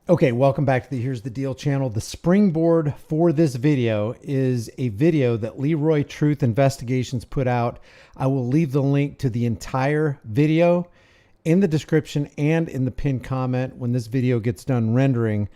Okay, welcome back to the Here's the Deal channel. The springboard for this video is a video that Leroy Truth Investigations put out. I will leave the link to the entire video in the description and in the pinned comment when this video gets done rendering.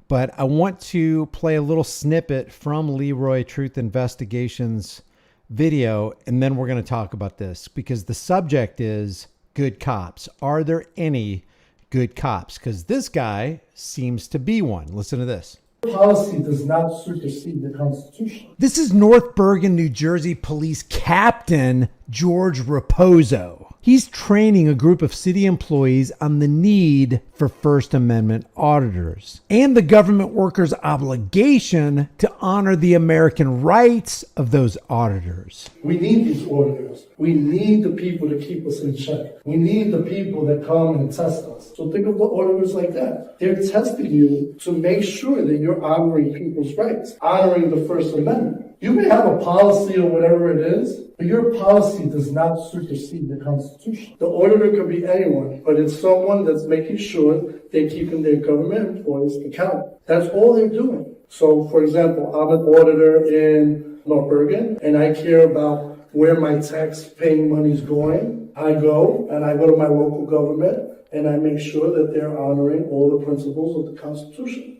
But I want to play a little snippet from Leroy Truth Investigations video, and then we're going to talk about this because the subject is good cops. Are there any good cops? Because this guy seems to be one. Listen to this. Policy does not supersede the Constitution. This is North Bergen, New Jersey Police Captain George Raposo. He's training a group of city employees on the need for First Amendment auditors and the government workers' obligation to honor the American rights of those auditors. We need these auditors. We need the people to keep us in check. We need the people that come and test us. So think of the auditors like that. They're testing you to make sure that you're honoring people's rights, honoring the First Amendment. You may have a policy or whatever it is, but your policy does not supersede the Constitution. The auditor could be anyone, but it's someone that's making sure they're keeping their government employees accountable. That's all they're doing. So, for example, I'm an auditor in North Bergen, and I care about where my tax-paying money is going. I go to my local government, and I make sure that they're honoring all the principles of the Constitution.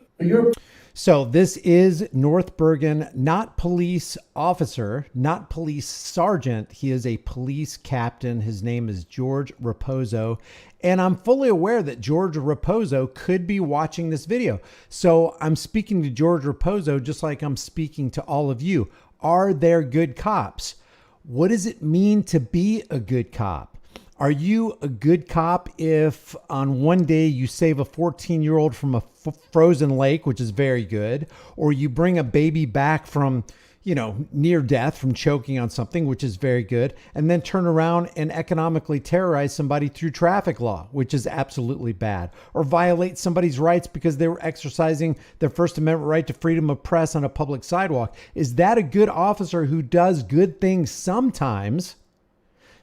So this is North Bergen, not police officer, not police sergeant. He is a police captain. His name is George Raposo. And I'm fully aware that George Raposo could be watching this video. So I'm speaking to George Raposo just like I'm speaking to all of you. Are there good cops? What does it mean to be a good cop? Are you a good cop if on one day you save a 14-year-old from a frozen lake, which is very good, or you bring a baby back from, near death from choking on something, which is very good, and then turn around and economically terrorize somebody through traffic law, which is absolutely bad, or violate somebody's rights because they were exercising their First Amendment right to freedom of press on a public sidewalk? Is that a good officer who does good things sometimes,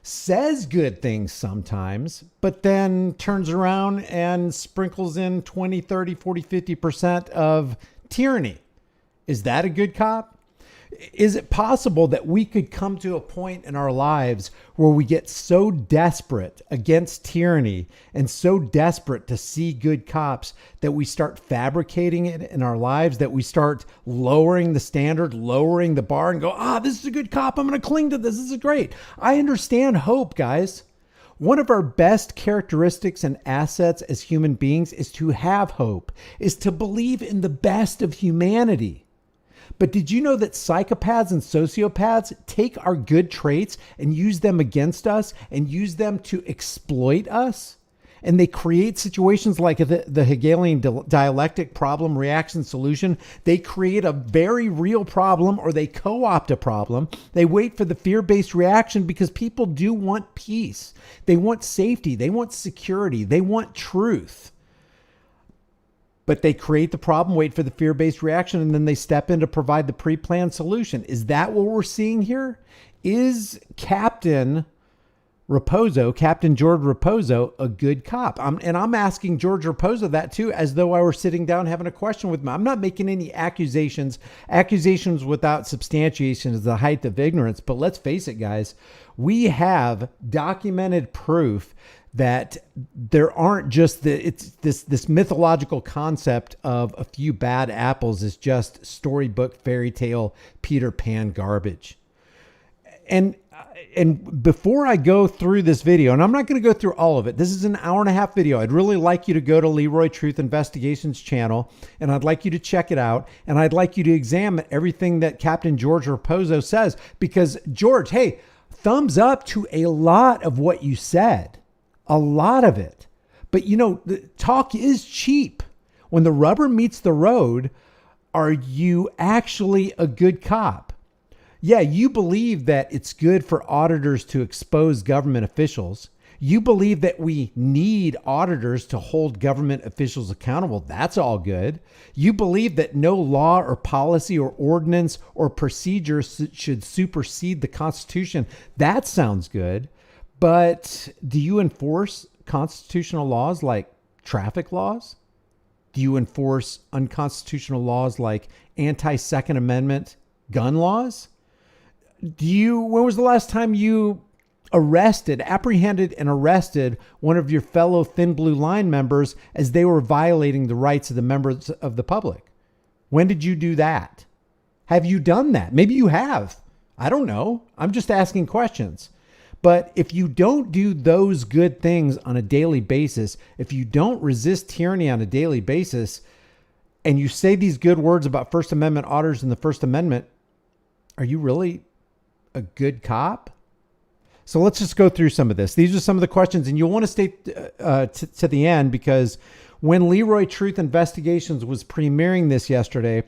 says good things sometimes, but then turns around and sprinkles in 20, 30, 40, 50% of tyranny? Is that a good cop? Is it possible that we could come to a point in our lives where we get so desperate against tyranny and so desperate to see good cops that we start fabricating it in our lives, that we start lowering the standard, lowering the bar and go, this is a good cop. I'm going to cling to this. This is great. I understand hope, guys. One of our best characteristics and assets as human beings is to have hope, is to believe in the best of humanity. But did you know that psychopaths and sociopaths take our good traits and use them against us and use them to exploit us? And they create situations like the Hegelian dialectic problem, reaction, solution. They create a very real problem, or they co-opt a problem. They wait for the fear-based reaction because people do want peace. They want safety. They want security. They want truth. But they create the problem, wait for the fear-based reaction, and then they step in to provide the pre-planned solution. Is that what we're seeing here? Is Captain George Raposo, a good cop? I'm asking George Raposo that too, as though I were sitting down having a question with him. I'm not making any accusations. Accusations without substantiation is the height of ignorance. But let's face it, guys, we have documented proof that there aren't just this mythological concept of a few bad apples is just storybook, fairy tale, Peter Pan garbage. And before I go through this video, and I'm not going to go through all of it, this is an hour-and-a-half video. I'd really like you to go to Leroy Truth Investigations channel, and I'd like you to check it out, and I'd like you to examine everything that Captain George Raposo says, because George, hey, thumbs up to a lot of what you said. A lot of it. But the talk is cheap. When the rubber meets the road, are you actually a good cop? Yeah, you believe that it's good for auditors to expose government officials. You believe that we need auditors to hold government officials accountable. That's all good. You believe that no law or policy or ordinance or procedure should supersede the Constitution. That sounds good. But do you enforce constitutional laws like traffic laws? Do you enforce unconstitutional laws like anti-Second Amendment gun laws? When was the last time you apprehended and arrested one of your fellow Thin Blue Line members as they were violating the rights of the members of the public? When did you do that? Have you done that? Maybe you have. I don't know. I'm just asking questions. But if you don't do those good things on a daily basis, if you don't resist tyranny on a daily basis, and you say these good words about First Amendment auditors and the First Amendment, are you really a good cop? So let's just go through some of this. These are some of the questions, and you'll want to stay to the end, because when Leroy Truth Investigations was premiering this yesterday,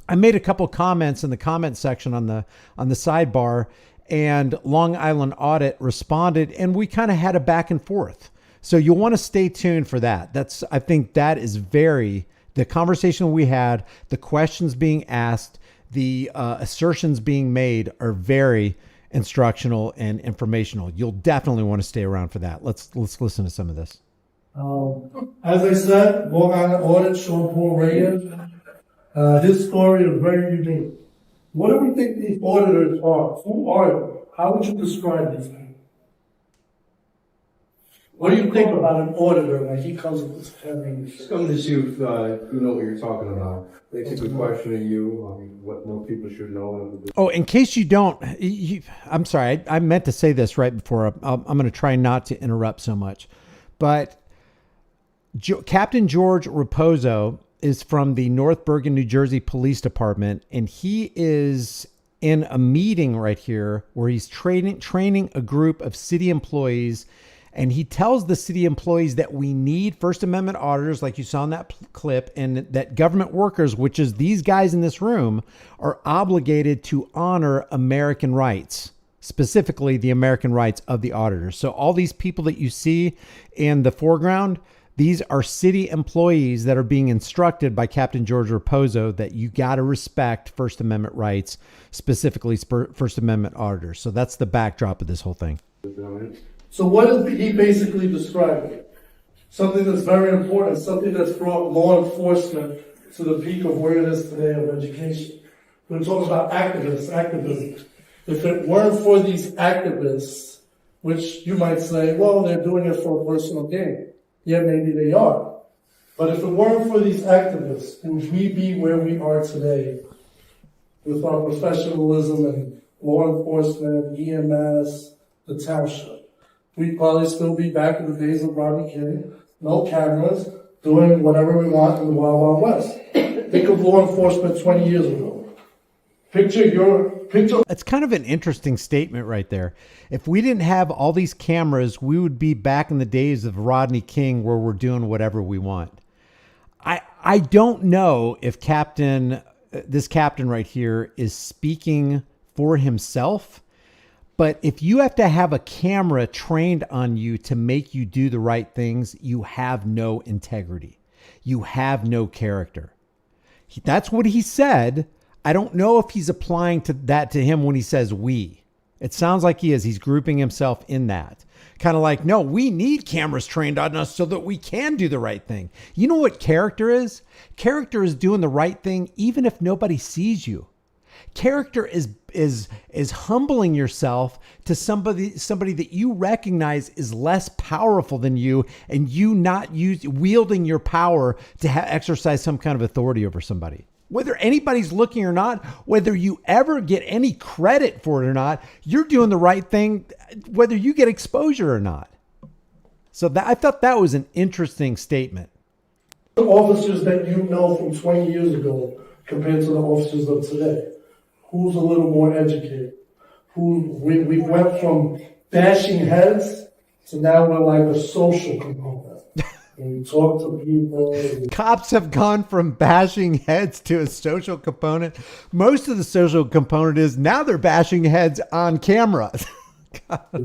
I made a couple comments in the comment section on the sidebar, and Long Island Audit responded, and we kind of had a back and forth. So you'll want to stay tuned for that. I think that is the conversation we had, the questions being asked, the assertions being made are very instructional and informational. You'll definitely want to stay around for that. Let's listen to some of this. As I said, Long Island Audit, Sean Paul Reagan. His story is very unique. What do we think these auditors are? Who are they? How would you describe these people? What do you think about an auditor when he comes with this family? It's coming to see if you know what you're talking about. Basically questioning you, what more people should know. Oh, in case you don't, I'm sorry, I meant to say this right before. I'm going to try not to interrupt so much. But Captain George Raposo is from the North Bergen, New Jersey Police Department, and he is in a meeting right here where he's training a group of city employees. And he tells the city employees that we need First Amendment auditors, like you saw in that clip, and that government workers, which is these guys in this room, are obligated to honor American rights, specifically the American rights of the auditors. So all these people that you see in the foreground, these are city employees that are being instructed by Captain George Raposo that you got to respect First Amendment rights, specifically First Amendment auditors. So that's the backdrop of this whole thing. So what is he basically describing? Something that's very important, something that's brought law enforcement to the peak of where it is today of education. We're talking about activism. If it weren't for these activists, which you might say, well, they're doing it for a personal gain. Yeah, maybe they are. But if it weren't for these activists, would we be where we are today with our professionalism and law enforcement, EMS, the township? We'd probably still be back in the days of Rodney King, no cameras, doing whatever we want in the Wild Wild West. Think of law enforcement 20 years ago. Picture. It's kind of an interesting statement right there. If we didn't have all these cameras, we would be back in the days of Rodney King where we're doing whatever we want. I don't know if this captain right here is speaking for himself. But if you have to have a camera trained on you to make you do the right things, you have no integrity. You have no character. That's what he said. I don't know if he's applying that to him when he says we. It sounds like he is. He's grouping himself in that. Kind of like, no, we need cameras trained on us so that we can do the right thing. You know what character is? Character is doing the right thing even if nobody sees you. Character is humbling yourself to somebody that you recognize is less powerful than you, and you not wielding your power to exercise some kind of authority over somebody. Whether anybody's looking or not, whether you ever get any credit for it or not, you're doing the right thing, whether you get exposure or not. So I thought that was an interesting statement. The officers that you know from 20 years ago compared to the officers of today. Who's a little more educated? We went from bashing heads to now we're like a social component. And we talk to people. Cops have gone from bashing heads to a social component. Most of the social component is now they're bashing heads on camera.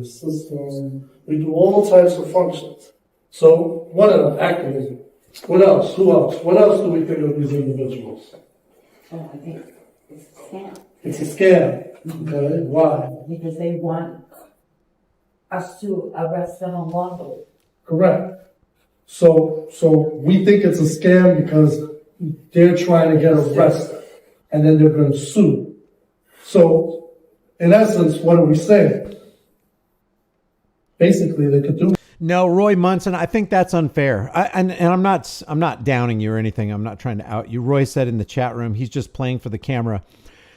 System. We do all types of functions. So what else? Activism. What else? Who else? What else do we think of these individuals? Oh, I think it's a scam. It's a scam. Okay, why? Because they want us to arrest them on lawfully. Correct. So we think it's a scam because they're trying to get arrested and then they're going to sue. So in essence, what are we saying? Basically, they could do. No, Roy Munson, I think that's unfair. And I'm not downing you or anything. I'm not trying to out you. Roy said in the chat room, he's just playing for the camera.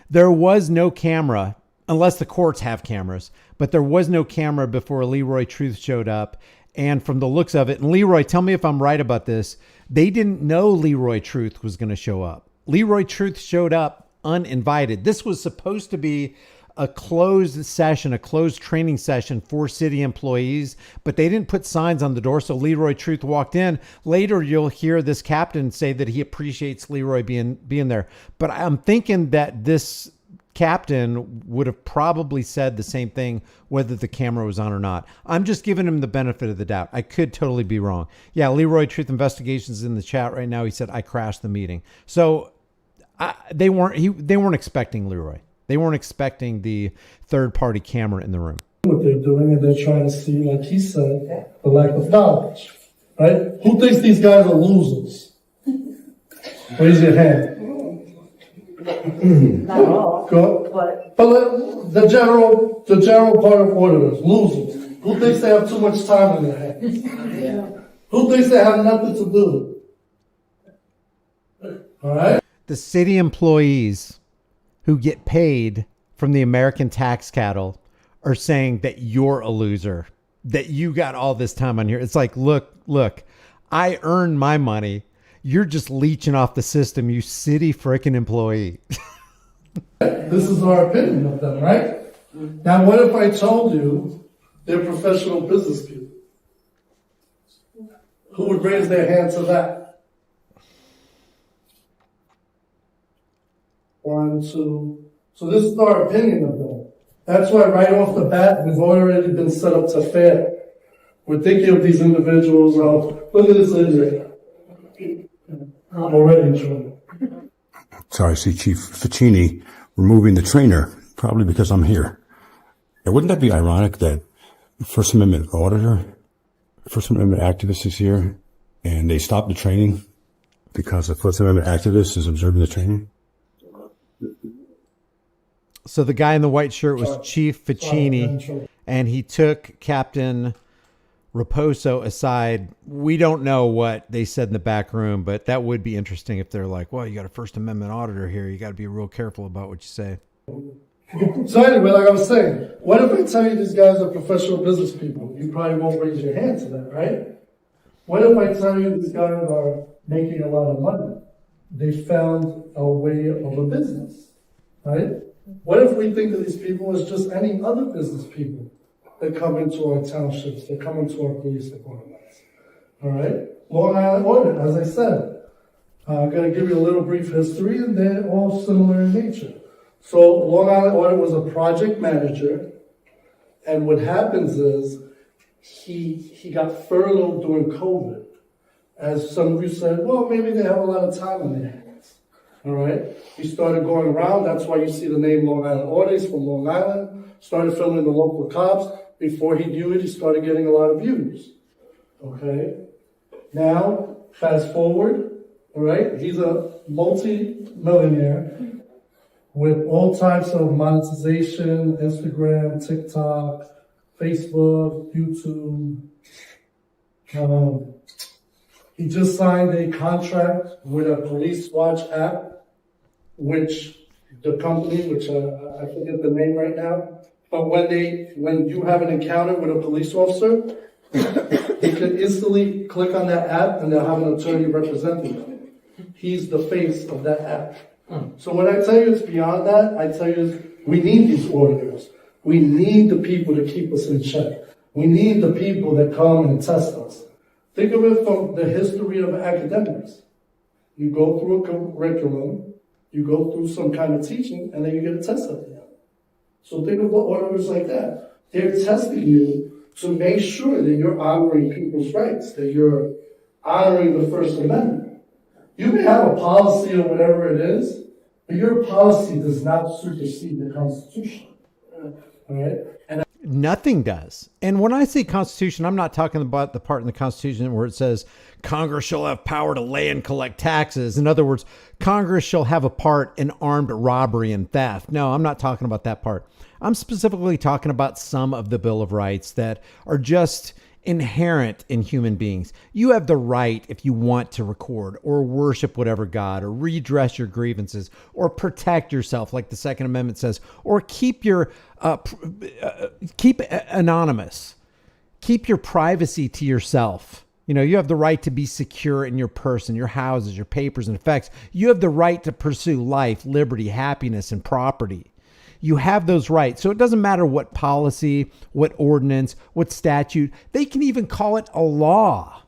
There was no camera, unless the courts have cameras, but there was no camera before Leroy Truth showed up. And from the looks of it, and Leroy, tell me if I'm right about this, they didn't know Leroy Truth was going to show up. Leroy Truth showed up uninvited. This was supposed to be a closed session, a closed training session for city employees, but they didn't put signs on the door. So Leroy Truth walked in. Later, you'll hear this captain say that he appreciates Leroy being there. But I'm thinking that this captain would have probably said the same thing, whether the camera was on or not. I'm just giving him the benefit of the doubt. I could totally be wrong. Yeah, Leroy Truth Investigations in the chat right now. He said, I crashed the meeting. So they weren't expecting Leroy. They weren't expecting the third-party camera in the room. What they're doing, and they're trying to see, like he said, the lack of knowledge, right? Who thinks these guys are losers? Raise your hand. Not all, Go. but The general part of auditors, losers. Who thinks they have too much time in their hands? Who thinks they have nothing to do? All right? The city employees who get paid from the American tax cattle are saying that you're a loser, that you got all this time on here. It's like, look, I earned my money. You're just leeching off the system, you city frickin' employee. This is our opinion of them, right? Now, what if I told you they're professional business people? Who would raise their hand to that? 1, 2. So this is our opinion of them. That's why right off the bat, we've already been set up to fail. We're thinking of these individuals of, look at this idiot. I'm already in trouble. Sorry, I see Chief Ficini removing the trainer, probably because I'm here. Now, wouldn't that be ironic that First Amendment auditor, First Amendment activist is here, and they stopped the training because the First Amendment activist is observing the training? So the guy in the white shirt was Chief Ficini, and he took Captain Raposo aside. We don't know what they said in the back room, but that would be interesting if they're like, well, you got a First Amendment auditor here. You got to be real careful about what you say. So anyway, like I was saying, what if I tell you these guys are professional business people? You probably won't raise your hand to that, right? What if I tell you these guys are making a lot of money? They found a way of a business, right? What if we think of these people as just any other business people that come into our townships, that come into our police departments? All right? Long Island audit, as I said. I'm going to give you a little brief history, and they're all similar in nature. So Long Island audit was a project manager, and what happens is he got furloughed during COVID. As some of you said, well, maybe they have a lot of time on their hands. All right? He started going around. That's why you see the name Long Island Audit. He's from Long Island. Started filming the local cops. Before he knew it, he started getting a lot of views. Okay? Now, fast forward. All right? He's a multi-millionaire with all types of monetization, Instagram, TikTok, Facebook, YouTube. He just signed a contract with a police watch app, which the company, which I forget the name right now, but when you have an encounter with a police officer, they can instantly click on that app and they'll have an attorney representing them. He's the face of that app. So when I tell you it's beyond that, I tell you we need these auditors. We need the people to keep us in check. We need the people that come and test us. Think of it from the history of academics. You go through a curriculum, you go through some kind of teaching, and then you get a test at the end. So think of the auditors like that. They're testing you to make sure that you're honoring people's rights, that you're honoring the First Amendment. You may have a policy or whatever it is, but your policy does not supersede the Constitution. All right? And Nothing does. And when I say Constitution, I'm not talking about the part in the Constitution where it says Congress shall have power to lay and collect taxes. In other words, Congress shall have a part in armed robbery and theft. No, I'm not talking about that part. I'm specifically talking about some of the Bill of Rights that are just inherent in human beings. You have the right, if you want, to record or worship whatever God, or redress your grievances, or protect yourself, like the Second Amendment says, or keep anonymous, keep your privacy to yourself. You know, you have the right to be secure in your person, your houses, your papers and effects. You have the right to pursue life, liberty, happiness, and property. You have those rights. So it doesn't matter what policy, what ordinance, what statute. They can even call it a law.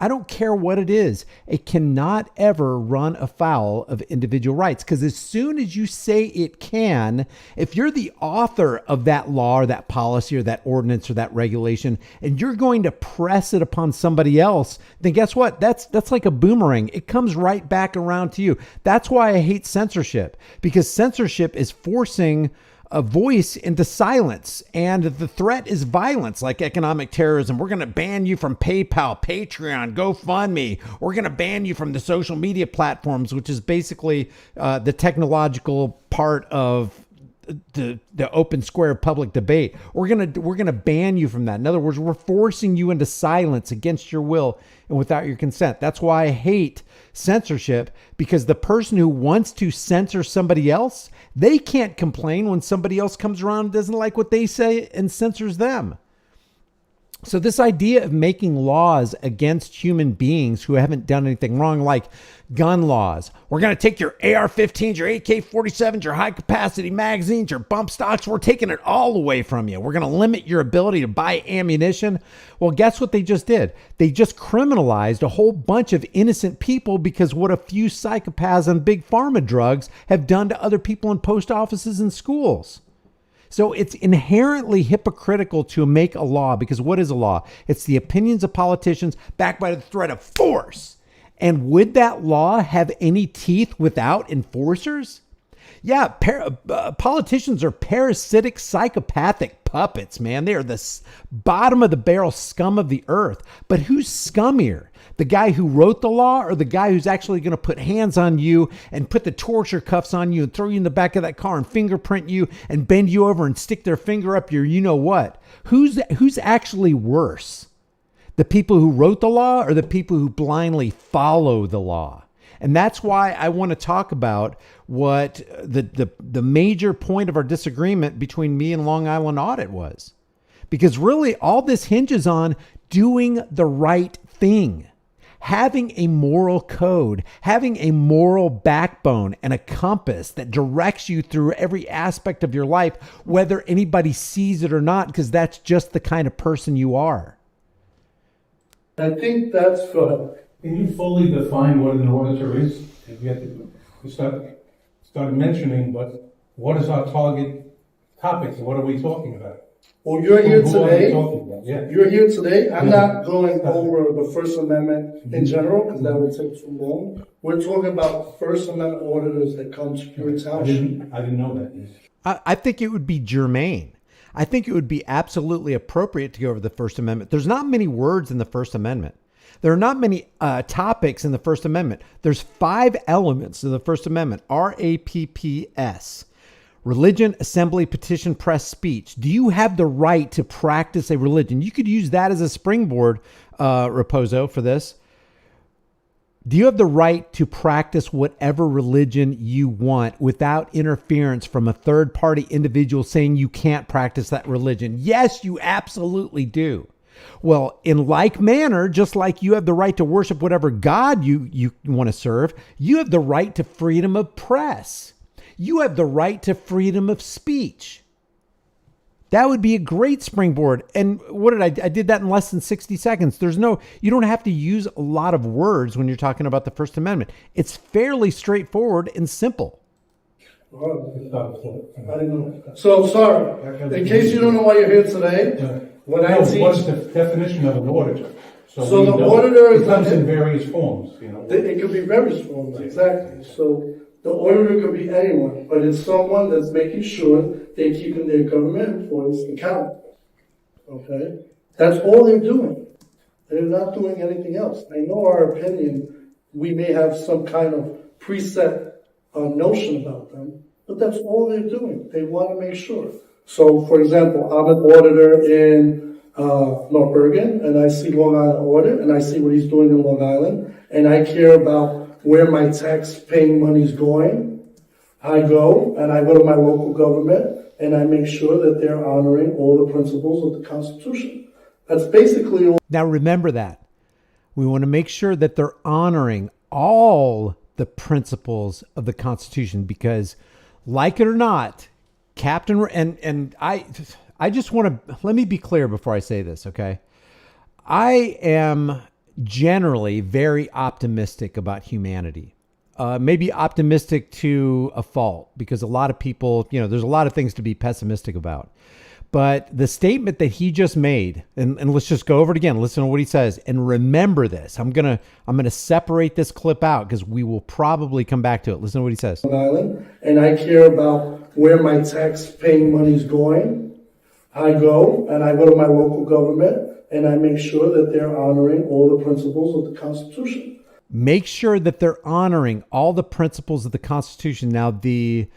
I don't care what it is. It cannot ever run afoul of individual rights, because as soon as you say it can, if you're the author of that law or that policy or that ordinance or that regulation, and you're going to press it upon somebody else, then guess what? That's like a boomerang. It comes right back around to you. That's why I hate censorship, because censorship is forcing a voice into silence, and the threat is violence, like economic terrorism. We're going to ban you from PayPal, Patreon, GoFundMe. We're going to ban you from the social media platforms, which is basically the technological part of the open square public debate. We're gonna ban you from that. In other words, we're forcing you into silence against your will and without your consent. That's why I hate censorship, because the person who wants to censor somebody else, they can't complain when somebody else comes around and doesn't like what they say and censors them. So this idea of making laws against human beings who haven't done anything wrong, like gun laws, we're going to take your AR-15s, your AK-47s, your high-capacity magazines, your bump stocks, we're taking it all away from you. We're going to limit your ability to buy ammunition. Well, guess what they just did? They just criminalized a whole bunch of innocent people because what a few psychopaths on big pharma drugs have done to other people in post offices and schools. So it's inherently hypocritical to make a law, because what is a law? It's the opinions of politicians backed by the threat of force. And would that law have any teeth without enforcers? Yeah, politicians are parasitic, psychopathic puppets, man. They are the bottom of the barrel scum of the earth. But who's scummier? The guy who wrote the law, or the guy who's actually going to put hands on you and put the torture cuffs on you and throw you in the back of that car and fingerprint you and bend you over and stick their finger up your you-know-what? Who's actually worse? The people who wrote the law, or the people who blindly follow the law? And that's why I want to talk about what the major point of our disagreement between me and Long Island Audit was. Because really all this hinges on doing the right thing. Having a moral code, having a moral backbone and a compass that directs you through every aspect of your life, whether anybody sees it or not, because that's just the kind of person you are. I think that's good. Can you fully define what an auditor is? We have to start mentioning, but what is our target topics? What are we talking about? Well, you're here Who are we today. talking about? Yeah. You're here today. I'm not going over the First Amendment in general, because that would take too long. We're talking about First Amendment auditors that come to your township. I didn't know that. Yes. I think it would be germane. I think it would be absolutely appropriate to go over the First Amendment. There's not many words in the First Amendment. There are not many topics in the First Amendment. There's 5 elements of the First Amendment. RAPPS. Religion, assembly, petition, press, speech. Do you have the right to practice a religion? You could use that as a springboard, Raposo, for this. Do you have the right to practice whatever religion you want without interference from a third-party individual saying you can't practice that religion? Yes, you absolutely do. Well, in like manner, just like you have the right to worship whatever God you want to serve, you have the right to freedom of press. You have the right to freedom of speech. That would be a great springboard. And what did I did that in less than 60 seconds. You don't have to use a lot of words when you're talking about the First Amendment. It's fairly straightforward and simple. I didn't know. So, sorry. In case you don't know why you're here today, when I teach... What's the definition of an auditor? So the auditor it comes in various forms. It could be various forms, exactly. So the auditor could be anyone, but it's someone that's making sure they're keeping their government employees accountable. Okay? That's all they're doing. They're not doing anything else. I know our opinion, we may have some kind of preset notion about them, but that's all they're doing. They want to make sure. So, for example, I'm an auditor in North Bergen, and I see Long Island audit, and I see what he's doing in Long Island, and I care about where my tax-paying money's going. I go to my local government, and I make sure that they're honoring all the principles of the Constitution. That's basically all. Now remember that. We want to make sure that they're honoring all the principles of the Constitution, because, like it or not, Captain, and I just want to, let me be clear before I say this, okay? I am generally very optimistic about humanity. Maybe optimistic to a fault, because a lot of people, there's a lot of things to be pessimistic about. But the statement that he just made, and let's just go over it again. Listen to what he says, and remember this. I'm gonna separate this clip out because we will probably come back to it. Listen to what he says. Island, and I care about where my tax-paying money's going. I go to my local government, and I make sure that they're honoring all the principles of the Constitution. Make sure that they're honoring all the principles of the Constitution. Now, the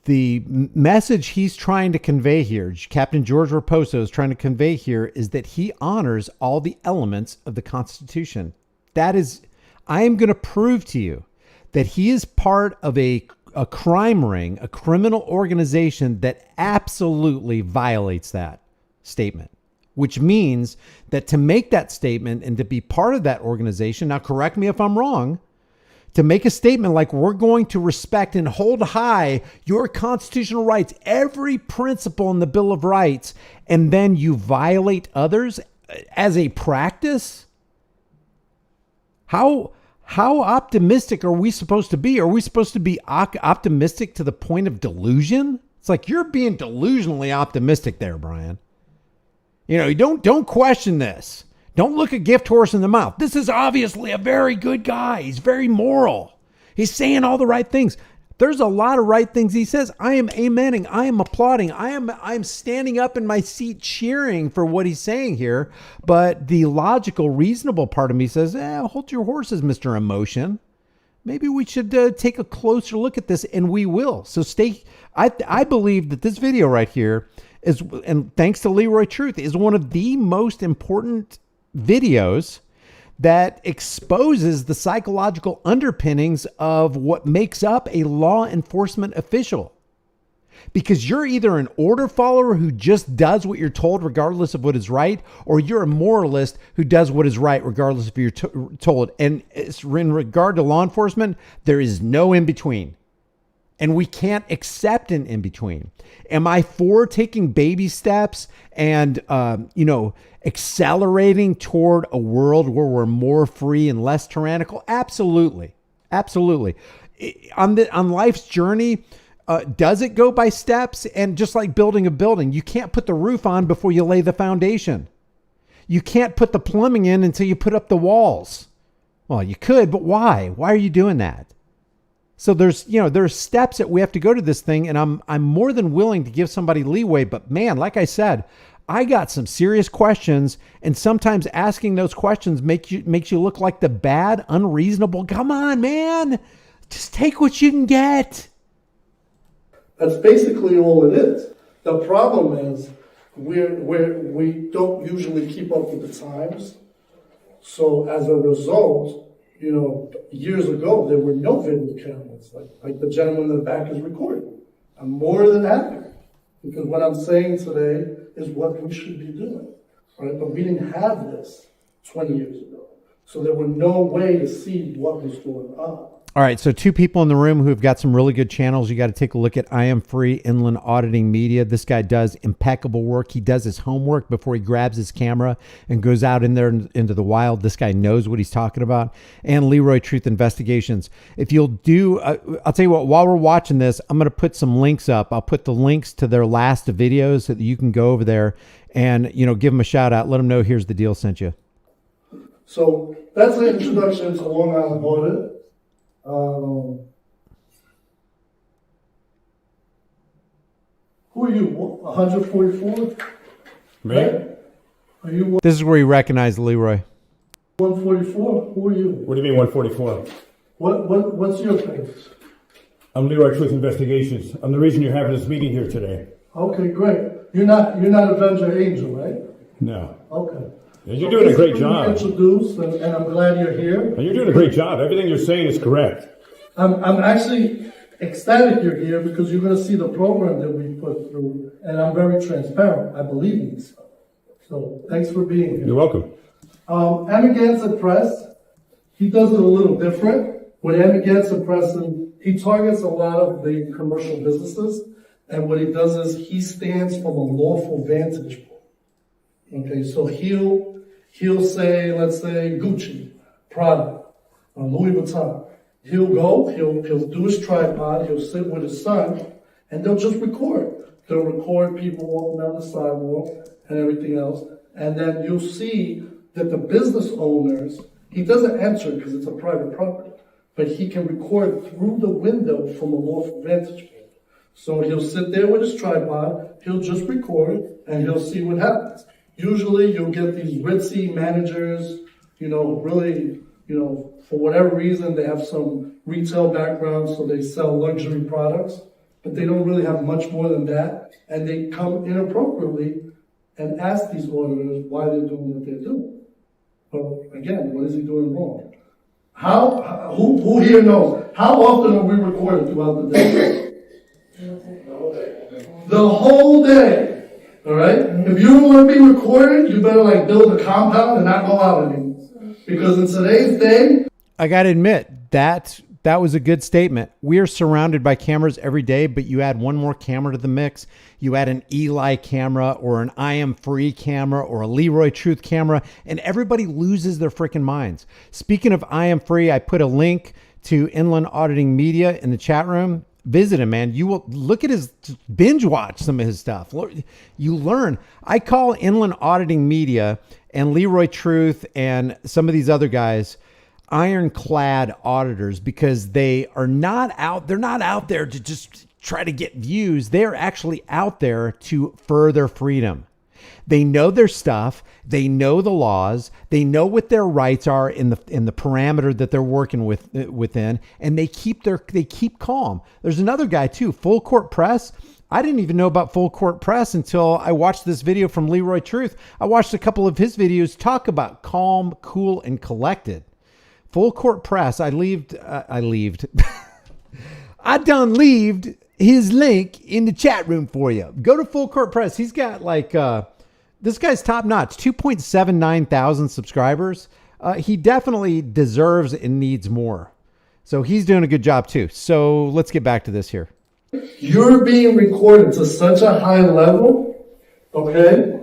message he's trying to convey here, Captain George Raposo is trying to convey here, is that he honors all the elements of the Constitution. That is, I am going to prove to you that he is part of a crime ring, a criminal organization that absolutely violates that statement, which means that to make that statement and to be part of that organization, now correct me if I'm wrong, to make a statement like, we're going to respect and hold high your constitutional rights, every principle in the Bill of Rights, and then you violate others as a practice? How optimistic are we supposed to be? Are we supposed to be optimistic to the point of delusion? It's like you're being delusionally optimistic there, Brian. Don't question this. Don't look a gift horse in the mouth. This is obviously a very good guy. He's very moral. He's saying all the right things. There's a lot of right things he says. I am amening. I am applauding. I'm standing up in my seat cheering for what he's saying here. But the logical, reasonable part of me says, hold your horses, Mr. Emotion. Maybe we should take a closer look at this, and we will. So I believe that this video right here is, and thanks to Leroy Truth, is one of the most important videos that exposes the psychological underpinnings of what makes up a law enforcement official. Because you're either an order follower who just does what you're told regardless of what is right, or you're a moralist who does what is right regardless of what you're told. And in regard to law enforcement, there is no in between. And we can't accept an in between. Am I for taking baby steps and, accelerating toward a world where we're more free and less tyrannical? Absolutely. Absolutely. On life's journey, does it go by steps? And just like building a building, you can't put the roof on before you lay the foundation. You can't put the plumbing in until you put up the walls. Well, you could, but why? Why are you doing that? So there's steps that we have to go to this thing, and I'm more than willing to give somebody leeway. But man, like I said, I got some serious questions, and sometimes asking those questions makes you look like the bad, unreasonable. Come on, man, just take what you can get. That's basically all it is. The problem is we don't usually keep up with the times. So as a result, years ago, there were no video cameras. Like the gentleman in the back is recording. I'm more than happy, because what I'm saying today is what we should be doing, right? But we didn't have this 20 years ago. So there were no way to see what was going on. All right, so two people in the room who have got some really good channels. You got to take a look at I Am Free Inland Auditing Media. This guy does impeccable work. He does his homework before he grabs his camera and goes out in there into the wild. This guy knows what he's talking about. And Leroy Truth Investigations. If you'll do, I'll tell you what, while we're watching this, I'm going to put some links up. I'll put the links to their last videos so that you can go over there and, give them a shout out. Let them know Here's the Deal sent you. So that's the introduction to Long Island Audit. Who are you? 144? Me? Are you This is where you recognize Leroy. 144? Who are you? What do you mean 144? What's your thing? I'm Leroy Truth Investigations. I'm the reason you're having this meeting here today. Okay, great. You're not Avenger Angel, right? No. Okay. Yeah, you're doing a great Basically, job. Introduced, and I'm glad you're here. And you're doing a great job. Everything you're saying is correct. I'm actually ecstatic you're here because you're going to see the program that we put through, and I'm very transparent. I believe in this stuff. So thanks for being here. You're welcome. Amagansett Press, he does it a little different. With Amagansett Press, he targets a lot of the commercial businesses, and what he does is he stands from a lawful vantage point. Okay, so he'll say, let's say Gucci, Prada, Louis Vuitton. He'll do his tripod, he'll sit with his son, and they'll just record. They'll record people walking down the sidewalk and everything else. And then you'll see that the business owners, he doesn't enter because it's a private property, but he can record through the window from a lawful vantage point. So he'll sit there with his tripod, he'll just record, and he'll see what happens. Usually you'll get these ritzy managers, really, for whatever reason, they have some retail background, so they sell luxury products, but they don't really have much more than that. And they come inappropriately and ask these auditors why they're doing what they're doing. But again, what is he doing wrong? Who here knows? How often are we recorded throughout the day? The whole day. All right? If you don't want to be recorded, you better build a compound and not go out anymore. Because in today's day, I got to admit, that was a good statement. We are surrounded by cameras every day, but you add one more camera to the mix. You add an Eli camera or an I Am Free camera or a Leroy Truth camera, and everybody loses their freaking minds. Speaking of I Am Free, I put a link to Inland Auditing Media in the chat room. Visit him, man. You will look at his, binge watch some of his stuff. You learn. I call Inland Auditing Media and Leroy Truth and some of these other guys ironclad auditors because they're not out there to just try to get views. They're actually out there to further freedom. They know their stuff. They know the laws. They know what their rights are in the parameter that they're working within, and they keep calm. There's another guy too, Full Court Press. I didn't even know about Full Court Press until I watched this video from Leroy Truth. I watched a couple of his videos talk about calm, cool, and collected. Full Court Press. I done leaved his link in the chat room for you. Go to Full Court Press. He's got this guy's top notch, 2.79 thousand subscribers. He definitely deserves and needs more. So he's doing a good job too. So let's get back to this here. you're being recorded to such a high level, okay,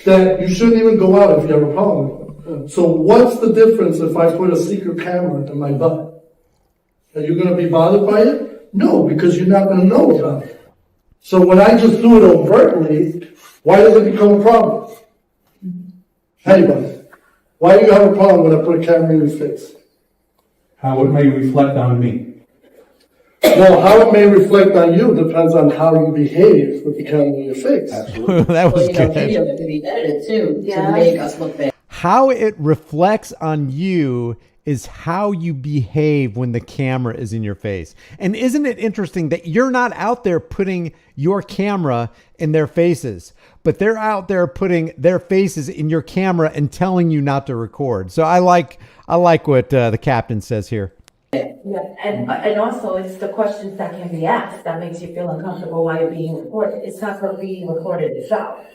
that you shouldn't even go out if you have a problem. So what's the difference if I put a secret camera in my butt? Are you going to be bothered by it? No, because you're not going to know about it. So when I just do it overtly, why does it become a problem? Anybody, why do you have a problem when I put a camera in your face? How it may reflect on me. Well, how it may reflect on you depends on how you behave with the camera in your face. That was good. Video that can be edited too to make us look bad. How it reflects on you is how you behave when the camera is in your face. And isn't it interesting that you're not out there putting your camera in their faces, but they're out there putting their faces in your camera and telling you not to record. So I like what the captain says here. Yeah, and also it's the questions that can be asked that makes you feel uncomfortable while you're being recorded. It's not for being recorded itself.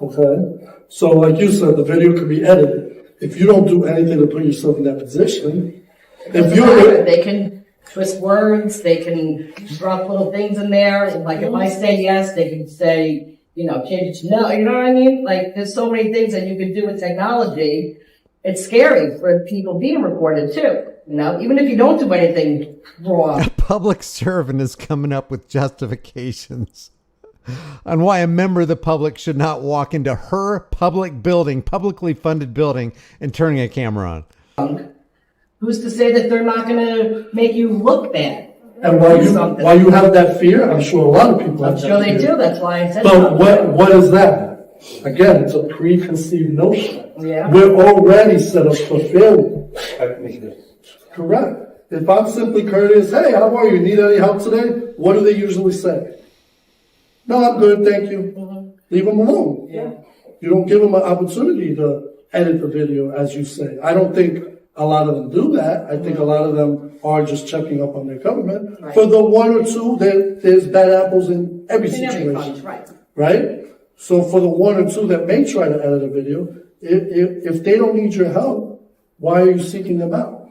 Okay? So like you said, the video could be edited. If you don't do anything to put yourself in that position, They can twist words, they can drop little things in there. Like if I say yes, they can say, change it to no. You know what I mean? Like there's so many things that you can do with technology. It's scary for people being recorded too. Even if you don't do anything wrong. A public servant is coming up with justifications on why a member of the public should not walk into her publicly funded building, and turning a camera on. Who's to say that they're not going to make you look bad? and why you have that fear, I'm sure a lot of people have I'm sure they do. That's why I said. But what is that? Again, it's a preconceived notion. Yeah. We're already set up for failure. Correct. If I'm simply courteous, hey, how are you? Need any help today? What do they usually say? No, I'm good, thank you. Leave them alone. Yeah. You don't give them an opportunity to edit the video, as you say. I don't think a lot of them do that. I think a lot of them are just checking up on their government. Right. For the one or two, there's bad apples in every In every situation. bunch, right. Right? So for the one or two that may try to edit a video, if they don't need your help, why are you seeking them out?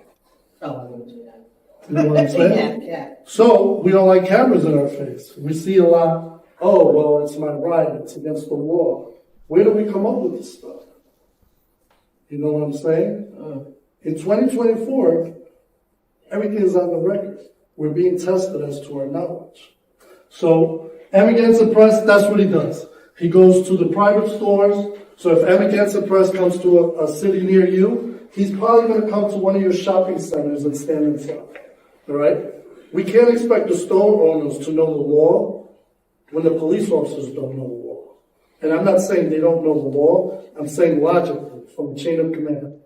Oh, I wouldn't do that. You know what I'm saying? Yeah. So we don't like cameras in our face. We see a lot, oh, well, it's my right, it's against the law. Where do we come up with this stuff? You know what I'm saying? In 2024, everything is on the record. We're being tested as to our knowledge. So Emmett Gensen Press, that's what he does. He goes to the private stores. So if Emmett Gensen Press comes to a city near you, he's probably going to come to one of your shopping centers and stand in front. All right? We can't expect the store owners to know the law when the police officers don't know the law. And I'm not saying they don't know the law. I'm saying logically, from the chain of command.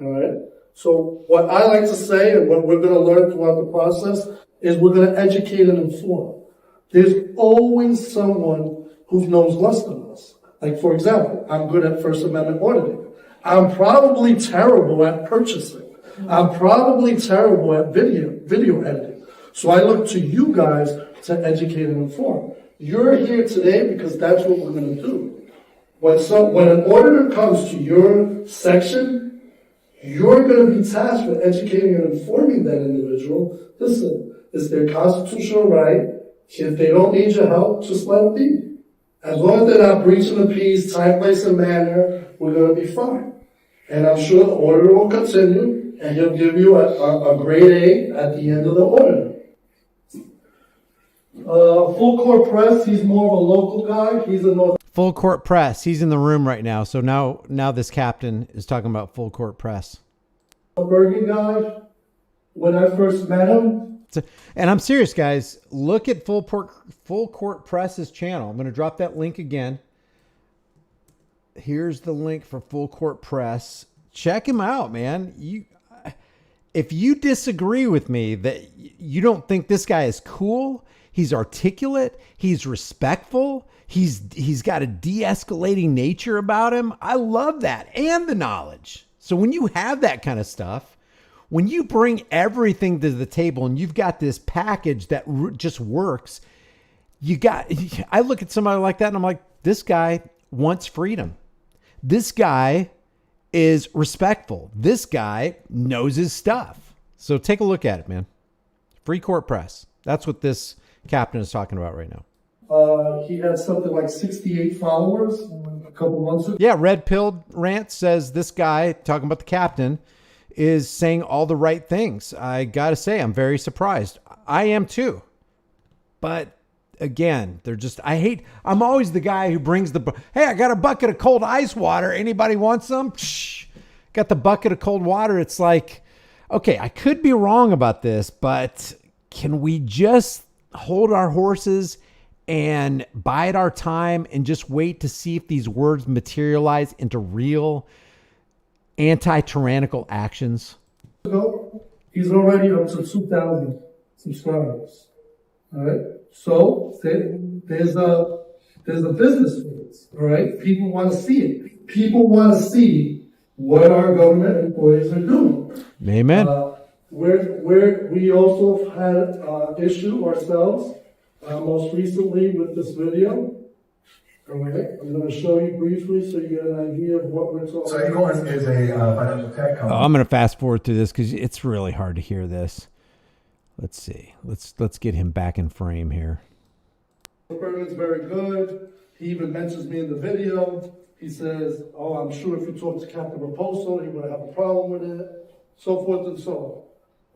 All right? So what I like to say, and what we're going to learn throughout the process, is we're going to educate and inform. There's always someone who knows less than us. Like, for example, I'm good at First Amendment auditing. I'm probably terrible at purchasing. I'm probably terrible at video editing. So I look to you guys to educate and inform. You're here today because that's what we're going to do. When an auditor comes to your section, you're going to be tasked with educating and informing that individual. Listen, it's their constitutional right. If they don't need your help, just let them be. As long as they're not breaching the peace, time, place, and manner, we're going to be fine. And I'm sure the auditor will continue, and he'll give you a grade A at the end of the auditor. Full Court Press, he's more of a local guy. He's a North Full Court Press. He's in the room right now. So now this captain is talking about Full Court Press. Bergen guy. When I first met him, And I'm serious, guys. Look at Full Court Press's channel. I'm going to drop that link again. Here's the link for Full Court Press. Check him out, man. If you disagree with me that you don't think this guy is cool, he's articulate, he's respectful, he's got a de-escalating nature about him. I love that, and the knowledge. So when you have that kind of stuff, when you bring everything to the table and you've got this package that just works, I look at somebody like that and I'm like, this guy wants freedom. This guy is respectful. This guy knows his stuff. So take a look at it, man. Free Court Press. That's what this captain is talking about right now. he had something like 68 followers a couple months ago. Yeah, Red Pill Rant says this guy, talking about the captain, is saying all the right things. I got to say, I'm very surprised. I am too. But again, I'm always the guy who brings hey, I got a bucket of cold ice water. Anybody want some? Psh, got the bucket of cold water. It's like, okay, I could be wrong about this, but can we just hold our horses and bide our time and just wait to see if these words materialize into real anti-tyrannical actions? He's already up to 2,000 subscribers. All right. So there's a business for this. All right. People want to see it. People want to see what our government employees are doing. Amen. We also had issue ourselves most recently with this video. All right. I'm going to show you briefly so you get an idea of what we're talking So about. Acorn is a financial tech company. I'm going to fast forward through this because it's really hard to hear this. Let's see. Let's get him back in frame here. Bergen's very good. He even mentions me in the video. He says, "Oh, I'm sure if you talk to Captain Raposo, he would have a problem with it," so forth and so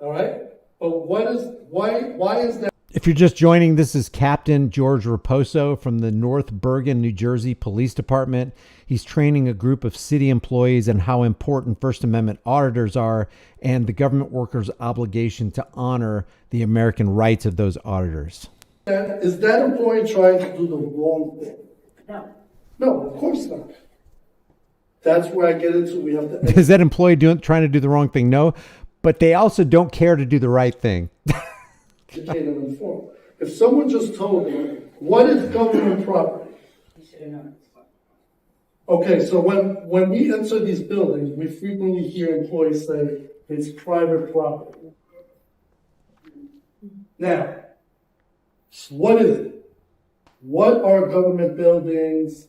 on. All right. But why is that? If you're just joining, this is Captain George Raposo from the North Bergen, New Jersey Police Department. He's training a group of city employees on how important First Amendment auditors are and the government workers' obligation to honor the American rights of those auditors. Is that employee trying to do the wrong thing? No. No, of course not. That's where I get into, we have to Is that employee trying to do the wrong thing? No, but they also don't care to do the right thing. educate and inform. If someone just told me, what is government property? Okay, so when we enter these buildings, we frequently hear employees say, it's private property. Now, what is it? What are government buildings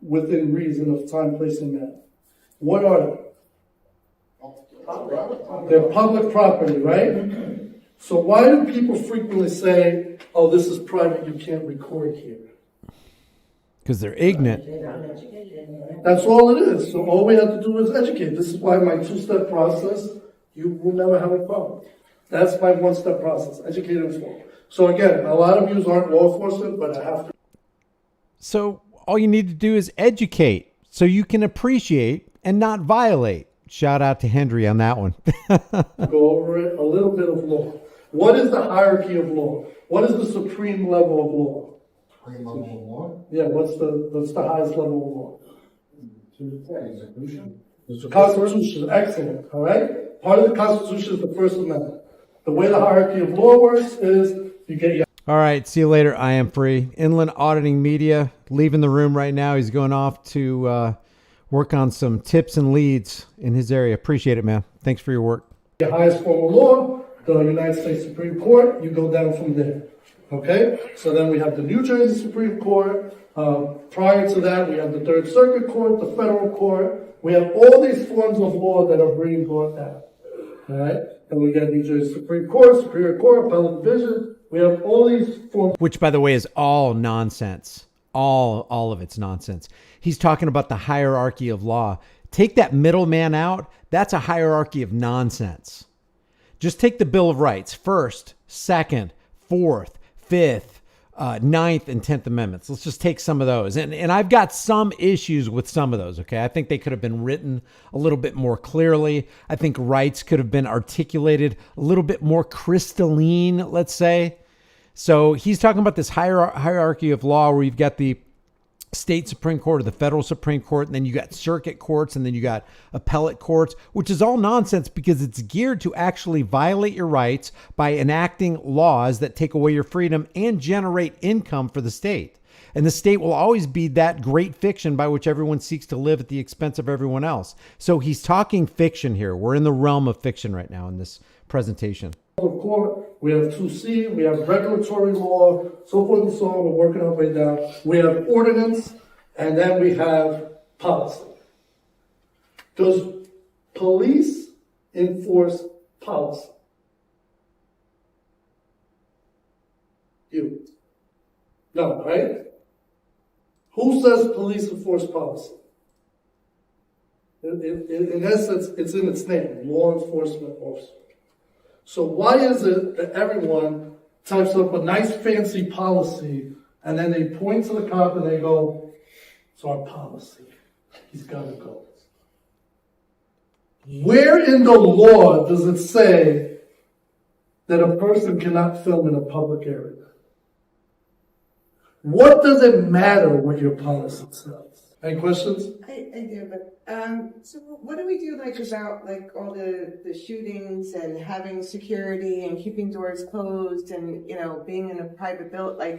within reason of time, place, and manner? What are they? They're public property, right? So why do people frequently say, oh, this is private, you can't record here? Because they're ignorant. That's all it is. So all we have to do is educate. This is why my two-step process, you will never have a problem. That's my one-step process, educate and inform. So again, a lot of you aren't law enforcement, but I have to. So all you need to do is educate so you can appreciate and not violate. Shout out to Henry on that one. Go over it, a little bit of law. What is the hierarchy of law? What is the supreme level of law? Supreme level of law? Yeah, what's the highest level of law? Constitution. Constitution, excellent, all right? Part of the Constitution is the First Amendment. The way the hierarchy of law works is you get your All right. See you later. I am free. Inland Auditing Media leaving the room right now. He's going off to work on some tips and leads in his area. Appreciate it, man. Thanks for your work. highest form of law, the United States Supreme Court, you go down from there. Okay? So then we have the New Jersey Supreme Court. Prior to that, we have the Third Circuit Court, the Federal Court. We have all these forms of law that are being brought down. All right? And we got New Jersey Supreme Court, Superior Court, Appellate Division. We have all these forms. Which, by the way, is all nonsense. All of it's nonsense. He's talking about the hierarchy of law. Take that middleman out. That's a hierarchy of nonsense. Just take the Bill of Rights. First, Second, Fourth, Fifth, Ninth, and 10th Amendments. Let's just take some of those. And I've got some issues with some of those, okay? I think they could have been written a little bit more clearly. I think rights could have been articulated a little bit more crystalline, let's say. So he's talking about this hierarchy of law where you've got the state Supreme Court or the federal Supreme Court, and then you got circuit courts, and then you got appellate courts, which is all nonsense because it's geared to actually violate your rights by enacting laws that take away your freedom and generate income for the state. And the state will always be that great fiction by which everyone seeks to live at the expense of everyone else. So he's talking fiction here. We're in the realm of fiction right now in this presentation. Court, we have 2C, we have regulatory law, so forth and so on. We're working our way down. We have ordinance, and then we have policy. Does police enforce policy? You. No, right? Who says police enforce policy? In essence, it's in its name, law enforcement officer. So why is it that everyone types up a nice fancy policy and then they point to the cop and they go, it's our policy. He's got to go. Where in the law does it say that a person cannot film in a public area? What does it matter what your policy says? Any questions? I do, but so what do we do about all the shootings and having security and keeping doors closed and being in a private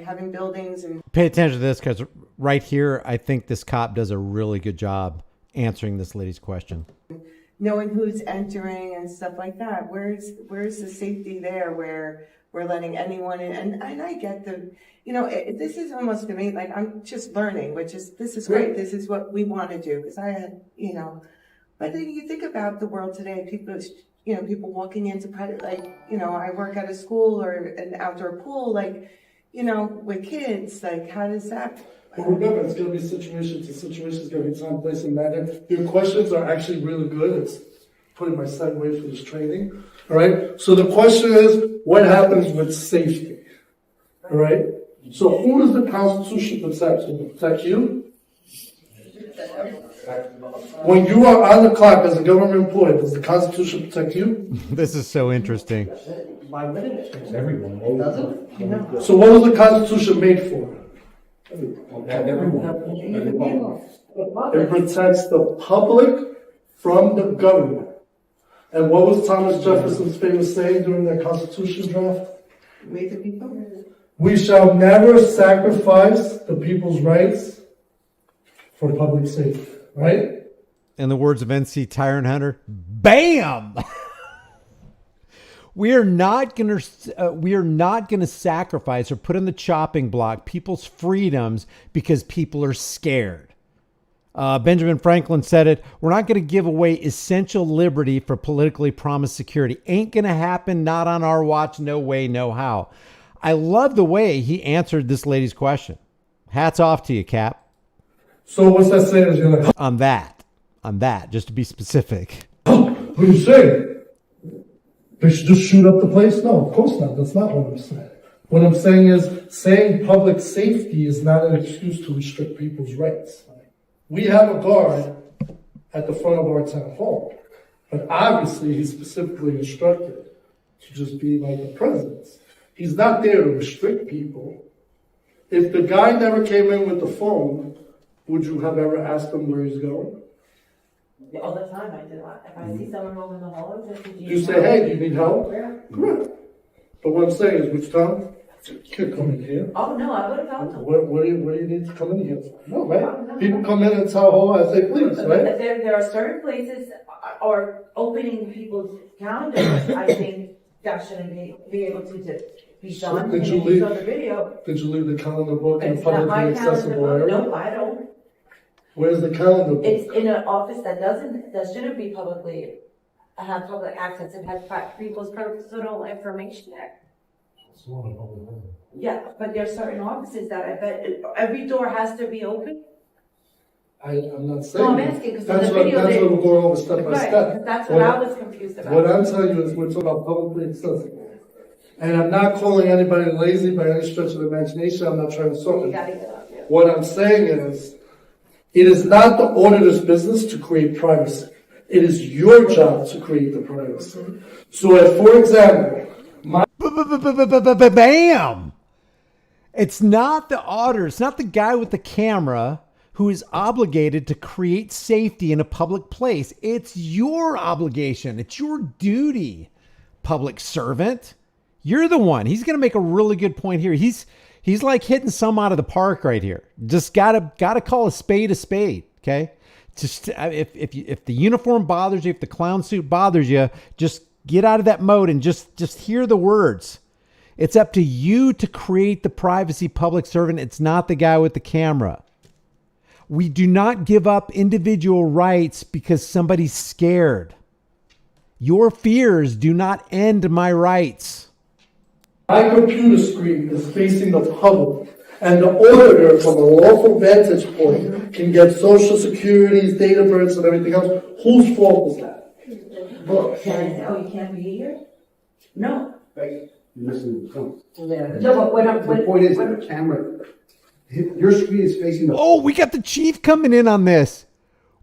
having buildings and Pay attention to this because right here I think this cop does a really good job answering this lady's question. knowing who's entering and stuff like that? Where's the safety there where we're letting anyone in? And I get this is almost to me like I'm just learning, this is great. This is what we want to do because I had, but then you think about the world today, people walking into private, I work at a school or an outdoor pool, with kids, how does that? But remember, it's going to be situation to situation. It's going to be time, place, and matter. Your questions are actually really good. It's putting my segue for this training. All right. So the question is, what happens with safety? All right. So who does the Constitution protect? Does it protect you? When you are on the clock as a government employee, does the Constitution protect you? This is so interesting. Everyone. So what was the Constitution made for? It protects the public from the government. And what was Thomas Jefferson's famous saying during the Constitution draft? Wait the people. We shall never sacrifice the people's rights for public safety, right? In the words of NC Tyrant Hunter, bam! We are not going to sacrifice or put on the chopping block people's freedoms because people are scared. Benjamin Franklin said it. We're not going to give away essential liberty for politically promised security. Ain't going to happen. Not on our watch. No way, no how. I love the way he answered this lady's question. Hats off to you, Cap. So what's that saying is going to On that, just to be specific. What are you saying? They should just shoot up the place? No, of course not. That's not what I'm saying. What I'm saying is saying public safety is not an excuse to restrict people's rights. We have a guard at the front of our town hall, but obviously he's specifically instructed to just be like the president's. He's not there to restrict people. If the guy never came in with the phone, would you have ever asked him where he's going? All the time I do that. If I see someone rolling the hall, You say, hey, do you need help? Correct. But what I'm saying is, which time? You can't come in here. Oh, no, I would have helped them. What do you need to come in here for? No, right? People come in and tell, oh, I say, please, right? There are certain places or opening people's calendars, I think that shouldn't be able to be done. Did you And leave- saw the video. Did you leave the calendar book in a It's not my publicly accessible calendar. area? No, I don't. Where's the calendar book? It's in an office that shouldn't be have public access. It has people's personal information there. Yeah, but there are certain offices that I bet every door has to be open. I'm not saying. No, I'm that. asking because That's the what video. we're going over step by Right, step. 'cause that's what I was confused about. What I'm telling you is we're talking about publicly accessible. And I'm not calling anybody lazy by any stretch of the imagination. I'm not trying to sort You it. gotta get up, yeah. What I'm saying is, it is not the auditor's business to create privacy. It is your job to create the privacy. So if, for example, Bam! It's not the auditor. It's not the guy with the camera who is obligated to create safety in a public place. It's your obligation. It's your duty, public servant. You're the one. He's going to make a really good point here. He's like hitting some out of the park right here. Just gotta call a spade. Okay. Just if the uniform bothers you, if the clown suit bothers you, just get out of that mode and just hear the words. It's up to you to create the privacy, public servant. It's not the guy with the camera. We do not give up individual rights because somebody's scared. Your fears do not end my rights. my computer screen is facing the public, and the auditor, from a lawful vantage point, can get social security's, date of births, and everything else, whose fault is that? Well, can I say, oh, you can't be here? No. Listen, no. No, but The point is that the camera, your screen is facing the. Oh, we got the chief coming in on this.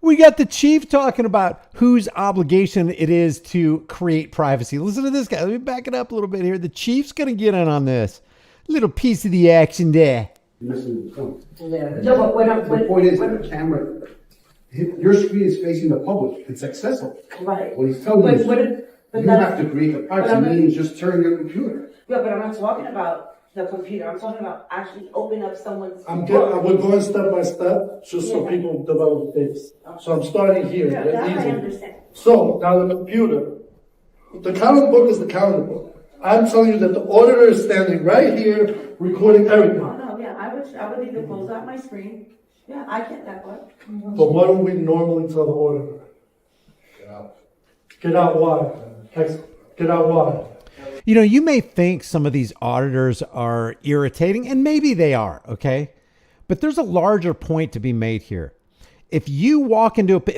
We got the chief talking about whose obligation it is to create privacy. Listen to this guy. Let me back it up a little bit here. The chief's going to get in on this. Little piece of the action there. Listen, no. No, but The point is that the camera, your screen is facing the public. It's accessible. right. What he's telling you But is you that's- have to create the privacy, I'm not- meaning just turn your computer. Yeah, but I'm not talking about the computer. I'm talking about actually opening up someone's. We're going step by step, just so Yeah. people develop base. So I'm starting here. Yeah, right? that I Easy. understand. So now the computer, the calendar book is the calendar book. I'm telling you that the auditor is standing right here recording everything. Oh, no, yeah, I would either close out my screen. Yeah, I get that one. But what do we normally tell the auditor? Get out. Get out why? Get out why? You know, you may think some of these auditors are irritating, and maybe they are, okay? But there's a larger point to be made here. If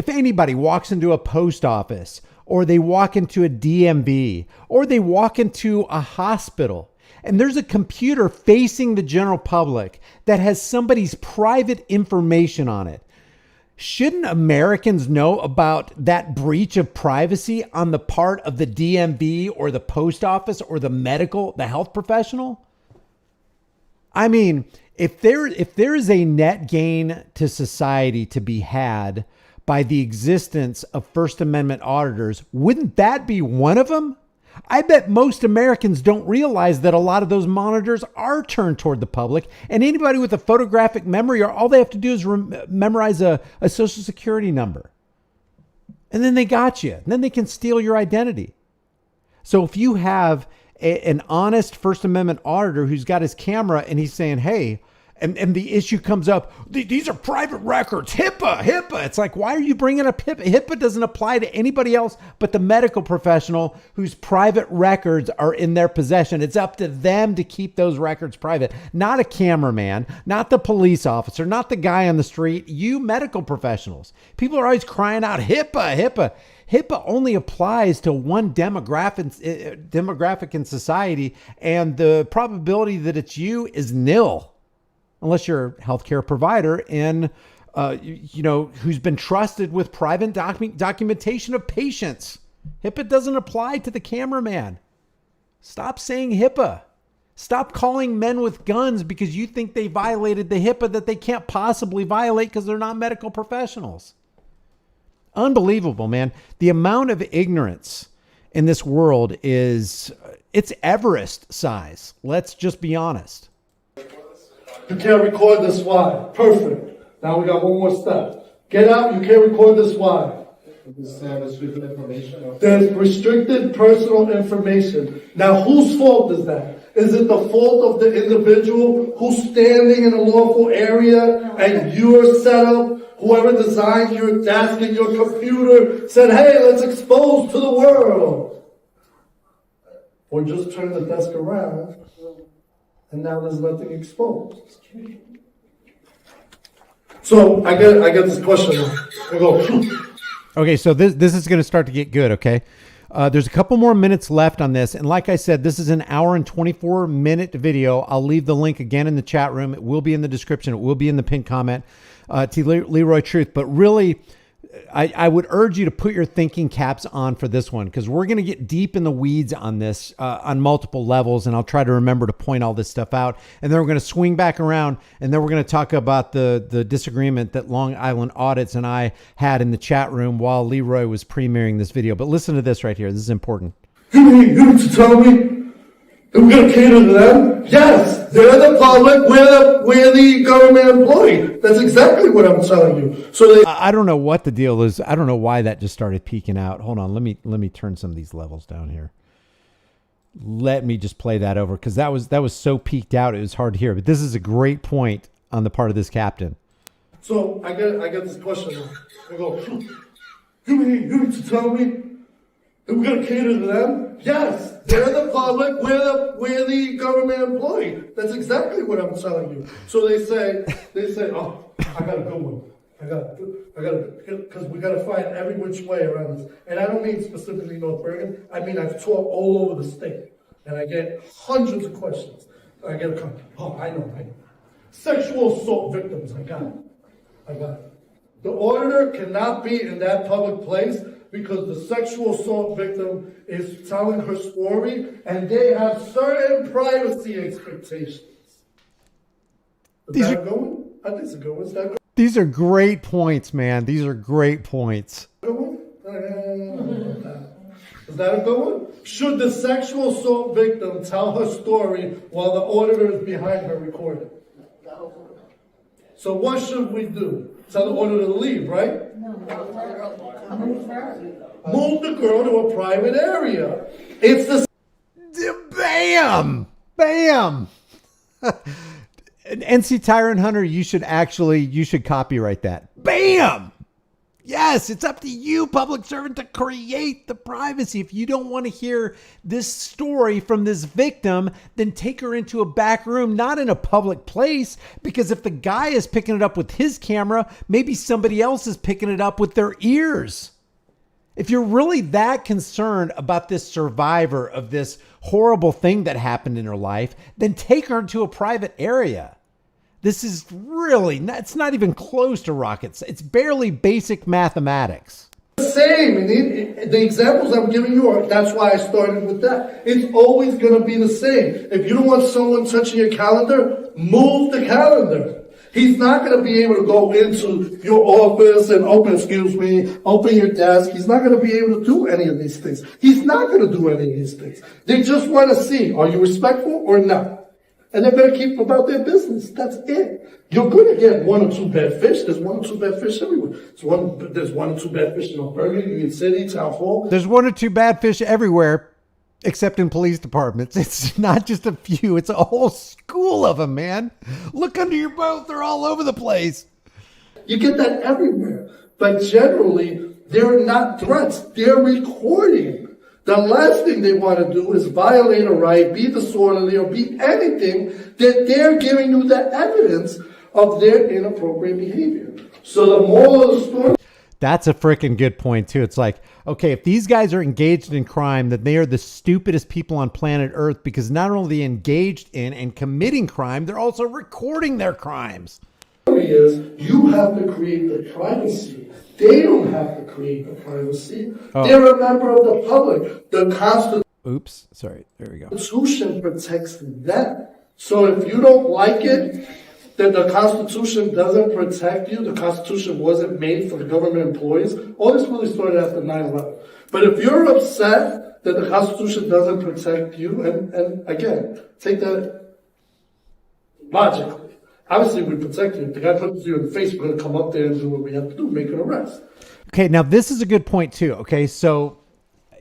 anybody walks into a post office, or they walk into a DMV, or they walk into a hospital, and there's a computer facing the general public that has somebody's private information on it, shouldn't Americans know about that breach of privacy on the part of the DMV or the post office or the health professional? I mean, If there is a net gain to society to be had by the existence of First Amendment auditors, wouldn't that be one of them? I bet most Americans don't realize that a lot of those monitors are turned toward the public, and anybody with a photographic memory, or all they have to do is memorize a social security number. And then they got you. And then they can steal your identity. So if you have an honest First Amendment auditor who's got his camera and he's saying, hey, and the issue comes up, these are private records, HIPAA. It's like, why are you bringing up HIPAA? HIPAA doesn't apply to anybody else but the medical professional whose private records are in their possession. It's up to them to keep those records private, not a cameraman, not the police officer, not the guy on the street, you medical professionals. People are always crying out, HIPAA. HIPAA only applies to one demographic in society, and the probability that it's you is nil. Unless you're a healthcare provider and, who's been trusted with private documentation of patients. HIPAA doesn't apply to the cameraman. Stop saying HIPAA. Stop calling men with guns because you think they violated the HIPAA that they can't possibly violate because they're not medical professionals. Unbelievable, man. The amount of ignorance in this world it's Everest size. Let's just be honest. You can't record this. Why? Perfect. Now we got one more step. Get out. You can't record this. Why? There's restricted personal information. Now, whose fault is that? Is it the fault of the individual who's standing in a lawful area and your setup, whoever designed your desk and your computer, said, hey, let's expose to the world? Or just turn the desk around and now there's nothing exposed. So I get this question. I go, okay, so this is going to start to get good, okay? There's a couple more minutes left on this. And like I said, this is an hour and 24-minute video. I'll leave the link again in the chat room. It will be in the description. It will be in the pinned comment to Leroy Truth. But really, I would urge you to put your thinking caps on for this one, because we're going to get deep in the weeds on this on multiple levels, and I'll try to remember to point all this stuff out. And then we're going to swing back around, and then we're going to talk about the disagreement that Long Island Audits and I had in the chat room while Leroy was premiering this video. But listen to this right here. This is important. You mean to tell me that we're going to cater to them? Yes, they're the public, we're the government employee. That's exactly what I'm telling you. So I don't know what the deal is. I don't know why that just started peeking out. Hold on, let me turn some of these levels down here. Let me just play that over, because that was so peaked out it was hard to hear. But this is a great point on the part of this captain. So I get this question. I go, you mean to tell me that we're going to cater to them? Yes, they're the public, we're the government employee. That's exactly what I'm telling you. So they say, oh, I got a good one. I got because we got to find every which way around this. And I don't mean specifically North Bergen. I mean, I've taught all over the state. And I get hundreds of questions. I get a comment. Oh, I know. Sexual assault victims. I got it. The auditor cannot be in that public place because the sexual assault victim is telling her story and they have certain privacy expectations. Is that a good one? I think it's a good one. Is that a good These are great points, man. These are great points. one? Is that a good one? Should the sexual assault victim tell her story while the auditor is behind her recording? So what should we do? Tell the auditor to leave, right? Move the girl to a private area. It's the Bam! NC Tyrant Hunter, you should copyright that. Bam! Yes, it's up to you, public servant, to create the privacy. If you don't want to hear this story from this victim, then take her into a back room, not in a public place, because if the guy is picking it up with his camera, maybe somebody else is picking it up with their ears. If you're really that concerned about this survivor of this horrible thing that happened in her life, then take her to a private area. This is really, it's not even close to rockets. It's barely basic mathematics. same. And the examples I'm giving you are, that's why I started with that. It's always going to be the same. If you don't want someone touching your calendar, move the calendar. He's not going to be able to go into your office and open your desk. He's not going to be able to do any of these things. He's not going to do any of these things. They just want to see, are you respectful or not? And they're going to keep about their business. That's it. You're going to get one or two bad fish. There's one or two bad fish everywhere. There's one or two bad fish in Alberta, Union City, Town Hall. There's one or two bad fish everywhere, except in police departments. It's not just a few. It's a whole school of them, man. Look under your boat. They're all over the place. You get that everywhere. But generally, they're not threats. They're recording. The last thing they want to do is violate a right, be disorderly, or be anything that they're giving you the evidence of their inappropriate behavior. So the moral of the story. That's a freaking good point too. It's like, okay, if these guys are engaged in crime, then they are the stupidest people on planet Earth, because not only are they engaged in and committing crime, they're also recording their crimes. Is you have to create the privacy. They don't have to create the privacy. Oh. They're a member of the public. The Constitution. Oops, sorry. There we go. Constitution protects them. So if you don't like it, that the Constitution doesn't protect you, the Constitution wasn't made for government employees. All this really started after 9/11. But if you're upset that the Constitution doesn't protect you, and again, take that logically. Obviously, we protect you. If the guy puts you in the face, we're going to come up there and do what we have to do, make an arrest. Okay, now this is a good point too. Okay, so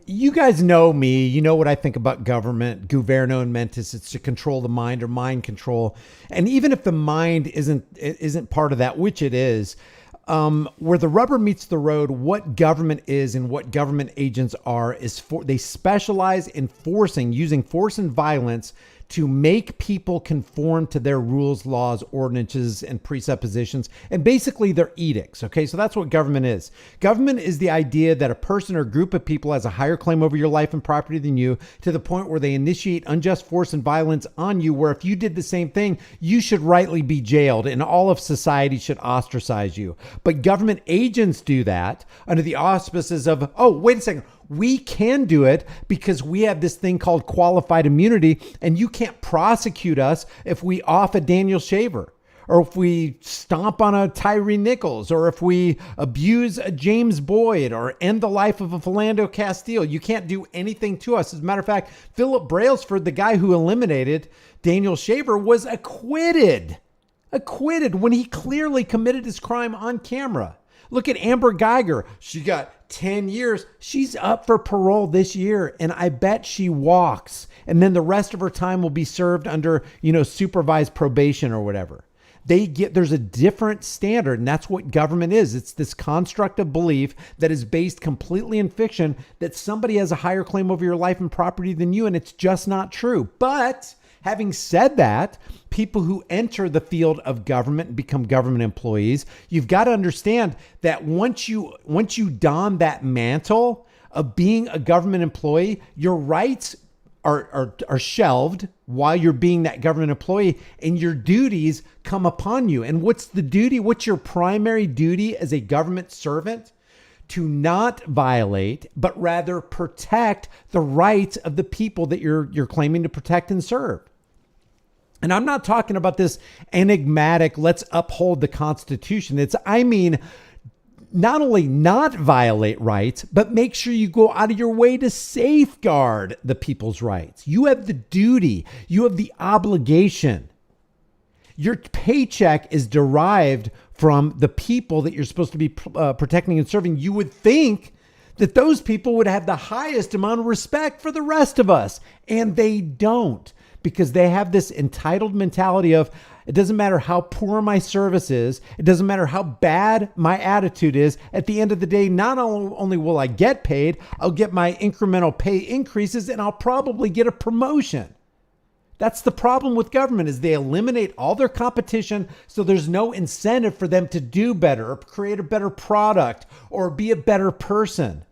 you guys know me. You know what I think about government. Governo and mentis. It's to control the mind, or mind control. And even if the mind isn't part of that, which it is, where the rubber meets the road, what government is and what government agents are is they specialize in using force and violence to make people conform to their rules, laws, ordinances, and presuppositions, and basically their edicts. Okay, so that's what government is. Government is the idea that a person or group of people has a higher claim over your life and property than you, to the point where they initiate unjust force and violence on you, where if you did the same thing, you should rightly be jailed and all of society should ostracize you. But government agents do that under the auspices of, oh, wait a second, we can do it because we have this thing called qualified immunity, and you can't prosecute us if we off a Daniel Shaver, or if we stomp on a Tyree Nichols, or if we abuse a James Boyd, or end the life of a Philando Castile. You can't do anything to us. As a matter of fact, Philip Brailsford, the guy who eliminated Daniel Shaver, was acquitted when he clearly committed his crime on camera. Look at Amber Geiger. She got 10 years. She's up for parole this year, and I bet she walks. And then the rest of her time will be served under, supervised probation or whatever. There's a different standard, and that's what government is. It's this construct of belief that is based completely in fiction, that somebody has a higher claim over your life and property than you, and it's just not true. But having said that, people who enter the field of government and become government employees, you've got to understand that once you don that mantle of being a government employee, your rights are shelved while you're being that government employee, and your duties come upon you. And what's the duty? What's your primary duty as a government servant? To not violate, but rather protect the rights of the people that you're claiming to protect and serve. And I'm not talking about this enigmatic, let's uphold the Constitution. Not only not violate rights, but make sure you go out of your way to safeguard the people's rights. You have the duty, you have the obligation. Your paycheck is derived from the people that you're supposed to be protecting and serving. You would think that those people would have the highest amount of respect for the rest of us, and they don't, because they have this entitled mentality of, it doesn't matter how poor my service is, it doesn't matter how bad my attitude is, at the end of the day, not only will I get paid, I'll get my incremental pay increases, and I'll probably get a promotion. That's the problem with government, is they eliminate all their competition, so there's no incentive for them to do better, or create a better product, or be a better person,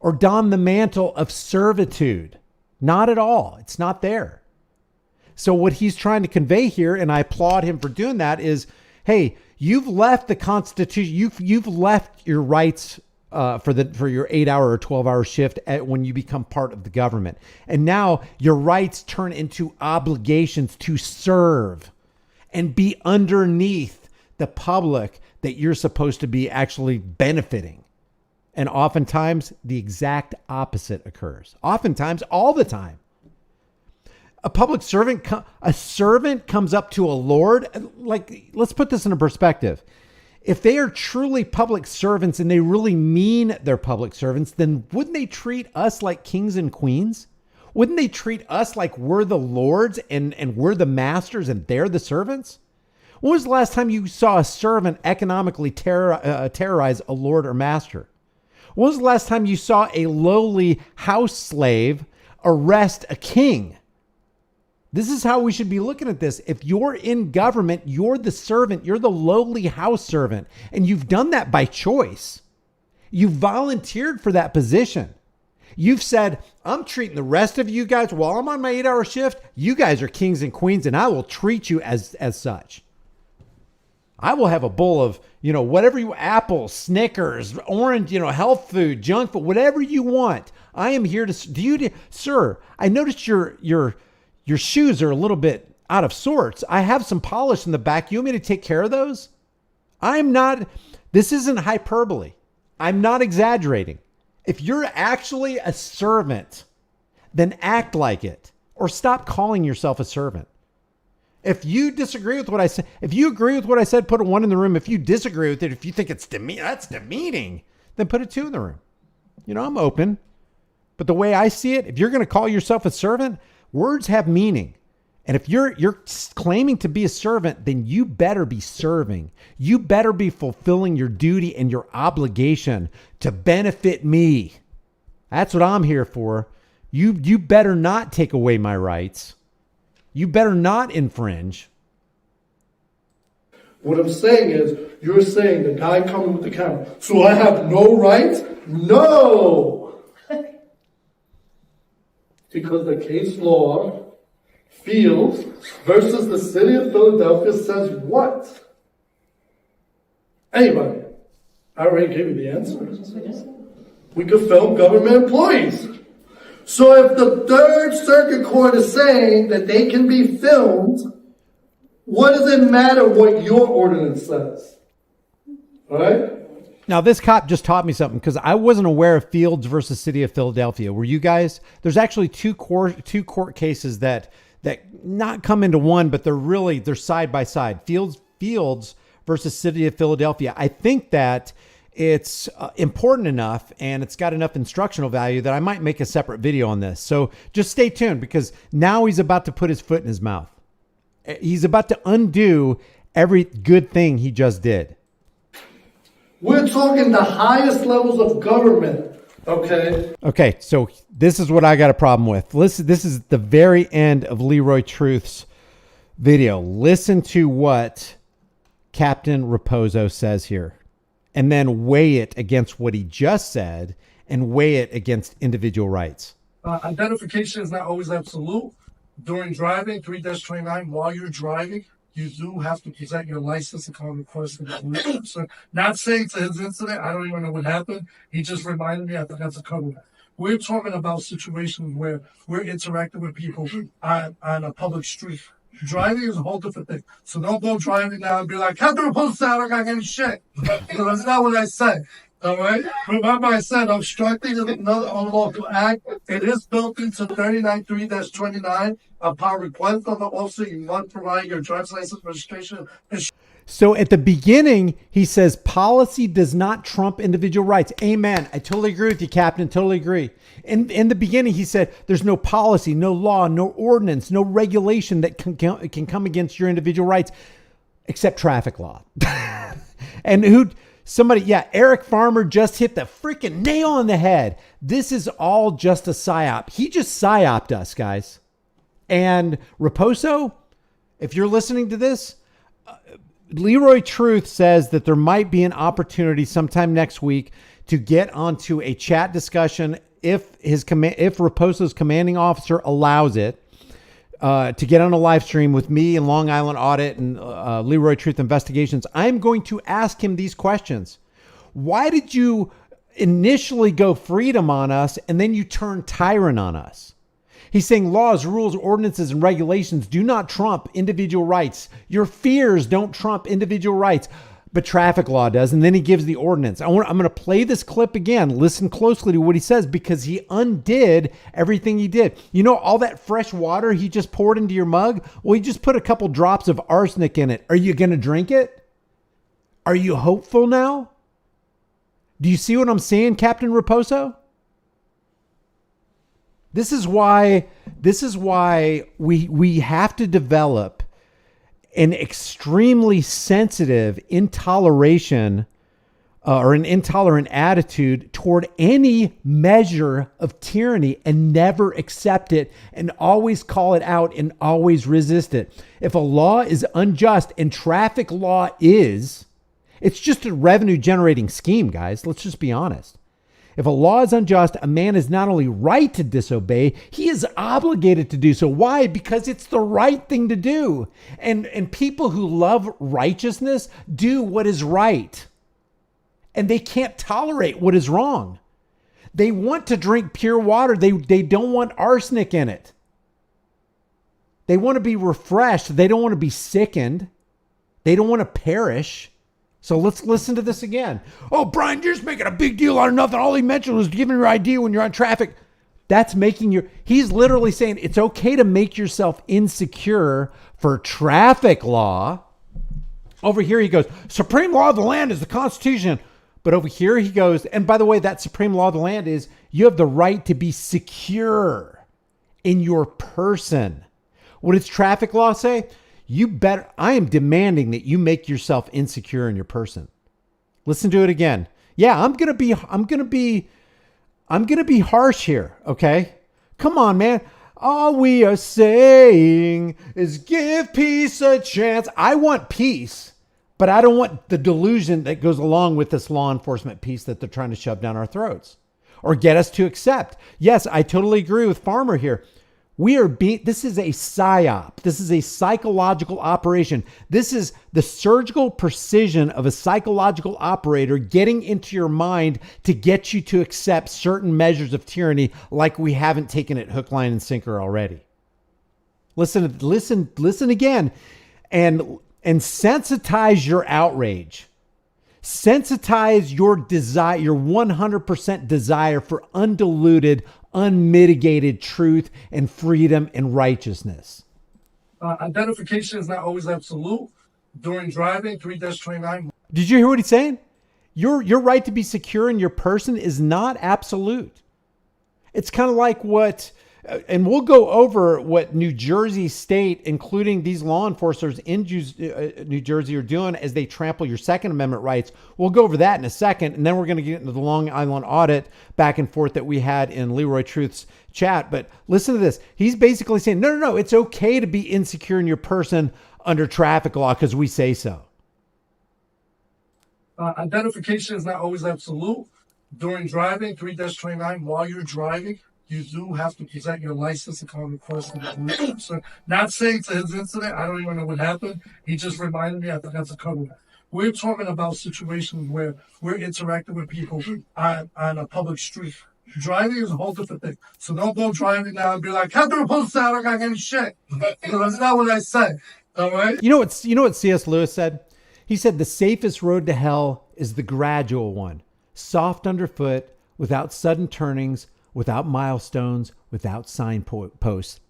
or don the mantle of servitude. Not at all. It's not there. So what he's trying to convey here, and I applaud him for doing that, is, hey, you've left the Constitution, you've left your rights for your 8-hour or 12-hour shift when you become part of the government. And now your rights turn into obligations to serve and be underneath the public that you're supposed to be actually benefiting. And oftentimes the exact opposite occurs. Oftentimes, all the time. A public servant, a servant comes up to a lord. Like, let's put this into perspective. If they are truly public servants and they really mean they're public servants, then wouldn't they treat us like kings and queens? Wouldn't they treat us like we're the lords and we're the masters and they're the servants? When was the last time you saw a servant economically terrorize a lord or master? When was the last time you saw a lowly house slave arrest a king? This is how we should be looking at this. If you're in government, you're the servant, you're the lowly house servant, and you've done that by choice. You volunteered for that position. You've said, I'm treating the rest of you guys while I'm on my 8-hour shift. You guys are kings and queens, and I will treat you as such. I will have a bowl of, whatever you, apples, Snickers, orange, health food, junk food, whatever you want. I am here to, sir, I noticed your shoes are a little bit out of sorts. I have some polish in the back. You want me to take care of those? This isn't hyperbole. I'm not exaggerating. If you're actually a servant, then act like it or stop calling yourself a servant. If you disagree with what I said, if you agree with what I said, put a 1 in the room. If you disagree with it, if you think it's that's demeaning, then put a 2 in the room. I'm open. But the way I see it, if you're going to call yourself a servant, words have meaning. And if you're claiming to be a servant, then you better be serving. You better be fulfilling your duty and your obligation to benefit me. That's what I'm here for. You better not take away my rights. You better not infringe. What I'm saying is, you're saying the guy coming with the camera, so I have no rights? No! Because the case law, Fields versus the city of Philadelphia says what? Anybody? I already gave you the answer. We could film government employees. So if the Third Circuit Court is saying that they can be filmed, what does it matter what your ordinance says? All right? Now, this cop just taught me something because I wasn't aware of Fields versus City of Philadelphia. Were you guys? There's actually two court cases that not come into one, but they're side by side. Fields versus City of Philadelphia. I think that it's important enough and it's got enough instructional value that I might make a separate video on this. So just stay tuned because now he's about to put his foot in his mouth. He's about to undo every good thing he just did. We're talking the highest levels of government, okay? Okay, so this is what I got a problem with. Listen, this is the very end of Leroy Truth's video. Listen to what Captain Raposo says here, and then weigh it against what he just said and weigh it against individual rights. Identification is not always absolute. During driving, 3-29, while you're driving, you do have to present your license and call request. So not saying to his incident, I don't even know what happened. He just reminded me, I forgot to cover that. We're talking about situations where we're interacting with people on a public street. Driving is a whole different thing. So don't go driving now and be like, Captain Raposo, I don't got any shit. That's not what I said. All right. Remember, I said obstructing is another unlawful act. It is built into 39.3-29. Upon request of the officer, you must provide your driver's license, registration. So at the beginning, he says policy does not trump individual rights. Amen. I totally agree with you, Captain. Totally agree. In the beginning, he said there's no policy, no law, no ordinance, no regulation that can come against your individual rights, except traffic law. And Eric Farmer just hit the freaking nail on the head. This is all just a psyop. He just psyoped us, guys. And Raposo, if you're listening to this, Leroy Truth says that there might be an opportunity sometime next week to get onto a chat discussion if Raposo's commanding officer allows it, to get on a live stream with me and Long Island Audit and Leroy Truth Investigations. I'm going to ask him these questions. Why did you initially go freedom on us, and then you turn tyrant on us. He's saying laws, rules, ordinances, and regulations do not trump individual rights. Your fears don't trump individual rights, but traffic law does. And then he gives the ordinance. I'm going to play this clip again. Listen closely to what he says, because he undid everything he did. You know, all that fresh water he just poured into your mug? Well, he just put a couple drops of arsenic in it. Are you going to drink it? Are you hopeful now? Do you see what I'm saying, Captain Raposo? This is why we have to develop an extremely sensitive intoleration or an intolerant attitude toward any measure of tyranny, and never accept it, and always call it out and always resist it. If a law is unjust, and traffic law is, it's just a revenue generating scheme, guys. Let's just be honest. If a law is unjust, a man is not only right to disobey, he is obligated to do so. Why? Because it's the right thing to do. And people who love righteousness do what is right. And they can't tolerate what is wrong. They want to drink pure water. They don't want arsenic in it. They want to be refreshed. They don't want to be sickened. They don't want to perish. So let's listen to this again. Oh, Brian, you're just making a big deal out of nothing. All he mentioned was giving your ID when you're on traffic. That's he's literally saying it's okay to make yourself insecure for traffic law. Over here he goes, supreme law of the land is the Constitution. But over here he goes, and by the way, that supreme law of the land is you have the right to be secure in your person. What does traffic law say? I am demanding that you make yourself insecure in your person. Listen to it again. Yeah, I'm going to be harsh here. Okay. Come on, man. All we are saying is give peace a chance. I want peace, but I don't want the delusion that goes along with this law enforcement piece that they're trying to shove down our throats or get us to accept. Yes, I totally agree with Farmer here. This is a psyop. This is a psychological operation. This is the surgical precision of a psychological operator getting into your mind to get you to accept certain measures of tyranny like we haven't taken it hook, line, and sinker already. Listen again and sensitize your outrage. Sensitize your desire, your 100% desire for undiluted, unmitigated truth and freedom and righteousness. Identification is not always absolute. During driving, 3-29. Did you hear what he's saying? Your right to be secure in your person is not absolute. It's kind of like what, and we'll go over what New Jersey State, including these law enforcers in New Jersey, are doing as they trample your Second Amendment rights. We'll go over that in a second. And then we're going to get into the Long Island audit back and forth that we had in Leroy Truth's chat. But listen to this. He's basically saying, no, it's okay to be insecure in your person under traffic law because we say so. Identification is not always absolute. During driving, 3-29, while you're driving, you do have to present your license and come across the police officer. Not saying to his incident, I don't even know what happened. He just reminded me I think that's a cover. We're talking about situations where we're interacting with people on a public street. Driving is a whole different thing. So don't go driving now and be like, Captain Post I don't got any shit. That's not what I said. All right? You know what C.S. Lewis said? He said the safest road to hell is the gradual one. Soft underfoot, without sudden turnings, without milestones, without signposts,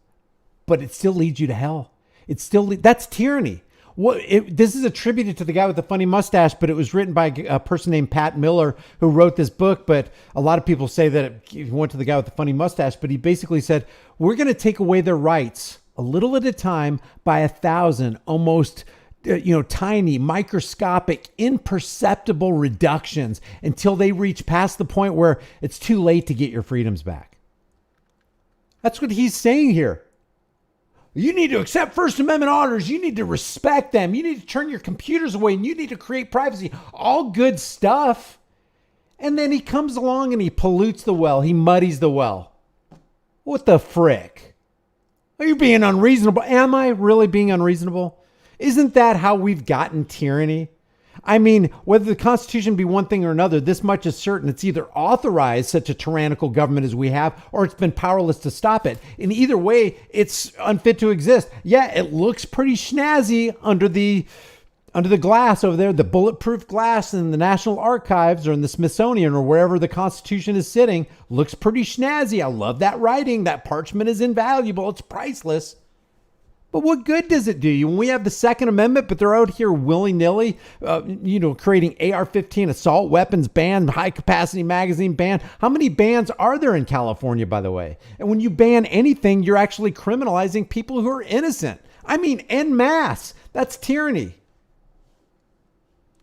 but it still leads you to hell. That's tyranny. This is attributed to the guy with the funny mustache, but it was written by a person named Pat Miller who wrote this book. But a lot of people say that he went to the guy with the funny mustache, but he basically said, we're going to take away their rights a little at a time by 1,000, almost tiny, microscopic, imperceptible reductions until they reach past the point where it's too late to get your freedoms back. That's what he's saying here. You need to accept First Amendment auditors. You need to respect them. You need to turn your computers away and you need to create privacy. All good stuff. And then he comes along and he pollutes the well. He muddies the well. What the frick? Are you being unreasonable? Am I really being unreasonable? Isn't that how we've gotten tyranny? I mean, whether the Constitution be one thing or another, this much is certain. It's either authorized such a tyrannical government as we have, or it's been powerless to stop it. In either way, it's unfit to exist. Yeah, it looks pretty snazzy under the glass over there, the bulletproof glass in the National Archives or in the Smithsonian or wherever the Constitution is sitting. Looks pretty snazzy. I love that writing. That parchment is invaluable. It's priceless. But what good does it do you when we have the Second Amendment, but they're out here willy-nilly, creating AR-15 assault weapons ban, high-capacity magazine ban? How many bans are there in California, by the way? And when you ban anything, you're actually criminalizing people who are innocent. I mean, en masse. That's tyranny.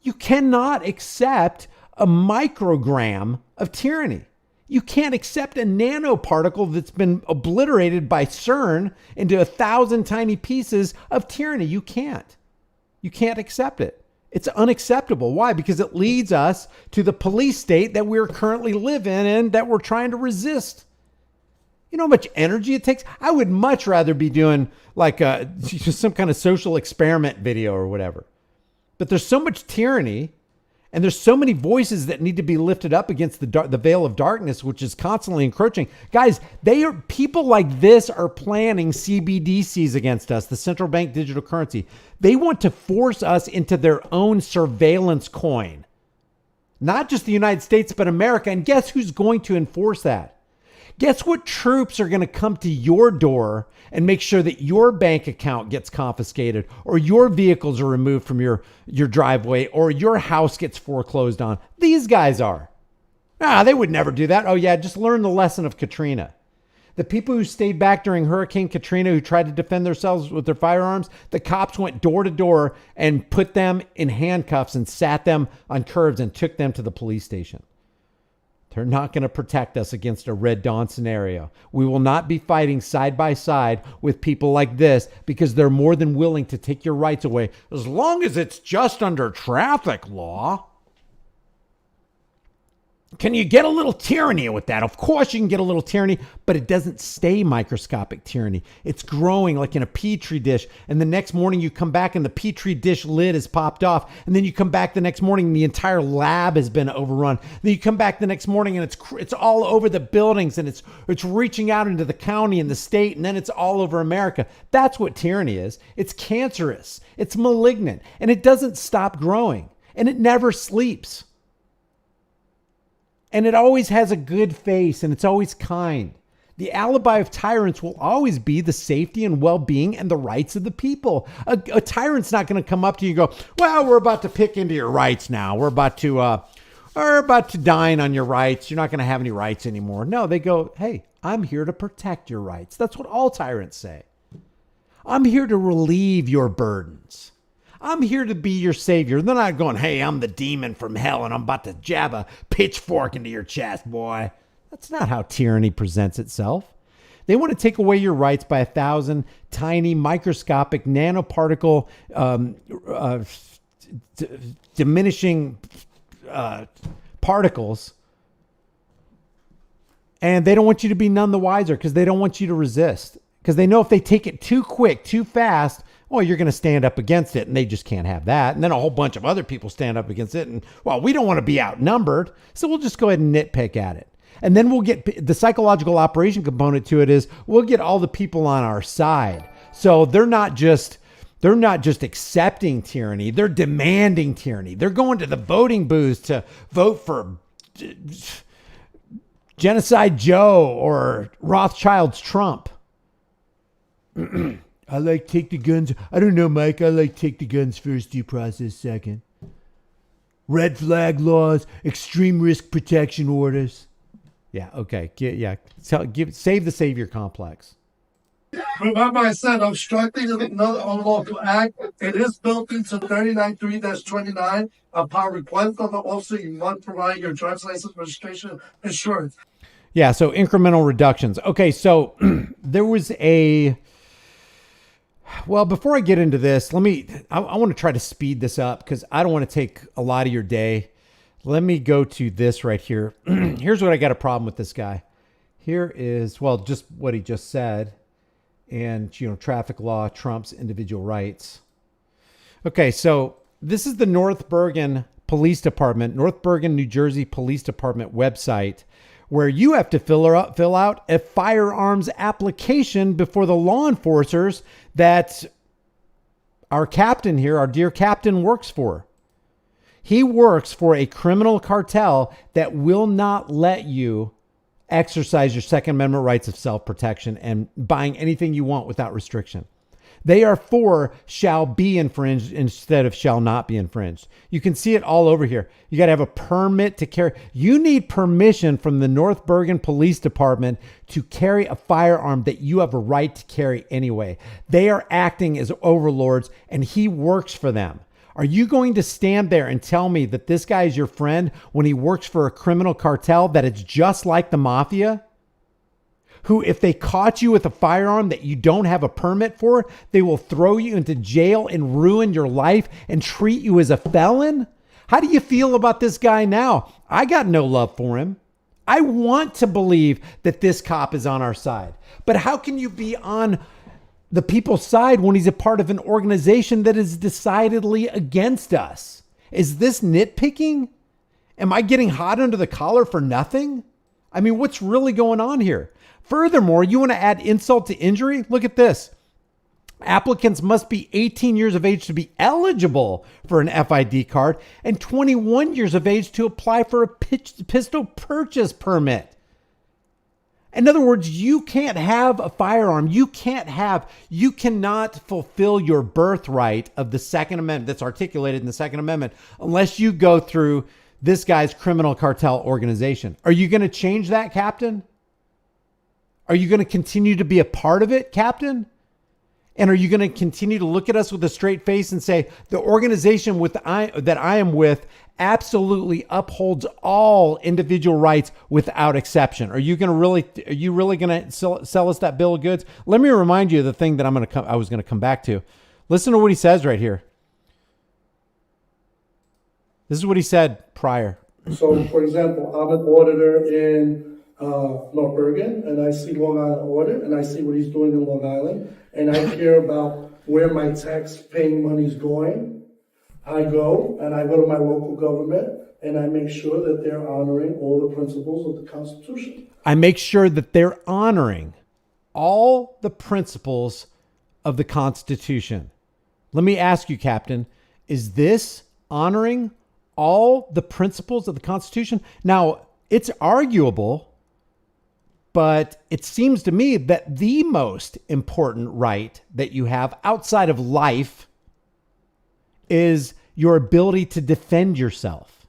You cannot accept a microgram of tyranny. You can't accept a nanoparticle that's been obliterated by CERN into 1,000 tiny pieces of tyranny. You can't. You can't accept it. It's unacceptable. Why? Because it leads us to the police state that we're currently living in and that we're trying to resist. You know how much energy it takes? I would much rather be doing like some kind of social experiment video or whatever. But there's so much tyranny. And there's so many voices that need to be lifted up against the veil of darkness, which is constantly encroaching. Guys, people like this are planning CBDCs against us, the central bank digital currency. They want to force us into their own surveillance coin. Not just the United States, but America. And guess who's going to enforce that? Guess what troops are going to come to your door and make sure that your bank account gets confiscated or your vehicles are removed from your driveway or your house gets foreclosed on? These guys are. They would never do that. Oh yeah, just learn the lesson of Katrina. The people who stayed back during Hurricane Katrina, who tried to defend themselves with their firearms, the cops went door to door and put them in handcuffs and sat them on curbs and took them to the police station. They're not going to protect us against a Red Dawn scenario. We will not be fighting side by side with people like this because they're more than willing to take your rights away as long as it's just under traffic law. Can you get a little tyranny with that? Of course you can get a little tyranny, but it doesn't stay microscopic tyranny. It's growing like in a petri dish. And the next morning you come back and the petri dish lid is popped off. And then you come back the next morning and the entire lab has been overrun. Then you come back the next morning and it's all over the buildings and it's reaching out into the county and the state. And then it's all over America. That's what tyranny is. It's cancerous. It's malignant. And it doesn't stop growing. And it never sleeps. And it always has a good face and it's always kind. The alibi of tyrants will always be the safety and well-being and the rights of the people. A tyrant's not going to come up to you and go, well, we're about to pick into your rights now. We're about to dine on your rights. You're not going to have any rights anymore. No, they go, hey, I'm here to protect your rights. That's what all tyrants say. I'm here to relieve your burdens. I'm here to be your savior. They're not going, hey, I'm the demon from hell and I'm about to jab a pitchfork into your chest, boy. That's not how tyranny presents itself. They want to take away your rights by 1,000 tiny microscopic nanoparticle diminishing particles. And they don't want you to be none the wiser because they don't want you to resist. Because they know if they take it too quick, too fast, well, you're going to stand up against it, and they just can't have that. And then a whole bunch of other people stand up against it, and, well, we don't want to be outnumbered, so we'll just go ahead and nitpick at it. And then we'll get the psychological operation component to it is we'll get all the people on our side. So they're not just accepting tyranny, they're demanding tyranny. They're going to the voting booths to vote for Genocide Joe or Rothschild's Trump. I like take the guns. I don't know, Mike. I like take the guns first, due process second. Red flag laws, extreme risk protection orders. Yeah, okay. Save the savior complex. Remember I said obstructing another unlawful act. It is built into 39.3-29. Upon request of the officer, you must provide your driver's license, registration, insurance. Yeah, so incremental reductions. Okay, so there was well, before I get into this, I want to try to speed this up because I don't want to take a lot of your day. Let me go to this right here. Here's what I got a problem with this guy. Here is, well, just what he just said. And, traffic law trumps individual rights. Okay, so this is the North Bergen Police Department, North Bergen, New Jersey Police Department website, where you have to fill out a firearms application before the law enforcers that our captain here, our dear captain, works for. He works for a criminal cartel that will not let you exercise your Second Amendment rights of self-protection and buying anything you want without restriction. They are for shall be infringed instead of shall not be infringed. You can see it all over here. You got to have a permit to carry. You need permission from the North Bergen Police Department to carry a firearm that you have a right to carry anyway. They are acting as overlords and he works for them. Are you going to stand there and tell me that this guy is your friend when he works for a criminal cartel that it's just like the mafia? Who, if they caught you with a firearm that you don't have a permit for, they will throw you into jail and ruin your life and treat you as a felon? How do you feel about this guy now? I got no love for him. I want to believe that this cop is on our side. But how can you be on the people's side when he's a part of an organization that is decidedly against us? Is this nitpicking? Am I getting hot under the collar for nothing? I mean, what's really going on here? Furthermore, you want to add insult to injury? Look at this. Applicants must be 18 years of age to be eligible for an FID card and 21 years of age to apply for a pistol purchase permit. In other words, you can't have a firearm. You cannot fulfill your birthright of the Second Amendment that's articulated in the Second Amendment unless you go through this guy's criminal cartel organization. Are you going to change that, Captain? Are you going to continue to be a part of it, Captain? And are you going to continue to look at us with a straight face and say, the organization that I am with absolutely upholds all individual rights without exception? Are you really going to sell us that bill of goods? Let me remind you of the thing that I was going to come back to. Listen to what he says right here. This is what he said prior. So, for example, I'm an auditor in North Bergen, and I see Long Island audit, and I see what he's doing in Long Island, and I care about where my tax paying money is going. I go to my local government, and I make sure that they're honoring all the principles of the Constitution. I make sure that they're honoring all the principles of the Constitution. Let me ask you, Captain, is this honoring all the principles of the Constitution? Now, it's arguable, but it seems to me that the most important right that you have outside of life is your ability to defend yourself.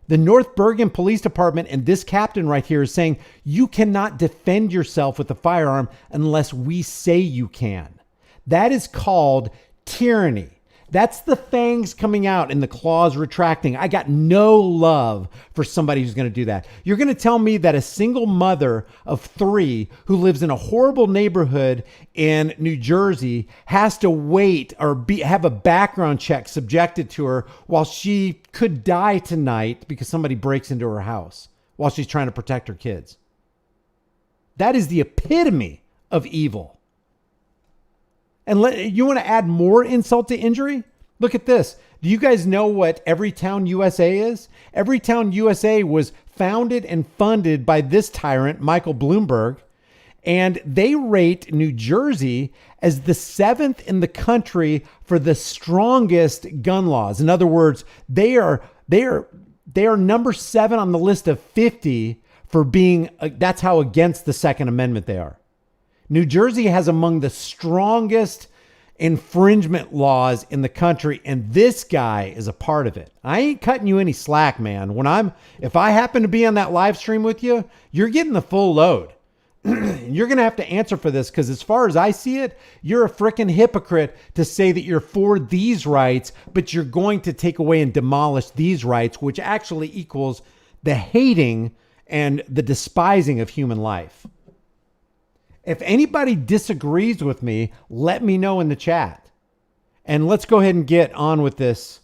The North Bergen Police Department and this captain right here is saying you cannot defend yourself with a firearm unless we say you can. That is called tyranny. That's the fangs coming out and the claws retracting. I got no love for somebody who's going to do that. You're going to tell me that a single mother of 3 who lives in a horrible neighborhood in New Jersey has to wait or have a background check subjected to her while she could die tonight because somebody breaks into her house while she's trying to protect her kids. That is the epitome of evil. And you want to add more insult to injury? Look at this. Do you guys know what Everytown USA is? Everytown USA was founded and funded by this tyrant, Michael Bloomberg, and they rate New Jersey as the 7th in the country for the strongest gun laws. In other words, they are number 7 on the list of 50 for being, that's how against the Second Amendment they are. New Jersey has among the strongest infringement laws in the country, and this guy is a part of it. I ain't cutting you any slack, man. If I happen to be on that live stream with you, you're getting the full load. You're going to have to answer for this because as far as I see it, you're a freaking hypocrite to say that you're for these rights, but you're going to take away and demolish these rights, which actually equals the hating and the despising of human life. If anybody disagrees with me, let me know in the chat. And let's go ahead and get on with this.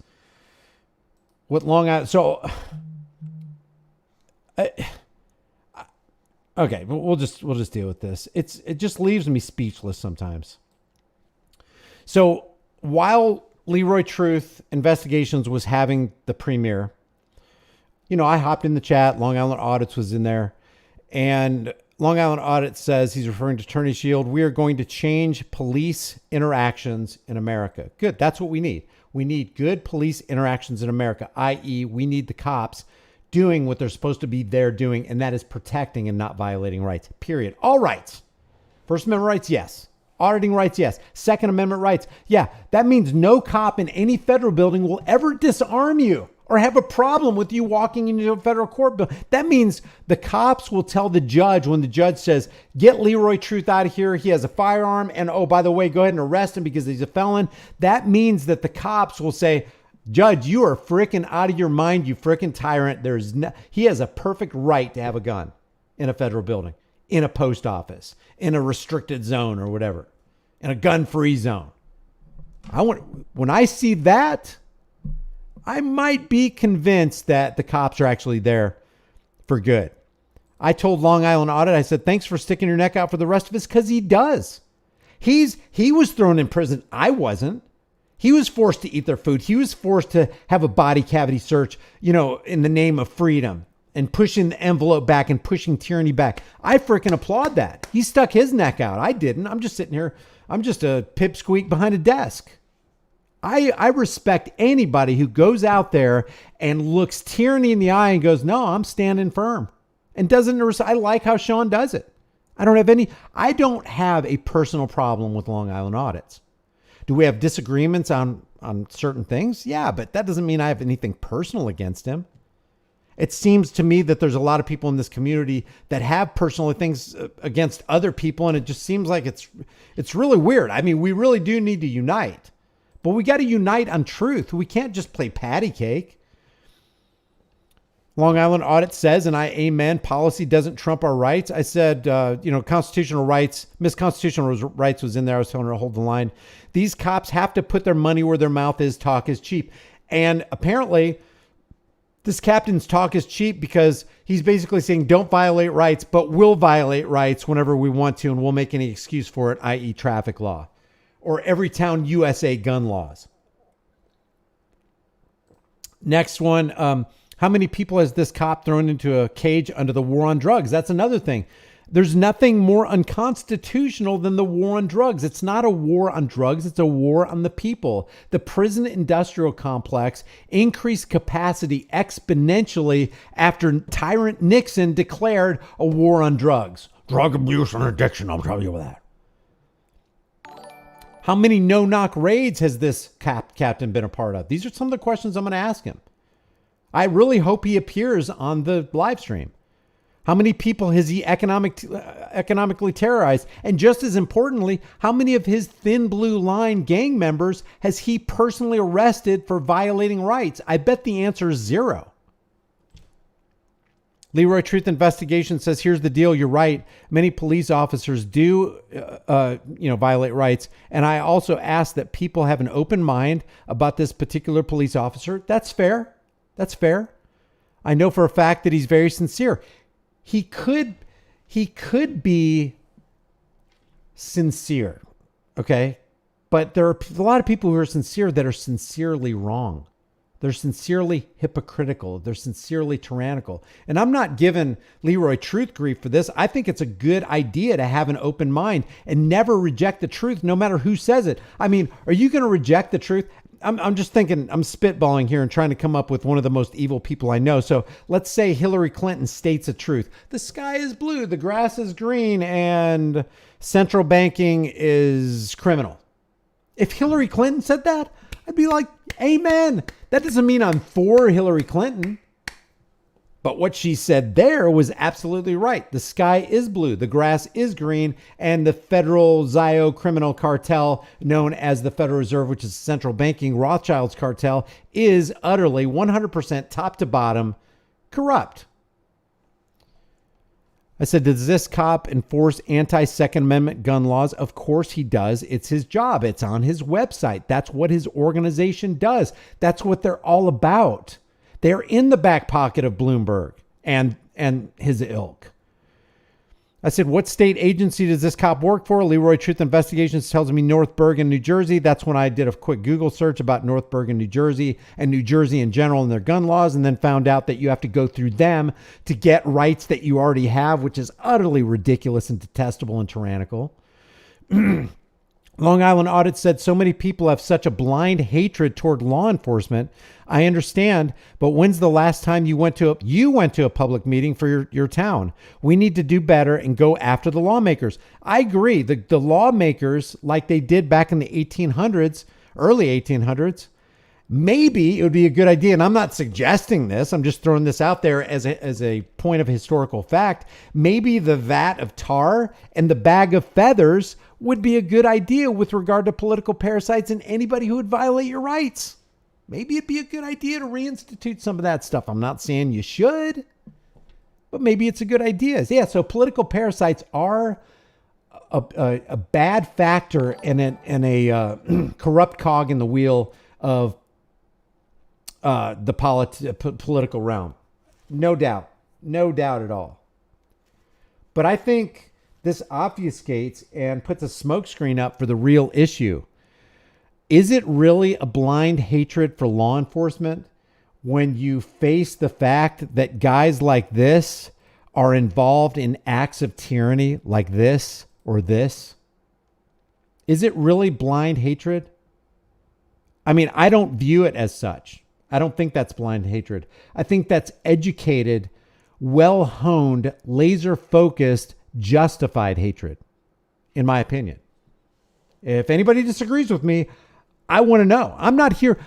What Long Island... So... okay, we'll just deal with this. It just leaves me speechless sometimes. So while Leroy Truth Investigations was having the premiere, I hopped in the chat. Long Island Audits was in there. And Long Island Audit says, he's referring to Attorney Shield, we are going to change police interactions in America. Good. That's what we need. We need good police interactions in America, i.e. we need the cops doing what they're supposed to be there doing, and that is protecting and not violating rights, period. All rights. First Amendment rights, yes. Auditing rights, yes. Second Amendment rights, yeah. That means no cop in any federal building will ever disarm you or have a problem with you walking into a federal court building. That means the cops will tell the judge when the judge says, get Leroy Truth out of here. He has a firearm. And oh, by the way, go ahead and arrest him because he's a felon. That means that the cops will say, Judge, you are freaking out of your mind, you freaking tyrant. He has a perfect right to have a gun in a federal building, in a post office, in a restricted zone or whatever, in a gun-free zone. When I see that, I might be convinced that the cops are actually there for good. I told Long Island Audit, I said, thanks for sticking your neck out for the rest of us, because he does. He was thrown in prison. I wasn't. He was forced to eat their food. He was forced to have a body cavity search, in the name of freedom and pushing the envelope back and pushing tyranny back. I freaking applaud that. He stuck his neck out. I didn't. I'm just sitting here. I'm just a pipsqueak behind a desk. I respect anybody who goes out there and looks tyranny in the eye and goes, no, I'm standing firm, and doesn't. I like how Sean does it. I don't have a personal problem with Long Island Audits. Do we have disagreements on certain things? Yeah, but that doesn't mean I have anything personal against him. It seems to me that there's a lot of people in this community that have personal things against other people, and it just seems like it's really weird. I mean, we really do need to unite, but we got to unite on truth. We can't just play patty cake. Long Island Audit says, and I amen, policy doesn't trump our rights. I said, constitutional rights, Constitutional rights was in there. I was telling her to hold the line. These cops have to put their money where their mouth is. Talk is cheap. And apparently this captain's talk is cheap because he's basically saying don't violate rights, but we'll violate rights whenever we want to, and we'll make any excuse for it, i.e. traffic law or every town USA gun laws. Next one. How many people has this cop thrown into a cage under the war on drugs? That's another thing. There's nothing more unconstitutional than the war on drugs. It's not a war on drugs. It's a war on the people. The prison industrial complex increased capacity exponentially after Tyrant Nixon declared a war on drugs. Drug abuse and addiction, I'll tell you that. How many no-knock raids has this captain been a part of? These are some of the questions I'm going to ask him. I really hope he appears on the live stream. How many people has he economically terrorized? And just as importantly, how many of his thin blue line gang members has he personally arrested for violating rights? I bet the answer is 0. Leroy Truth Investigation says, here's the deal. You're right. Many police officers do, violate rights. And I also ask that people have an open mind about this particular police officer. That's fair. That's fair. I know for a fact that he's very sincere. He could be sincere. Okay. But there are a lot of people who are sincere that are sincerely wrong. They're sincerely hypocritical. They're sincerely tyrannical. And I'm not giving Leroy Truth grief for this. I think it's a good idea to have an open mind and never reject the truth, no matter who says it. I mean, are you going to reject the truth? I'm just thinking, I'm spitballing here and trying to come up with one of the most evil people I know. So let's say Hillary Clinton states a truth. The sky is blue, the grass is green, and central banking is criminal. If Hillary Clinton said that, I'd be like, amen. That doesn't mean I'm for Hillary Clinton. But what she said there was absolutely right. The sky is blue, the grass is green, and the federal Zio criminal cartel known as the Federal Reserve, which is central banking Rothschild's cartel, is utterly 100% top to bottom corrupt. I said, does this cop enforce anti-Second Amendment gun laws? Of course he does. It's his job. It's on his website. That's what his organization does. That's what they're all about. They're in the back pocket of Bloomberg and his ilk. I said, what state agency does this cop work for? Leroy Truth Investigations tells me North Bergen, New Jersey. That's when I did a quick Google search about North Bergen, New Jersey, and New Jersey in general and their gun laws, and then found out that you have to go through them to get rights that you already have, which is utterly ridiculous and detestable and tyrannical. Long Island Audit said so many people have such a blind hatred toward law enforcement. I understand, but when's the last time you went to a public meeting for your town? We need to do better and go after the lawmakers. I agree. The lawmakers, like they did back in the 1800s, early 1800s, maybe it would be a good idea. And I'm not suggesting this. I'm just throwing this out there as a point of historical fact. Maybe the vat of tar and the bag of feathers would be a good idea with regard to political parasites and anybody who would violate your rights. Maybe it'd be a good idea to reinstitute some of that stuff. I'm not saying you should, but maybe it's a good idea. Yeah, so political parasites are a bad factor and a corrupt cog in the wheel of the political realm. No doubt at all. But I think this obfuscates and puts a smokescreen up for the real issue. Is it really a blind hatred for law enforcement when you face the fact that guys like this are involved in acts of tyranny like this or this? Is it really blind hatred? I mean, I don't view it as such. I don't think that's blind hatred. I think that's educated, well-honed, laser-focused, justified hatred, in my opinion. If anybody disagrees with me, I want to know. I'm not here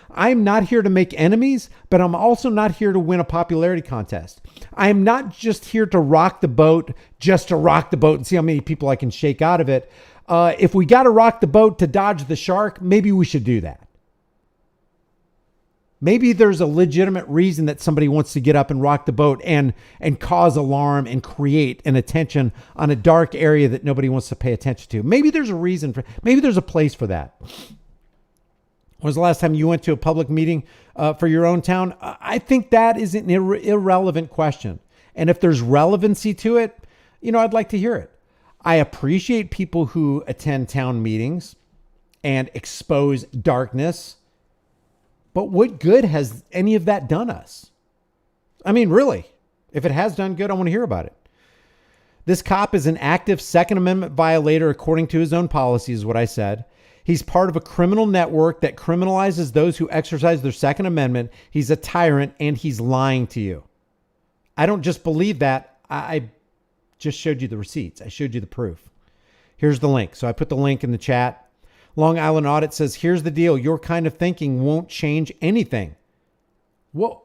to make enemies, but I'm also not here to win a popularity contest. I'm not just here to rock the boat, just to rock the boat and see how many people I can shake out of it. If we got to rock the boat to dodge the shark, maybe we should do that. Maybe there's a legitimate reason that somebody wants to get up and rock the boat and cause alarm and create an attention on a dark area that nobody wants to pay attention to. Maybe there's a reason maybe there's a place for that. When was the last time you went to a public meeting for your own town? I think that is an irrelevant question. And if there's relevancy to it, I'd like to hear it. I appreciate people who attend town meetings and expose darkness. But what good has any of that done us? I mean, really, if it has done good, I want to hear about it. This cop is an active Second Amendment violator according to his own policy, is what I said. He's part of a criminal network that criminalizes those who exercise their Second Amendment. He's a tyrant and he's lying to you. I don't just believe that. I just showed you the receipts. I showed you the proof. Here's the link. So I put the link in the chat. Long Island Audit says, here's the deal. Your kind of thinking won't change anything. Well,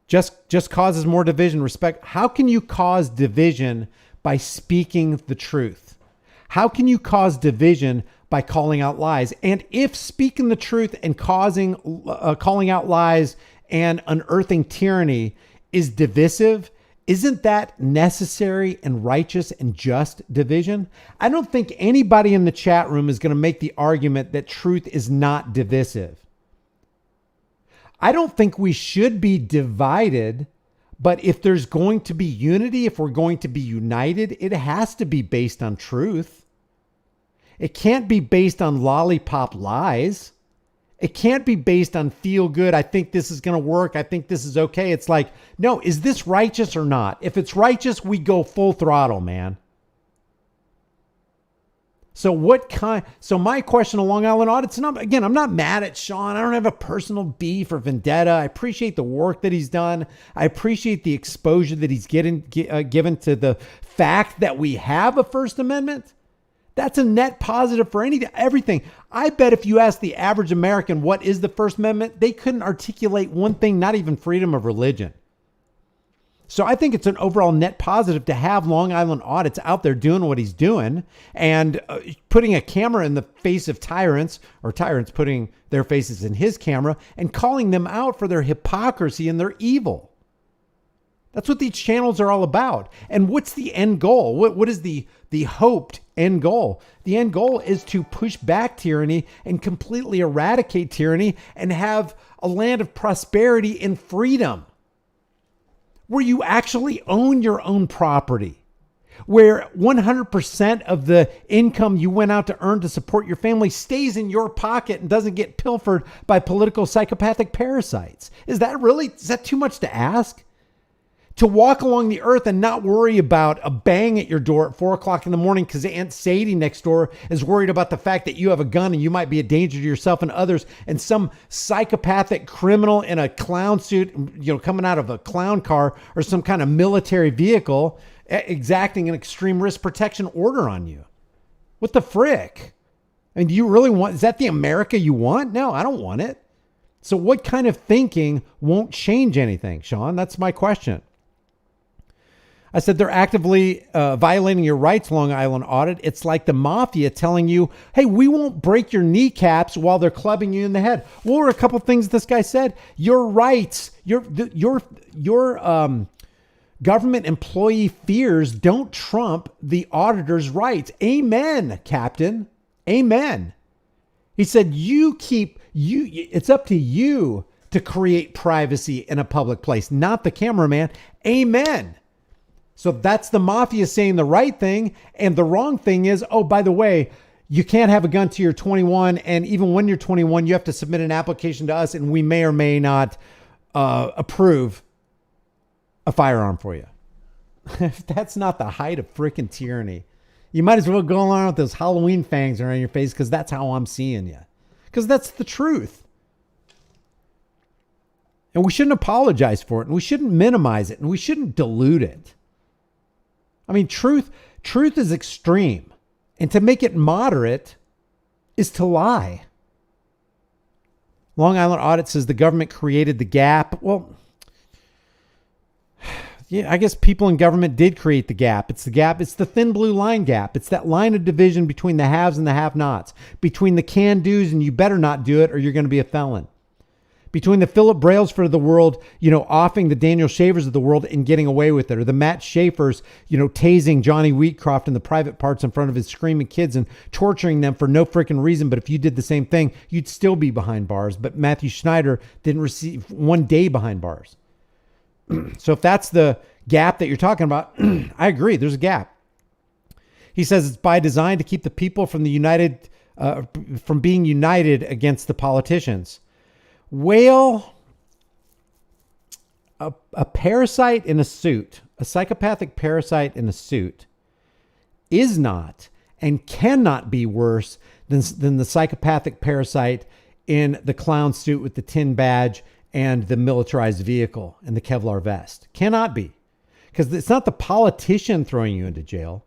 just causes more division. Respect. How can you cause division by speaking the truth? How can you cause division by calling out lies? And if speaking the truth and calling out lies and unearthing tyranny is divisive, isn't that necessary and righteous and just division? I don't think anybody in the chat room is going to make the argument that truth is not divisive. I don't think we should be divided, but if there's going to be unity, if we're going to be united, it has to be based on truth. It can't be based on lollipop lies. It can't be based on feel good. I think this is going to work. I think this is okay. It's like, no, is this righteous or not? If it's righteous, we go full throttle, man. So my question to Long Island Audits, and I'm not mad at Sean. I don't have a personal beef or vendetta. I appreciate the work that he's done. I appreciate the exposure that he's given to the fact that we have a First Amendment. That's a net positive for everything. I bet if you ask the average American what is the First Amendment, they couldn't articulate one thing, not even freedom of religion. So I think it's an overall net positive to have Long Island Audits out there doing what he's doing and putting a camera in the face of tyrants, or tyrants putting their faces in his camera and calling them out for their hypocrisy and their evil. That's what these channels are all about. And what's the end goal? What is the hoped end goal? The end goal is to push back tyranny and completely eradicate tyranny and have a land of prosperity and freedom where you actually own your own property where 100% of the income you went out to earn to support your family stays in your pocket and doesn't get pilfered by political psychopathic parasites. Is that too much to ask? To walk along the earth and not worry about a bang at your door at 4 o'clock in the morning because Aunt Sadie next door is worried about the fact that you have a gun and you might be a danger to yourself and others, and some psychopathic criminal in a clown suit, coming out of a clown car or some kind of military vehicle exacting an extreme risk protection order on you. What the frick? I mean, do you really is that the America you want? No, I don't want it. So what kind of thinking won't change anything, Sean? That's my question. I said, they're actively violating your rights, Long Island Audit. It's like the mafia telling you, hey, we won't break your kneecaps while they're clubbing you in the head. What were a couple things this guy said? Your rights, your government employee fears don't trump the auditor's rights. Amen, Captain. Amen. He said, it's up to you to create privacy in a public place, not the cameraman. Amen. So that's the mafia saying the right thing. And the wrong thing is, oh, by the way, you can't have a gun till you're 21. And even when you're 21, you have to submit an application to us and we may or may not approve a firearm for you. That's not the height of freaking tyranny. You might as well go along with those Halloween fangs around your face because that's how I'm seeing you. Because that's the truth. And we shouldn't apologize for it. And we shouldn't minimize it. And we shouldn't dilute it. I mean, truth is extreme. And to make it moderate is to lie. Long Island Audit says the government created the gap. Well, yeah, I guess people in government did create the gap. It's the gap. It's the thin blue line gap. It's that line of division between the haves and the have-nots, between the can-dos and you better not do it or you're going to be a felon. Between the Philip Brailsford of the world, offing the Daniel Shavers of the world and getting away with it, or the Matt Schaefers, tasing Johnny Wheatcroft in the private parts in front of his screaming kids and torturing them for no freaking reason. But if you did the same thing, you'd still be behind bars. But Matthew Schneider didn't receive 1 day behind bars. So if that's the gap that you're talking about, I agree. There's a gap. He says it's by design to keep the people from from being united against the politicians. Well, a parasite in a suit, a psychopathic parasite in a suit, is not and cannot be worse than the psychopathic parasite in the clown suit with the tin badge and the militarized vehicle and the Kevlar vest. Cannot be. Because it's not the politician throwing you into jail.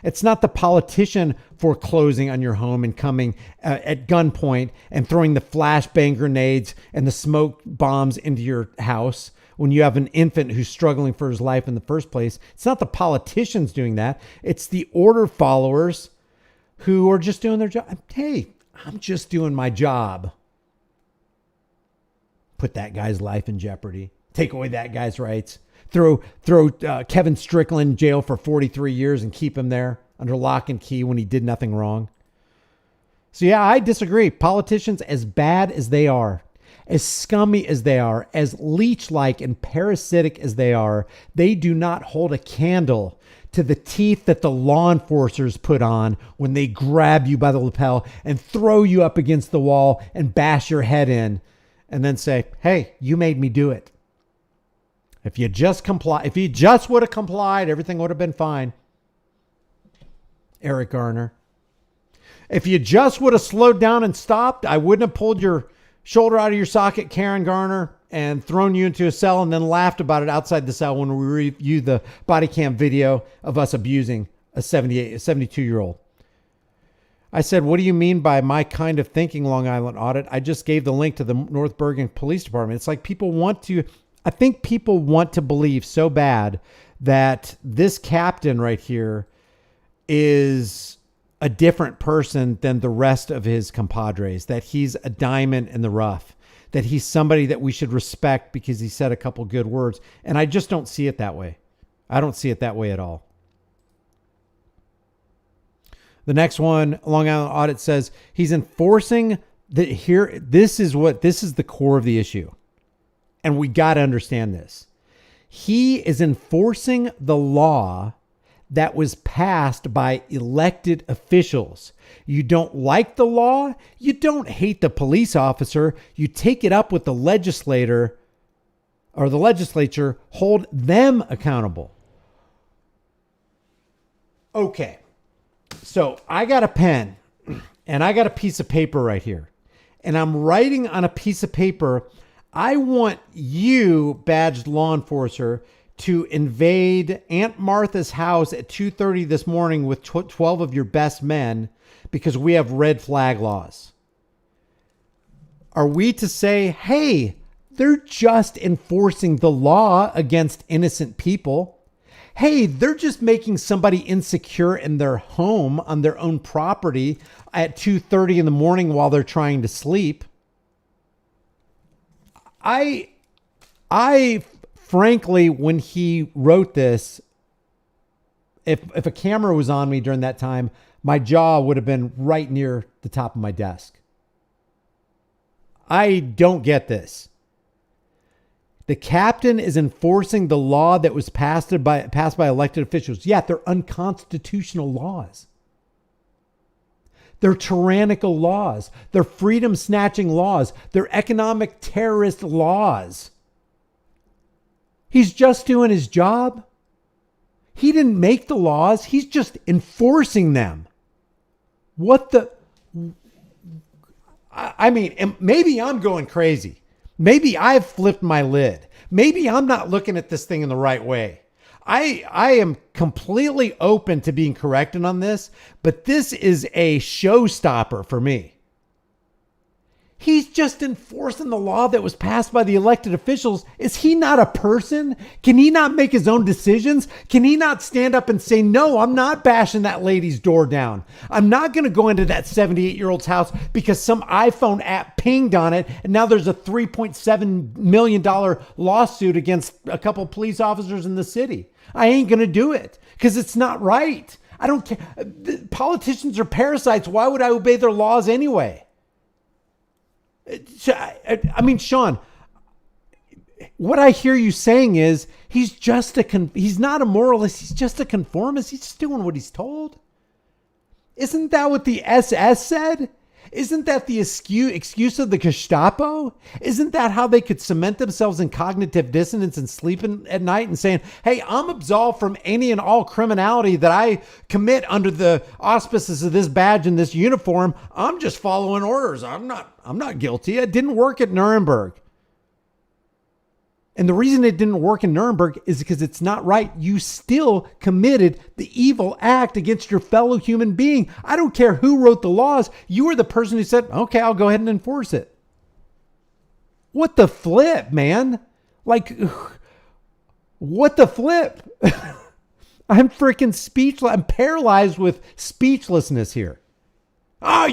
It's not the politician foreclosing on your home and coming at gunpoint and throwing the flashbang grenades and the smoke bombs into your house when you have an infant who's struggling for his life in the first place. It's not the politicians doing that. It's the order followers who are just doing their job. Hey, I'm just doing my job. Put that guy's life in jeopardy. Take away that guy's rights. Throw Kevin Strickland in jail for 43 years and keep him there under lock and key when he did nothing wrong. So yeah, I disagree. Politicians, as bad as they are, as scummy as they are, as leech-like and parasitic as they are, they do not hold a candle to the teeth that the law enforcers put on when they grab you by the lapel and throw you up against the wall and bash your head in and then say, hey, you made me do it. If you just would have complied, everything would have been fine. Eric Garner. If you just would have slowed down and stopped, I wouldn't have pulled your shoulder out of your socket, Karen Garner, and thrown you into a cell and then laughed about it outside the cell when we reviewed the body cam video of us abusing a 72-year-old. I said, what do you mean by my kind of thinking, Long Island Audit? I just gave the link to the North Bergen Police Department. It's like I think people want to believe so bad that this captain right here is a different person than the rest of his compadres, that he's a diamond in the rough, that he's somebody that we should respect because he said a couple good words. And I just don't see it that way. I don't see it that way at all. The next one, Long Island Audit says he's enforcing this is the core of the issue. And we got to understand this. He is enforcing the law that was passed by elected officials. You don't like the law, you don't hate the police officer, you take it up with the legislator or the legislature, hold them accountable. Okay, so I got a pen and I got a piece of paper right here, and I'm writing on a piece of paper. I want you, badged law enforcer, to invade Aunt Martha's house at 2:30 this morning with 12 of your best men because we have red flag laws. Are we to say, hey, they're just enforcing the law against innocent people? Hey, they're just making somebody insecure in their home on their own property at 2:30 in the morning while they're trying to sleep. I frankly, when he wrote this, if a camera was on me during that time, my jaw would have been right near the top of my desk. I don't get this. The captain is enforcing the law that was passed by elected officials. Yeah, they're unconstitutional laws. They're tyrannical laws. They're freedom snatching laws. They're economic terrorist laws. He's just doing his job. He didn't make the laws. He's just enforcing them. What the? I mean, maybe I'm going crazy. Maybe I've flipped my lid. Maybe I'm not looking at this thing in the right way. I am completely open to being corrected on this, but this is a showstopper for me. He's just enforcing the law that was passed by the elected officials. Is he not a person? Can he not make his own decisions? Can he not stand up and say, no, I'm not bashing that lady's door down. I'm not going to go into that 78-year-old's house because some iPhone app pinged on it. And now there's a $3.7 million lawsuit against a couple police officers in the city. I ain't going to do it because it's not right. I don't care. Politicians are parasites. Why would I obey their laws anyway? I mean, Sean, what I hear you saying is he's not a moralist. He's just a conformist. He's just doing what he's told. Isn't that what the SS said? Isn't that the excuse of the Gestapo? Isn't that how they could cement themselves in cognitive dissonance and sleeping at night and saying, hey, I'm absolved from any and all criminality that I commit under the auspices of this badge and this uniform. I'm just following orders. I'm not guilty. It didn't work at Nuremberg. And the reason it didn't work in Nuremberg is because it's not right. You still committed the evil act against your fellow human being. I don't care who wrote the laws. You were the person who said, okay, I'll go ahead and enforce it. What the flip, man? Like, what the flip? I'm freaking speechless. I'm paralyzed with speechlessness here. Oh,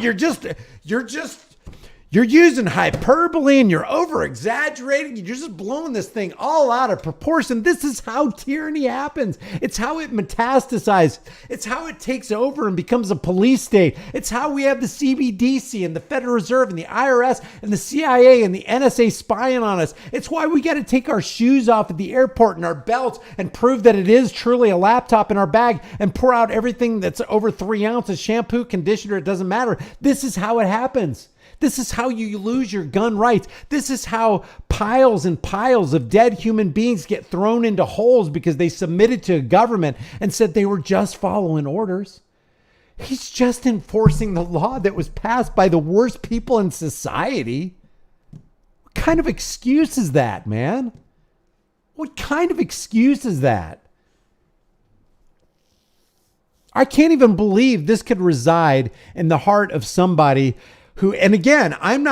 you're using hyperbole and you're over exaggerating. You're just blowing this thing all out of proportion. This is how tyranny happens. It's how it metastasizes. It's how it takes over and becomes a police state. It's how we have the CBDC and the Federal Reserve and the IRS and the CIA and the NSA spying on us. It's why we got to take our shoes off at the airport and our belts and prove that it is truly a laptop in our bag and pour out everything that's over 3 ounces, shampoo, conditioner, it doesn't matter. This is how it happens. This is how you lose your gun rights. This is how piles and piles of dead human beings get thrown into holes because they submitted to a government and said they were just following orders. He's just enforcing the law that was passed by the worst people in society. What kind of excuse is that, man? What kind of excuse is that? I can't even believe this could reside in the heart of somebody who, and again, I am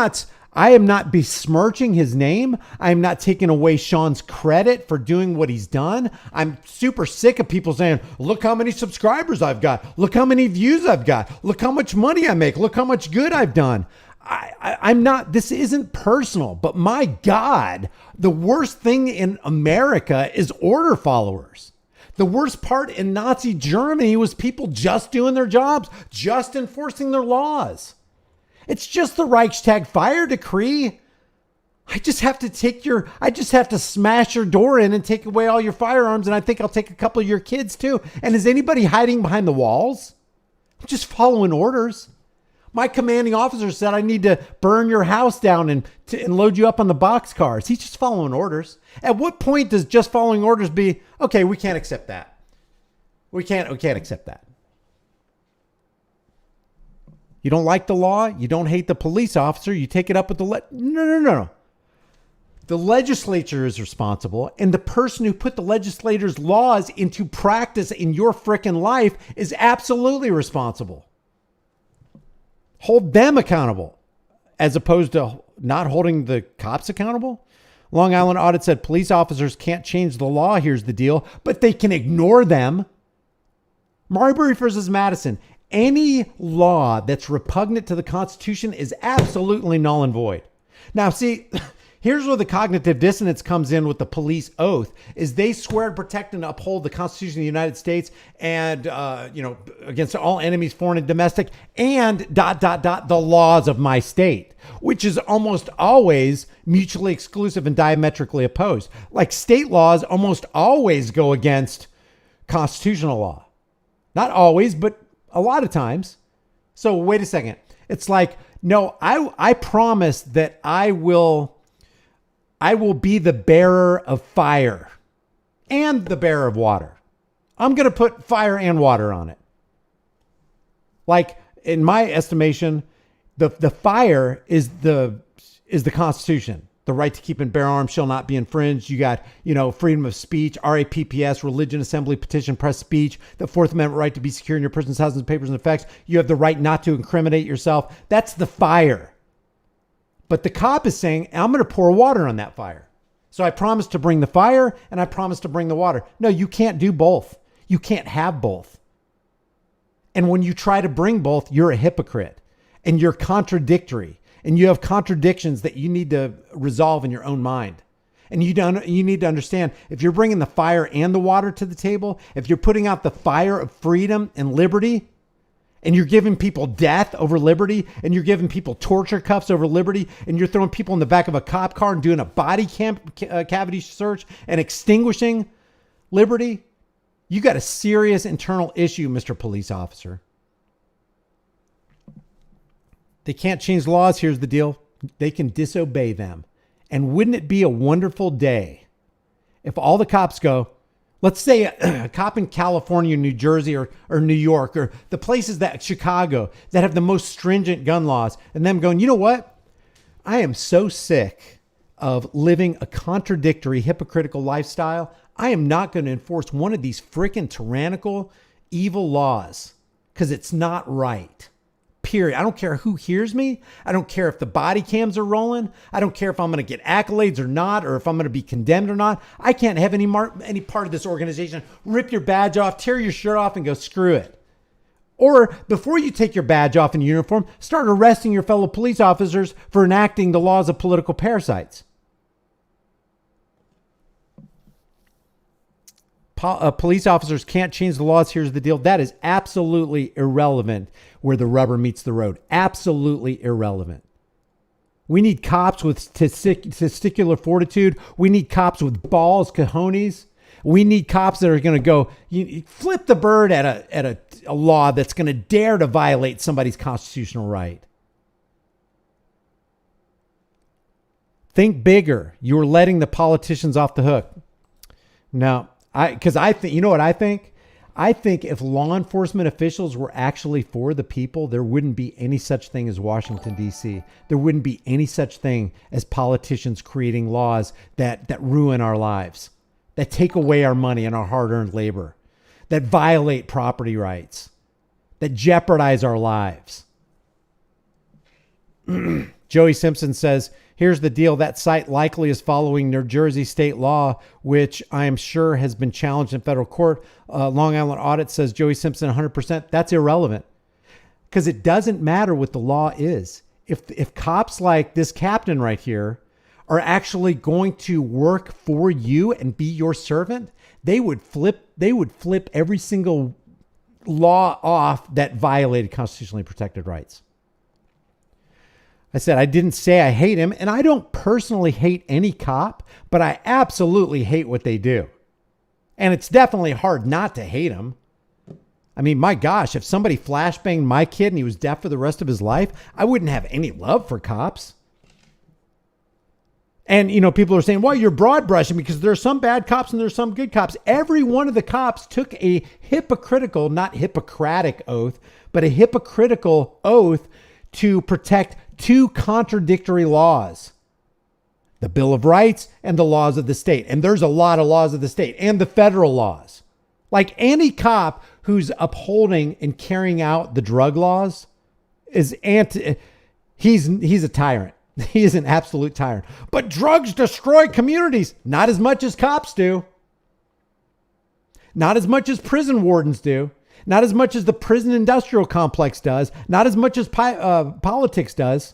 not besmirching his name. I am not taking away Sean's credit for doing what he's done. I'm super sick of people saying, look how many subscribers I've got. Look how many views I've got. Look how much money I make. Look how much good I've done. I'm not, this isn't personal, but my God, the worst thing in America is order followers. The worst part in Nazi Germany was people just doing their jobs, just enforcing their laws. It's just the Reichstag fire decree. I just have to smash your door in and take away all your firearms. And I think I'll take a couple of your kids too. And is anybody hiding behind the walls? I'm just following orders. My commanding officer said I need to burn your house down and load you up on the boxcars. He's just following orders. At what point does just following orders be, okay, we can't accept that. We can't accept that. You don't like the law. You don't hate the police officer. You take it up with the no. The legislature is responsible, and the person who put the legislator's laws into practice in your frickin' life is absolutely responsible. Hold them accountable as opposed to not holding the cops accountable. Long Island Audit said police officers can't change the law. Here's the deal, but they can ignore them. Marbury versus Madison. Any law that's repugnant to the Constitution is absolutely null and void. Now, see, here's where the cognitive dissonance comes in with the police oath is they swear to protect and uphold the Constitution of the United States and, against all enemies, foreign and domestic, and ... the laws of my state, which is almost always mutually exclusive and diametrically opposed. Like state laws almost always go against constitutional law. Not always, but a lot of times. So wait a second. It's like, no, I promise that I will be the bearer of fire and the bearer of water. I'm going to put fire and water on it. Like in my estimation, the fire is the Constitution. The right to keep and bear arms shall not be infringed. You got, freedom of speech, RAPPS, religion, assembly, petition, press, speech, the Fourth Amendment right to be secure in your person's houses, papers, and effects. You have the right not to incriminate yourself. That's the fire. But the cop is saying, I'm going to pour water on that fire. So I promise to bring the fire and I promise to bring the water. No, you can't do both. You can't have both. And when you try to bring both, you're a hypocrite and you're contradictory. And you have contradictions that you need to resolve in your own mind. And you need to understand, if you're bringing the fire and the water to the table, if you're putting out the fire of freedom and liberty, and you're giving people death over liberty, and you're giving people torture cuffs over liberty, and you're throwing people in the back of a cop car and doing a body cavity search and extinguishing liberty, you got a serious internal issue, Mr. Police Officer. They can't change laws. Here's the deal. They can disobey them. And wouldn't it be a wonderful day if all the cops go, let's say a cop in California, New Jersey, or New York, or the places that Chicago that have the most stringent gun laws, and them going, you know what? I am so sick of living a contradictory, hypocritical lifestyle. I am not going to enforce one of these freaking tyrannical, evil laws because it's not right. Period. I don't care who hears me. I don't care if the body cams are rolling. I don't care if I'm going to get accolades or not, or if I'm going to be condemned or not. I can't have any part of this organization rip your badge off, tear your shirt off, and go screw it. Or before you take your badge off in uniform, start arresting your fellow police officers for enacting the laws of political parasites. Police officers can't change the laws. Here's the deal. That is absolutely irrelevant where the rubber meets the road. Absolutely irrelevant. We need cops with testicular fortitude. We need cops with balls, cojones. We need cops that are going to go flip the bird at a law that's going to dare to violate somebody's constitutional right. Think bigger. You're letting the politicians off the hook. Now, because I think, you know what I think? I think if law enforcement officials were actually for the people, there wouldn't be any such thing as Washington, D.C. There wouldn't be any such thing as politicians creating laws that ruin our lives, that take away our money and our hard-earned labor, that violate property rights, that jeopardize our lives. Joey Simpson says, here's the deal. That site likely is following New Jersey state law, which I am sure has been challenged in federal court. Long Island Audit says Joey Simpson 100%. That's irrelevant because it doesn't matter what the law is. If cops like this captain right here are actually going to work for you and be your servant, they would flip every single law off that violated constitutionally protected rights. I said, I didn't say I hate him, and I don't personally hate any cop, but I absolutely hate what they do. And it's definitely hard not to hate him. I mean, my gosh, if somebody flashbanged my kid and he was deaf for the rest of his life, I wouldn't have any love for cops. And, you know, people are saying, well, you're broad brushing because there are some bad cops and there's some good cops. Every one of the cops took a hypocritical, not Hippocratic oath, but a hypocritical oath to protect two contradictory laws: the Bill of Rights and the laws of the state. And there's a lot of laws of the state and the federal laws. Like any cop who's upholding and carrying out the drug laws is he's a tyrant. He is an absolute tyrant. But drugs destroy communities. Not as much as cops do. Not as much as prison wardens do. Not as much as the prison industrial complex does. Not as much as politics does.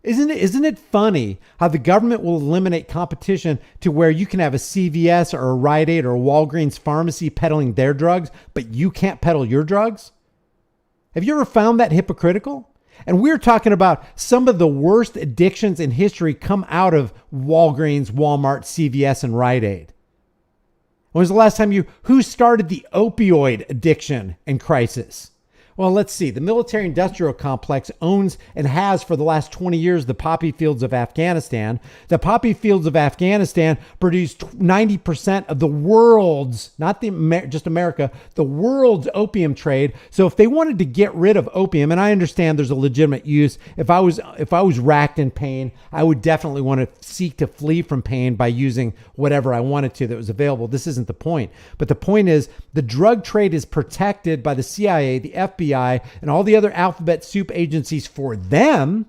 Isn't it funny how the government will eliminate competition to where you can have a CVS or a Rite Aid or a Walgreens pharmacy peddling their drugs, but you can't peddle your drugs? Have you ever found that hypocritical? And we're talking about some of the worst addictions in history come out of Walgreens, Walmart, CVS, and Rite Aid. When was the last time who started the opioid addiction and crisis? Well, let's see. The military industrial complex owns and has for the last 20 years the poppy fields of Afghanistan. The poppy fields of Afghanistan produced 90% of the world's, not just America, the world's opium trade. So if they wanted to get rid of opium, and I understand there's a legitimate use, if I was racked in pain, I would definitely want to seek to flee from pain by using whatever I wanted to that was available. This isn't the point. But the point is the drug trade is protected by the CIA, the FBI, and all the other alphabet soup agencies for them.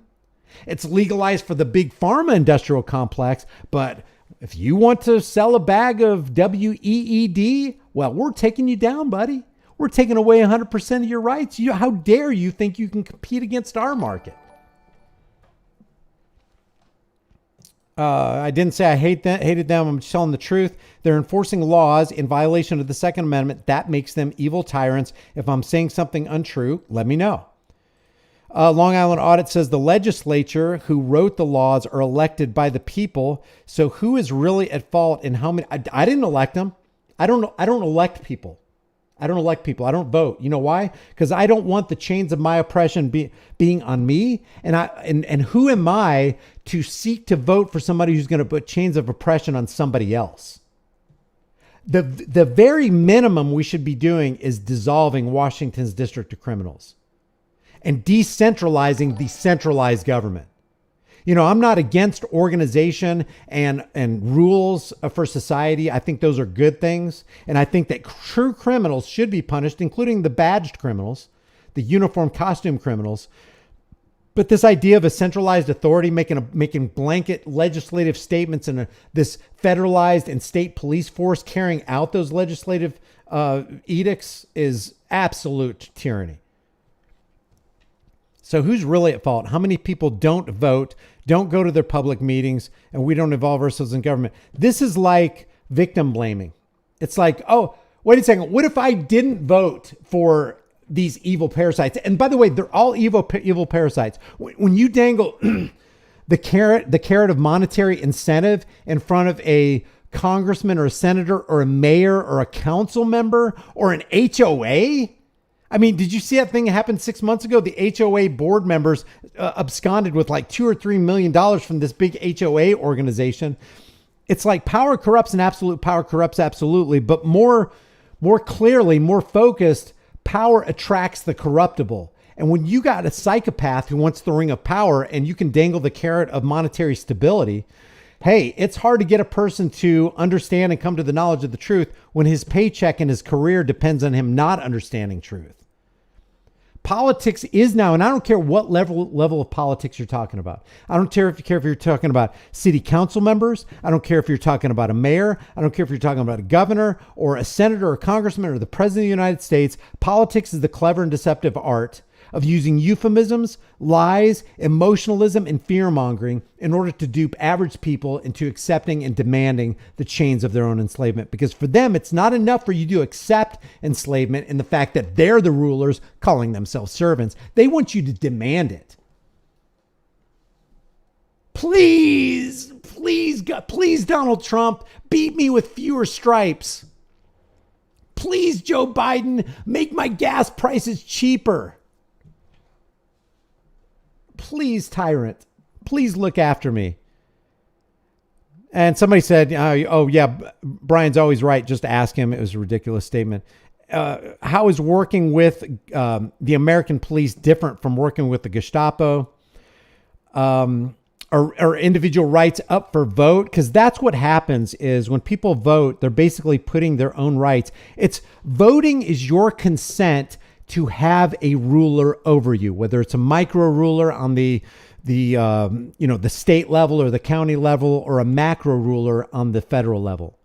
It's legalized for the big pharma industrial complex. But if you want to sell a bag of WEED, well, we're taking you down, buddy. We're taking away 100% of your rights. How dare you think you can compete against our market? I didn't say I hated them. I'm just telling the truth. They're enforcing laws in violation of the Second Amendment. That makes them evil tyrants. If I'm saying something untrue, let me know. Long Island Audit says the legislature who wrote the laws are elected by the people. So who is really at fault in how many? I didn't elect them. I don't elect people. I don't elect people. I don't vote. You know why? Because I don't want the chains of my oppression being on me. And who am I to seek to vote for somebody who's going to put chains of oppression on somebody else? The very minimum we should be doing is dissolving Washington's District of Criminals and decentralizing the centralized government. You know, I'm not against organization and rules for society. I think those are good things. And I think that true criminals should be punished, including the badged criminals, the uniform costume criminals. But this idea of a centralized authority making blanket legislative statements and this federalized and state police force carrying out those legislative edicts is absolute tyranny. So who's really at fault? How many people don't vote, don't go to their public meetings, and we don't involve ourselves in government? This is like victim blaming. It's like, oh, wait a second. What if I didn't vote for these evil parasites? And by the way, they're all evil parasites. When you dangle the carrot of monetary incentive in front of a congressman or a senator or a mayor or a council member or an HOA, I mean, did you see that thing that happened 6 months ago? The HOA board members absconded with like $2 or $3 million from this big HOA organization. It's like power corrupts and absolute power corrupts absolutely, but more clearly, more focused, power attracts the corruptible. And when you got a psychopath who wants the ring of power and you can dangle the carrot of monetary stability, hey, it's hard to get a person to understand and come to the knowledge of the truth when his paycheck and his career depends on him not understanding truth. Politics is now, and I don't care what level of politics you're talking about. I don't care if you're talking about city council members. I don't care if you're talking about a mayor. I don't care if you're talking about a governor or a senator or a congressman or the president of the United States. Politics is the clever and deceptive art of using euphemisms, lies, emotionalism, and fear-mongering in order to dupe average people into accepting and demanding the chains of their own enslavement. Because for them, it's not enough for you to accept enslavement and the fact that they're the rulers calling themselves servants. They want you to demand it. Please, please, God, please, Donald Trump, beat me with fewer stripes. Please, Joe Biden, make my gas prices cheaper. Please, tyrant, please look after me. And somebody said, oh, yeah, Brian's always right. Just ask him. It was a ridiculous statement. How is working with the American police different from working with the Gestapo? Are individual rights up for vote? Because that's what happens is when people vote, they're basically putting their own rights. It's voting is your consent to have a ruler over you, whether it's a micro ruler on the state level or the county level, or a macro ruler on the federal level.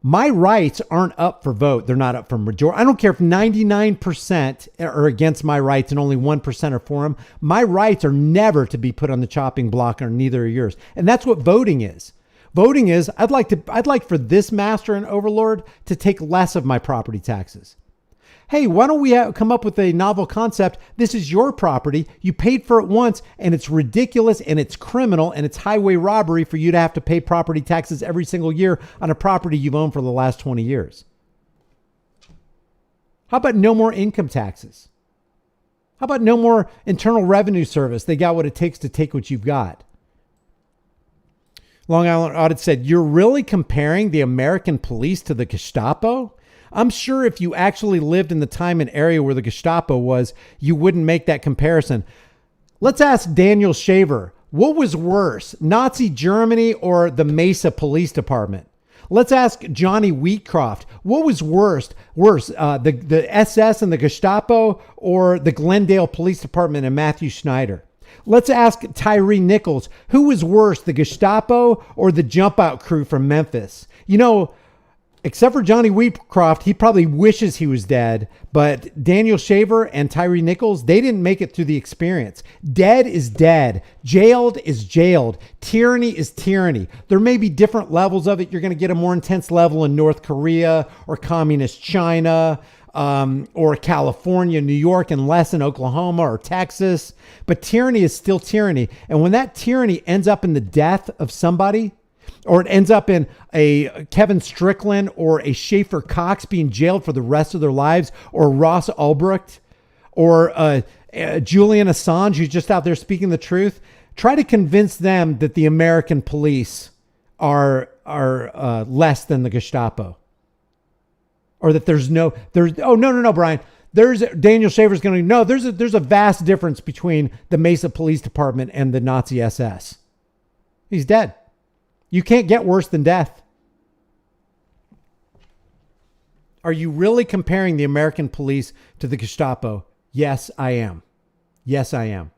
My rights aren't up for vote. They're not up for majority. I don't care if 99% are against my rights and only 1% are for them. My rights are never to be put on the chopping block, or neither are yours. And that's what voting is. Voting is, I'd like for this master and overlord to take less of my property taxes. Hey, why don't we come up with a novel concept? This is your property. You paid for it once, and it's ridiculous, and it's criminal, and it's highway robbery for you to have to pay property taxes every single year on a property you've owned for the last 20 years. How about no more income taxes? How about no more Internal Revenue Service? They got what it takes to take what you've got. Long Island Audit said, you're really comparing the American police to the Gestapo? I'm sure if you actually lived in the time and area where the Gestapo was, you wouldn't make that comparison. Let's ask Daniel Shaver, what was worse, Nazi Germany or the Mesa Police Department? Let's ask Johnny Wheatcroft, what was worse, the SS and the Gestapo or the Glendale Police Department and Matthew Schneider? Let's ask Tyree Nichols, who was worse, the Gestapo or the jump out crew from Memphis? You know, except for Johnny Wheatcroft, he probably wishes he was dead. But Daniel Shaver and Tyree Nichols, they didn't make it through the experience. Dead is dead. Jailed is jailed. Tyranny is tyranny. There may be different levels of it. You're going to get a more intense level in North Korea or communist China, or California, New York, and less in Oklahoma or Texas. But tyranny is still tyranny. And when that tyranny ends up in the death of somebody, or it ends up in a Kevin Strickland or a Schaefer Cox being jailed for the rest of their lives, or Ross Ulbricht, or Julian Assange, who's just out there speaking the truth, try to convince them that the American police are less than the Gestapo, or that no, Brian. There's Daniel Shaver's going to no. There's a vast difference between the Mesa Police Department and the Nazi SS. He's dead. You can't get worse than death. Are you really comparing the American police to the Gestapo? Yes, I am. Yes, I am.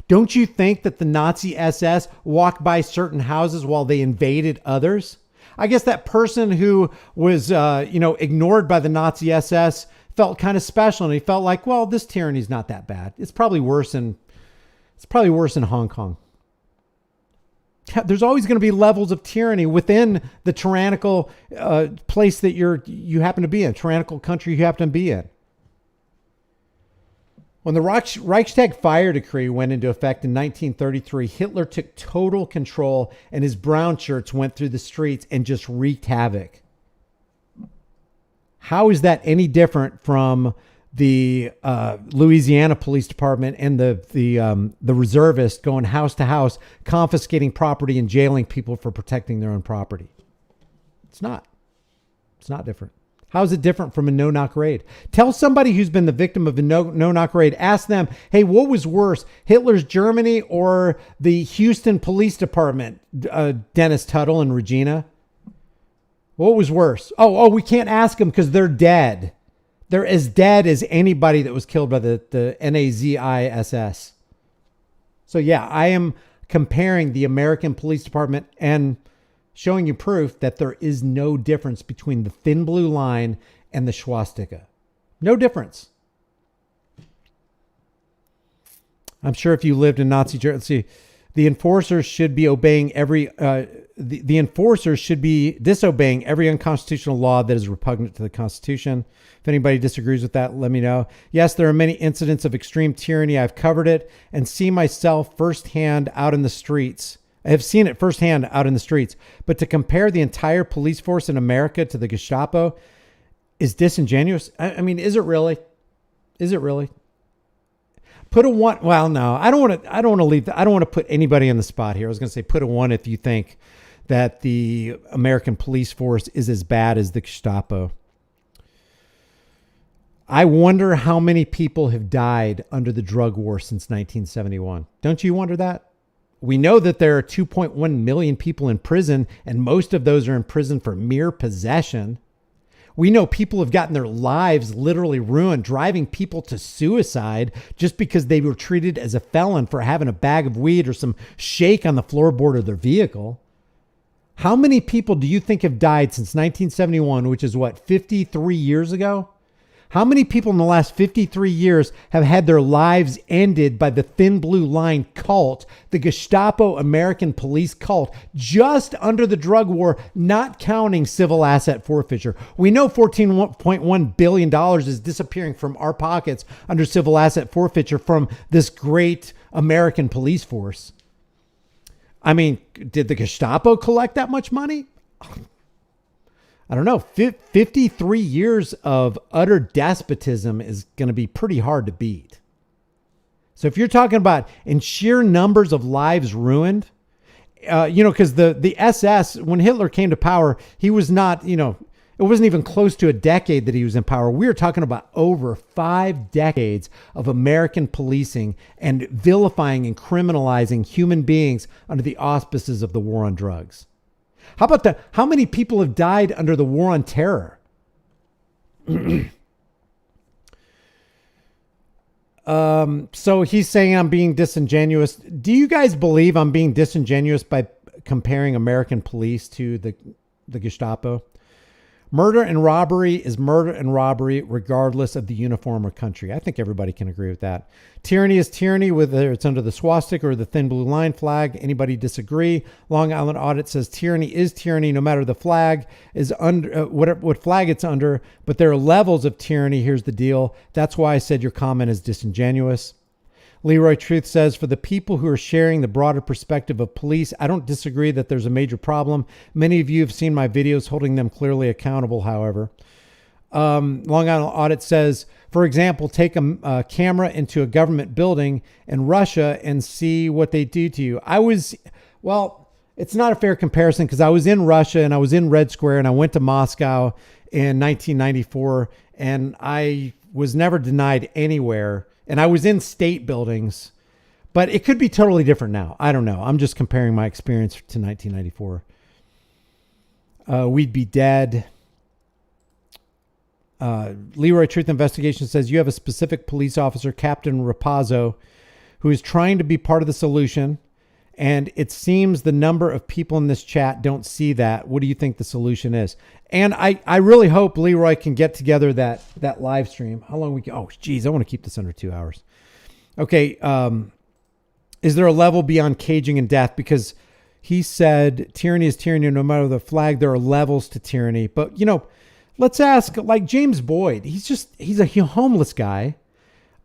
Don't you think that the Nazi SS walked by certain houses while they invaded others? I guess that person who was, ignored by the Nazi SS felt kind of special, and he felt like, well, this tyranny's not that bad. It's probably worse in Hong Kong. There's always going to be levels of tyranny within the tyrannical place that you happen to be in, tyrannical country you happen to be in. When the Reichstag fire decree went into effect in 1933, Hitler took total control, and his brown shirts went through the streets and just wreaked havoc. How is that any different from the Louisiana Police Department and the reservists going house to house, confiscating property and jailing people for protecting their own property? It's not. It's not different. How is it different from a no-knock raid? Tell somebody who's been the victim of a no-knock raid. Ask them, hey, what was worse, Hitler's Germany or the Houston Police Department, Dennis Tuttle and Regina? What was worse? Oh, we can't ask them because they're dead. They're as dead as anybody that was killed by the NAZISS. So yeah, I am comparing the American Police Department and showing you proof that there is no difference between the thin blue line and the swastika. No difference. I'm sure if you lived in Nazi Germany, let's see, The enforcers should be obeying the enforcers should be disobeying every unconstitutional law that is repugnant to the Constitution. If anybody disagrees with that, let me know. Yes, there are many incidents of extreme tyranny. I've covered it and see myself firsthand out in the streets. I have seen it firsthand out in the streets. But to compare the entire police force in America to the Gestapo is disingenuous. I mean, is it really? Is it really? Put a one. Well, no, I don't want to put anybody on the spot here. I was going to say put a one if you think that the American police force is as bad as the Gestapo. I wonder how many people have died under the drug war since 1971. Don't you wonder that? We know that there are 2.1 million people in prison, and most of those are in prison for mere possession. We know people have gotten their lives literally ruined, driving people to suicide just because they were treated as a felon for having a bag of weed or some shake on the floorboard of their vehicle. How many people do you think have died since 1971, which is what, 53 years ago? How many people in the last 53 years have had their lives ended by the Thin Blue Line cult, the Gestapo American police cult, just under the drug war, not counting civil asset forfeiture? We know $14.1 billion is disappearing from our pockets under civil asset forfeiture from this great American police force. I mean, did the Gestapo collect that much money? I don't know. 53 years of utter despotism is going to be pretty hard to beat. So if you're talking about in sheer numbers of lives ruined, because the SS, when Hitler came to power, he was not, it wasn't even close to a decade that he was in power. We were talking about over 5 decades of American policing and vilifying and criminalizing human beings under the auspices of the war on drugs. How about how many people have died under the war on terror? So he's saying I'm being disingenuous. Do you guys believe I'm being disingenuous by comparing American police to the Gestapo? Murder and robbery is murder and robbery regardless of the uniform or country. I think everybody can agree with that. Tyranny is tyranny, whether it's under the swastika or the Thin Blue Line flag. Anybody disagree? Long Island Audit says tyranny is tyranny no matter the flag is under, what flag it's under, but there are levels of tyranny. Here's the deal. That's why I said your comment is disingenuous. Leroy Truth says, for the people who are sharing the broader perspective of police, I don't disagree that there's a major problem. Many of you have seen my videos holding them clearly accountable, however. Long Island Audit says, for example, take a camera into a government building in Russia and see what they do to you. It's not a fair comparison because I was in Russia and I was in Red Square and I went to Moscow in 1994 and I was never denied anywhere. And I was in state buildings, but it could be totally different now. I don't know. I'm just comparing my experience to 1994. We'd be dead. Leroy Truth Investigation says you have a specific police officer, Captain Rapazzo, who is trying to be part of the solution. And it seems the number of people in this chat don't see that. What do you think the solution is? And I really hope Leroy can get together that live stream. How long I want to keep this under 2 hours. Okay. Is there a level beyond caging and death? Because he said tyranny is tyranny no matter the flag. There are levels to tyranny. But, let's ask like James Boyd. He's a homeless guy.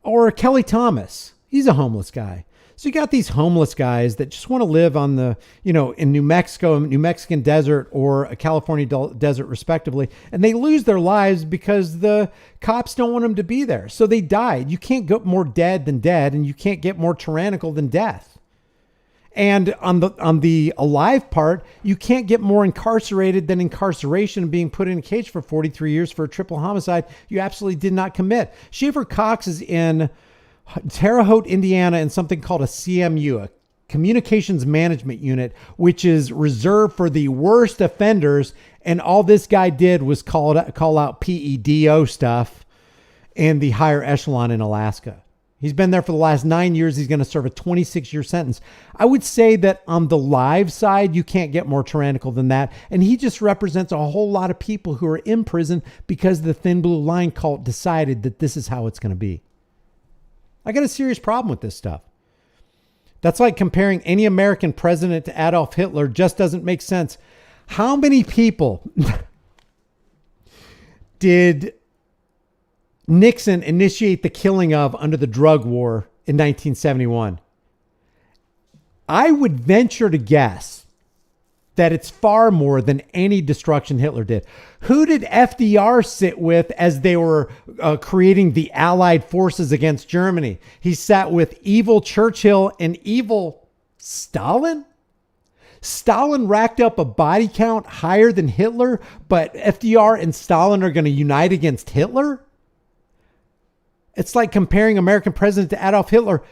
Or Kelly Thomas. He's a homeless guy. So you got these homeless guys that just want to live on the, in New Mexico, New Mexican desert or a California desert respectively. And they lose their lives because the cops don't want them to be there. So they died. You can't get more dead than dead and you can't get more tyrannical than death. And on the alive part, you can't get more incarcerated than incarceration, being put in a cage for 43 years for a triple homicide you absolutely did not commit. Schaefer Cox is in Terre Haute, Indiana, in something called a CMU, a Communications Management Unit, which is reserved for the worst offenders. And all this guy did was call out PEDO stuff in the higher echelon in Alaska. He's been there for the last 9 years. He's going to serve a 26-year sentence. I would say that on the live side, you can't get more tyrannical than that. And he just represents a whole lot of people who are in prison because the Thin Blue Line cult decided that this is how it's going to be. I got a serious problem with this stuff. That's like comparing any American president to Adolf Hitler. Just doesn't make sense. How many people did Nixon initiate the killing of under the drug war in 1971? I would venture to guess that it's far more than any destruction Hitler did. Who did FDR sit with as they were creating the Allied forces against Germany? He sat with evil Churchill and evil Stalin? Stalin racked up a body count higher than Hitler, but FDR and Stalin are going to unite against Hitler? It's like comparing American president to Adolf Hitler.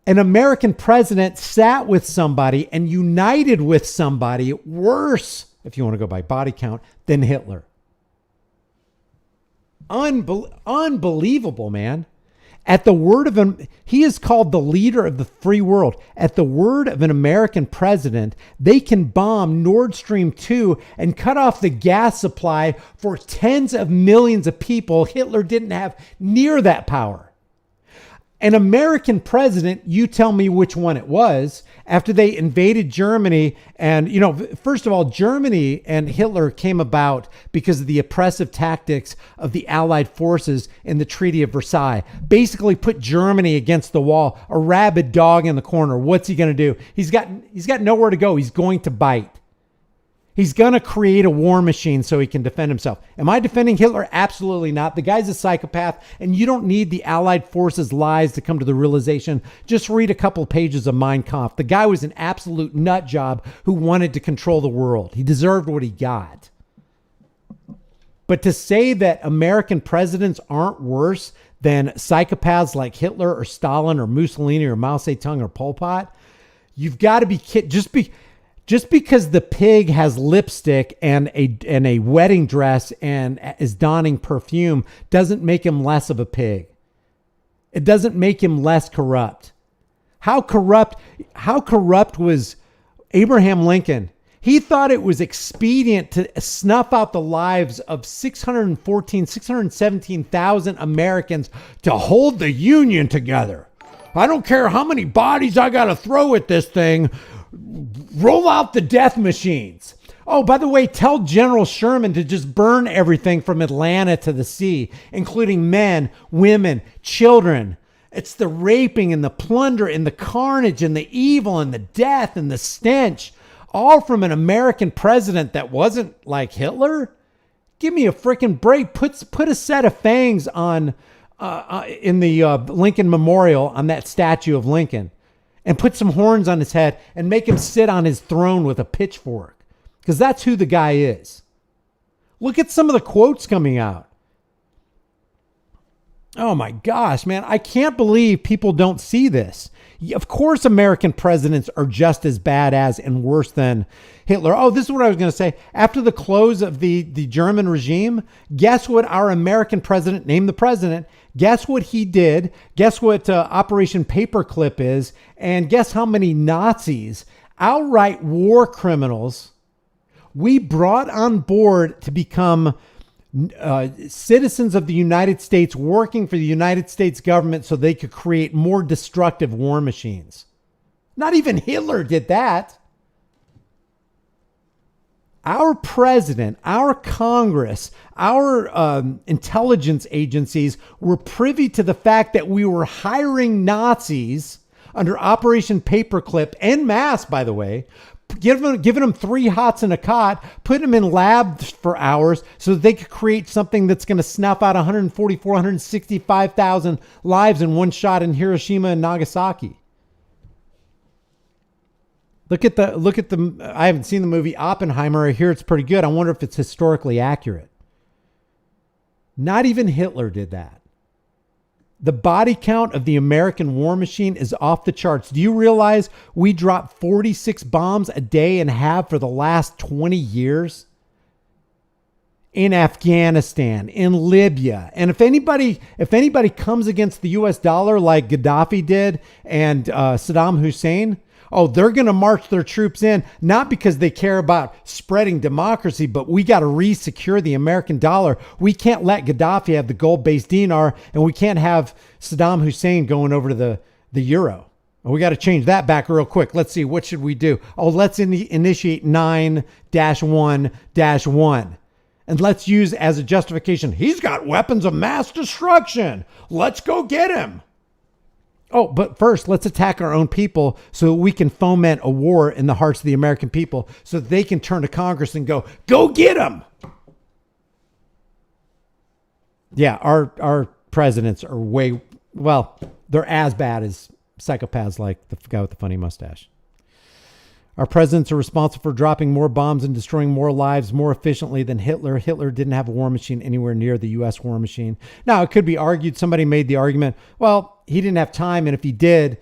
An American president sat with somebody and united with somebody worse, if you want to go by body count, than Hitler. Unbelievable, man. At the word of him, he is called the leader of the free world. At the word of an American president, they can bomb Nord Stream 2 and cut off the gas supply for tens of millions of people. Hitler didn't have near that power. An American president, you tell me which one it was, after they invaded Germany. And, you know, first of all, Germany and Hitler came about because of the oppressive tactics of the Allied forces in the Treaty of Versailles. Basically put Germany against the wall, a rabid dog in the corner. What's he going to do? He's got nowhere to go. He's going to bite. He's going to create a war machine so he can defend himself. Am I defending Hitler? Absolutely not. The guy's a psychopath, and you don't need the Allied forces' lies to come to the realization. Just read a couple pages of Mein Kampf. The guy was an absolute nut job who wanted to control the world. He deserved what he got. But to say that American presidents aren't worse than psychopaths like Hitler or Stalin or Mussolini or Mao Zedong or Pol Pot, you've got to be kidding. Just because the pig has lipstick and a wedding dress and is donning perfume doesn't make him less of a pig. It doesn't make him less corrupt. How corrupt was Abraham Lincoln? He thought it was expedient to snuff out the lives of 617,000 Americans to hold the Union together. I don't care how many bodies I got to throw at this thing. Roll out the death machines. Oh, by the way, tell General Sherman to just burn everything from Atlanta to the sea, including men, women, children. It's the raping and the plunder and the carnage and the evil and the death and the stench, all from an American president that wasn't like Hitler. Give me a freaking break. Put a set of fangs on in the Lincoln Memorial on that statue of Lincoln. And put some horns on his head and make him sit on his throne with a pitchfork. Because that's who the guy is. Look at some of the quotes coming out. Oh my gosh, man. I can't believe people don't see this. Of course, American presidents are just as bad as and worse than Hitler. Oh, this is what I was going to say. After the close of the German regime, guess what our American president, name the president, guess what he did? Guess what Operation Paperclip is? And guess how many Nazis, outright war criminals, we brought on board to become citizens of the United States, working for the United States government so they could create more destructive war machines. Not even Hitler did that. Our president, our Congress, our intelligence agencies were privy to the fact that we were hiring Nazis under Operation Paperclip, en masse, by the way, giving them 3 hots and a cot, putting them in labs for hours so that they could create something that's going to snuff out 165,000 lives in one shot in Hiroshima and Nagasaki. Look at the, I haven't seen the movie Oppenheimer. I hear it's pretty good. I wonder if it's historically accurate. Not even Hitler did that. The body count of the American war machine is off the charts. Do you realize we drop 46 bombs a day and have for the last 20 years? In Afghanistan, in Libya. And if anybody comes against the US dollar like Gaddafi did and Saddam Hussein, oh, they're going to march their troops in, not because they care about spreading democracy, but we got to re-secure the American dollar. We can't let Gaddafi have the gold-based dinar, and we can't have Saddam Hussein going over to the euro. We got to change that back real quick. Let's see. What should we do? Oh, let's initiate 9-1-1. And let's use as a justification, he's got weapons of mass destruction. Let's go get him. Oh, but first, let's attack our own people so we can foment a war in the hearts of the American people so that they can turn to Congress and go get him. Yeah, our presidents are they're as bad as psychopaths like the guy with the funny mustache. Our presidents are responsible for dropping more bombs and destroying more lives more efficiently than Hitler. Hitler didn't have a war machine anywhere near the U.S. war machine. Now, it could be argued, somebody made the argument, well, he didn't have time, and if he did,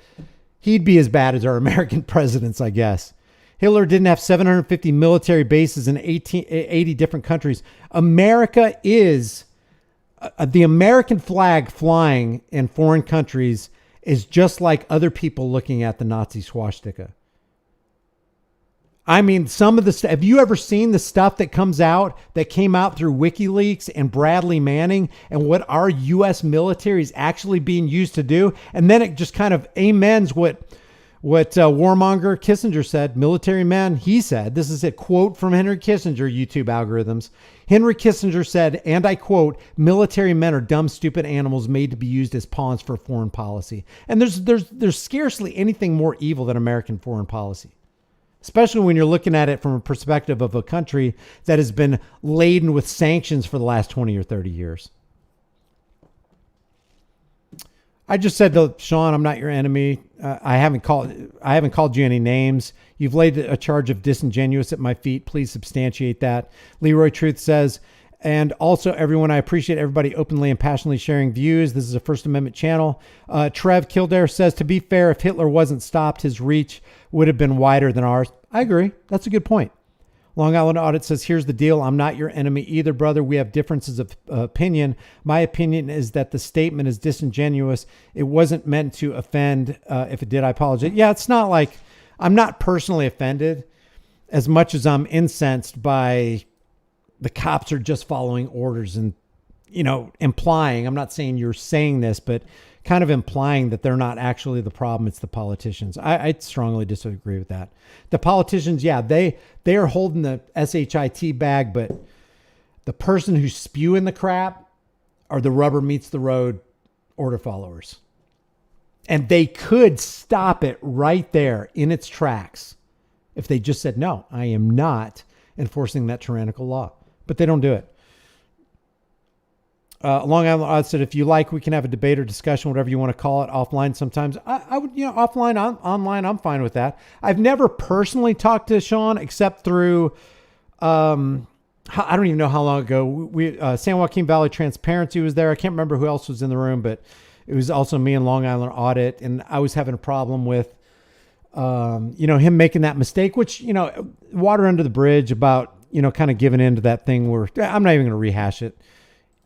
he'd be as bad as our American presidents, I guess. Hitler didn't have 750 military bases in 80 different countries. America is, the American flag flying in foreign countries is just like other people looking at the Nazi swastika. I mean, some of the stuff, have you ever seen the stuff that came out through WikiLeaks and Bradley Manning and what our U.S. military is actually being used to do? And then it just kind of amens what warmonger Kissinger said, military men, he said, this is a quote from Henry Kissinger, YouTube algorithms. Henry Kissinger said, and I quote, military men are dumb, stupid animals made to be used as pawns for foreign policy. And there's scarcely anything more evil than American foreign policy. Especially when you're looking at it from a perspective of a country that has been laden with sanctions for the last 20 or 30 years. I just said to Sean, I'm not your enemy. I haven't called you any names. You've laid a charge of disingenuous at my feet. Please substantiate that. Leroy Truth says, and also everyone, I appreciate everybody openly and passionately sharing views. This is a First Amendment channel. Trev Kildare says, to be fair, if Hitler wasn't stopped, his reach would have been wider than ours. I agree. That's a good point. Long Island Audit says, here's the deal. I'm not your enemy either, brother. We have differences of opinion. My opinion is that the statement is disingenuous. It wasn't meant to offend. If it did, I apologize. Yeah, it's not like I'm not personally offended as much as I'm incensed by the cops are just following orders and, implying, I'm not saying you're saying this, but kind of implying that they're not actually the problem. It's the politicians. I strongly disagree with that. The politicians, yeah, they are holding the SHIT bag, but the person who's spewing the crap are the rubber meets the road order followers. And they could stop it right there in its tracks if they just said, no, I am not enforcing that tyrannical law. But they don't do it. Long Island Odd said, if you like, we can have a debate or discussion, whatever you want to call it, offline sometimes. I would, offline, online, I'm fine with that. I've never personally talked to Sean except through, I don't even know how long ago. San Joaquin Valley Transparency was there. I can't remember who else was in the room, but it was also me and Long Island Audit. And I was having a problem with, him making that mistake, which, water under the bridge about, kind of giving in to that thing where I'm not even going to rehash it.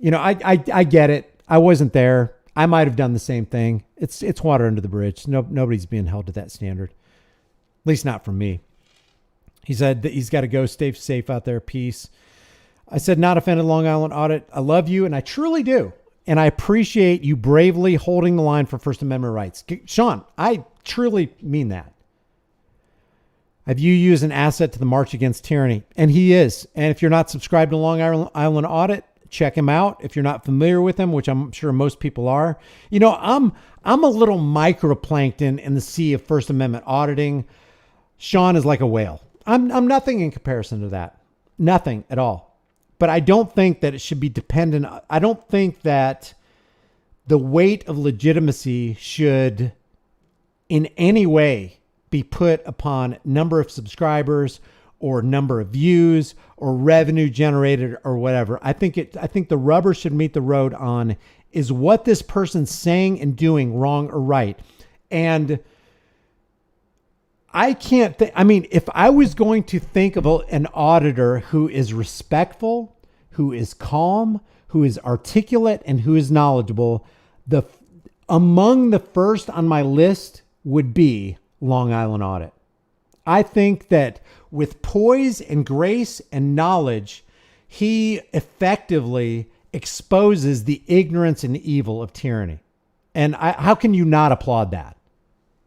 I get it. I wasn't there. I might have done the same thing. It's water under the bridge. Nobody's being held to that standard. At least not from me. He said that he's got to go. Stay safe out there. Peace. I said, not offended, Long Island Audit. I love you, and I truly do. And I appreciate you bravely holding the line for First Amendment rights. Sean, I truly mean that. I view you as an asset to the march against tyranny. And he is. And if you're not subscribed to Long Island Audit, check him out. If you're not familiar with him, which I'm sure most people are, I'm a little microplankton in the sea of First Amendment auditing. Sean is like a whale. I'm nothing in comparison to that. Nothing at all. But I don't think that it should be dependent. I don't think that the weight of legitimacy should in any way be put upon number of subscribers or number of views or revenue generated or whatever. I think the rubber should meet the road on, is what this person's saying and doing wrong or right? And I can't think, if I was going to think of an auditor who is respectful, who is calm, who is articulate, and who is knowledgeable, among the first on my list would be Long Island Audit. I think that with poise and grace and knowledge, he effectively exposes the ignorance and evil of tyranny. And how can you not applaud that?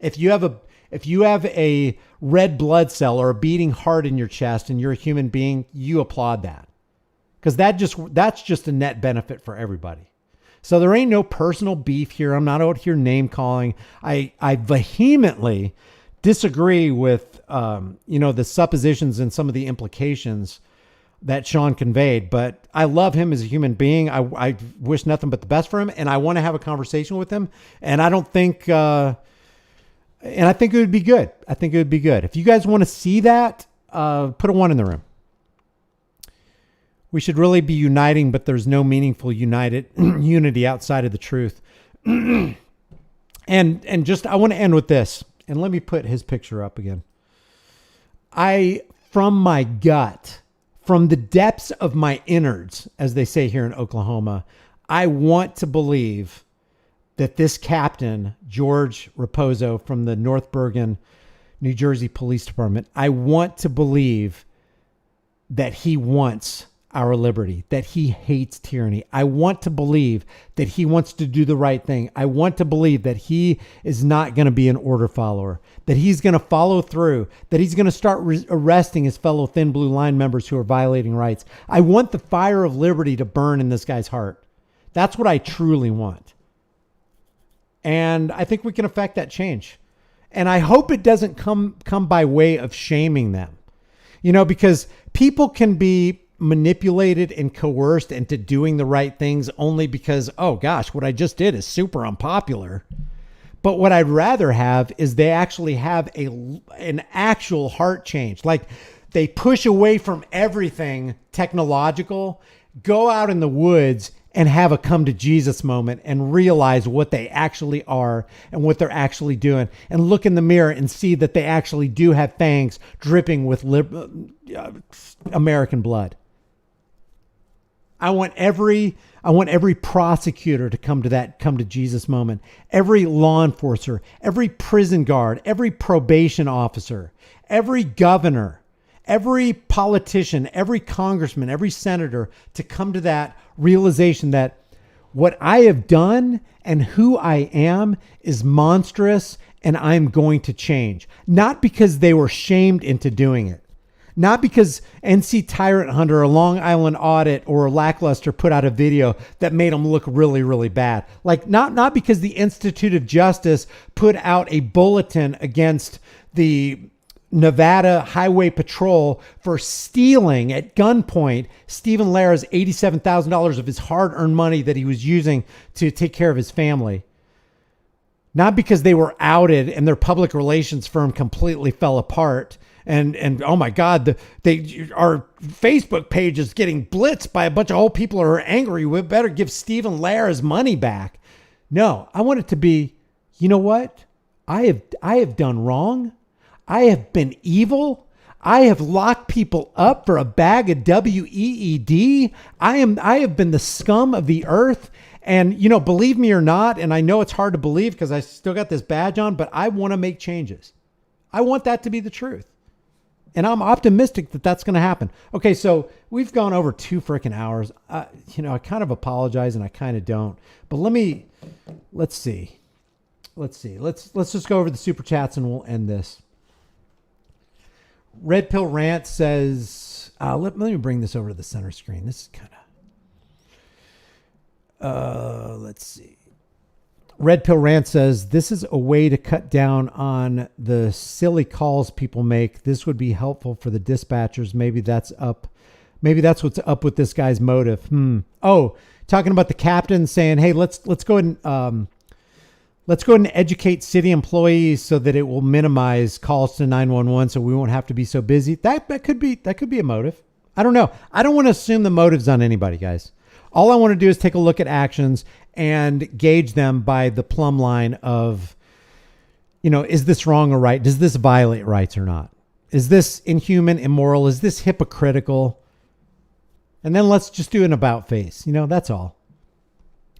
If you have a red blood cell or a beating heart in your chest and you're a human being, you applaud that. Because that's just a net benefit for everybody. So there ain't no personal beef here. I'm not out here name calling. I vehemently disagree with the suppositions and some of the implications that Sean conveyed, but I love him as a human being. I wish nothing but the best for him, and I want to have a conversation with him. And I don't think, and I think it would be good. I think it would be good. If you guys want to see that, put a 1 in the room. We should really be uniting, but there's no meaningful unity outside of the truth. and just, I want to end with this, and let me put his picture up again. From my gut, from the depths of my innards, as they say here in Oklahoma, I want to believe that this captain, George Raposo from the North Bergen, New Jersey Police Department, I want to believe that he wants our liberty, that he hates tyranny. I want to believe that he wants to do the right thing. I want to believe that he is not going to be an order follower, that he's going to follow through, that he's going to start arresting his fellow Thin Blue Line members who are violating rights. I want the fire of liberty to burn in this guy's heart. That's what I truly want. And I think we can affect that change. And I hope it doesn't come by way of shaming them, because people can be manipulated and coerced into doing the right things only because, oh gosh, what I just did is super unpopular. But what I'd rather have is they actually have an actual heart change. Like they push away from everything technological, go out in the woods and have a come to Jesus moment and realize what they actually are and what they're actually doing, and look in the mirror and see that they actually do have fangs dripping with American blood. I want every prosecutor to come to Jesus moment. Every law enforcer, every prison guard, every probation officer, every governor, every politician, every congressman, every senator to come to that realization that what I have done and who I am is monstrous and I'm going to change. Not because they were shamed into doing it. Not because NC Tyrant Hunter or Long Island Audit or Lackluster put out a video that made them look really, really bad. Like not because the Institute of Justice put out a bulletin against the Nevada Highway Patrol for stealing at gunpoint Stephen Lara's $87,000 of his hard-earned money that he was using to take care of his family. Not because they were outed and their public relations firm completely fell apart. And oh my God, our Facebook page is getting blitzed by a bunch of old people who are angry. We better give Stephen Lara's money back. No, I want it to be, you know what? I have done wrong. I have been evil. I have locked people up for a bag of WEED. I have been the scum of the earth. And, believe me or not, and I know it's hard to believe because I still got this badge on, but I want to make changes. I want that to be the truth. And I'm optimistic that that's going to happen. Okay, so we've gone over 2 freaking hours. I kind of apologize and I kind of don't. But let's see. Let's just go over the super chats and we'll end this. Red Pill Rant says, let me bring this over to the center screen. This is kind of, let's see. Red Pill Rant says, this is a way to cut down on the silly calls people make. This would be helpful for the dispatchers. Maybe that's what's up with this guy's motive. Oh, talking about the captain saying, hey, let's go ahead and educate city employees so that it will minimize calls to 911 so we won't have to be so busy. That could be a motive. I don't know. I don't want to assume the motives on anybody, guys. All I want to do is take a look at actions and gauge them by the plumb line of, is this wrong or right? Does this violate rights or not? Is this inhuman, immoral? Is this hypocritical? And then let's just do an about face. That's all.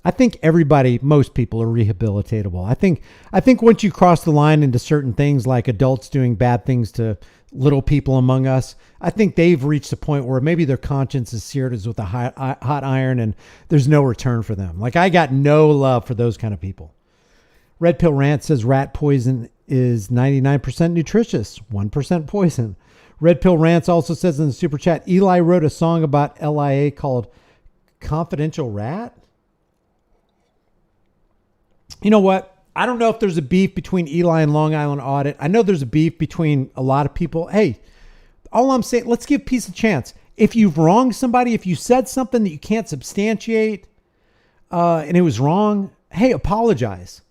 I think most people are rehabilitatable. I think once you cross the line into certain things like adults doing bad things to little people among us, I think they've reached a point where maybe their conscience is seared as with a hot iron and there's no return for them. Like I got no love for those kind of people. Red Pill Rant says rat poison is 99% nutritious, 1% poison. Red Pill Rants also says in the super chat, Eli wrote a song about LIA called Confidential Rat. You know what? I don't know if there's a beef between Eli and Long Island Audit. I know there's a beef between a lot of people. Hey, all I'm saying, let's give peace a chance. If you've wronged somebody, if you said something that you can't substantiate and it was wrong, hey, apologize.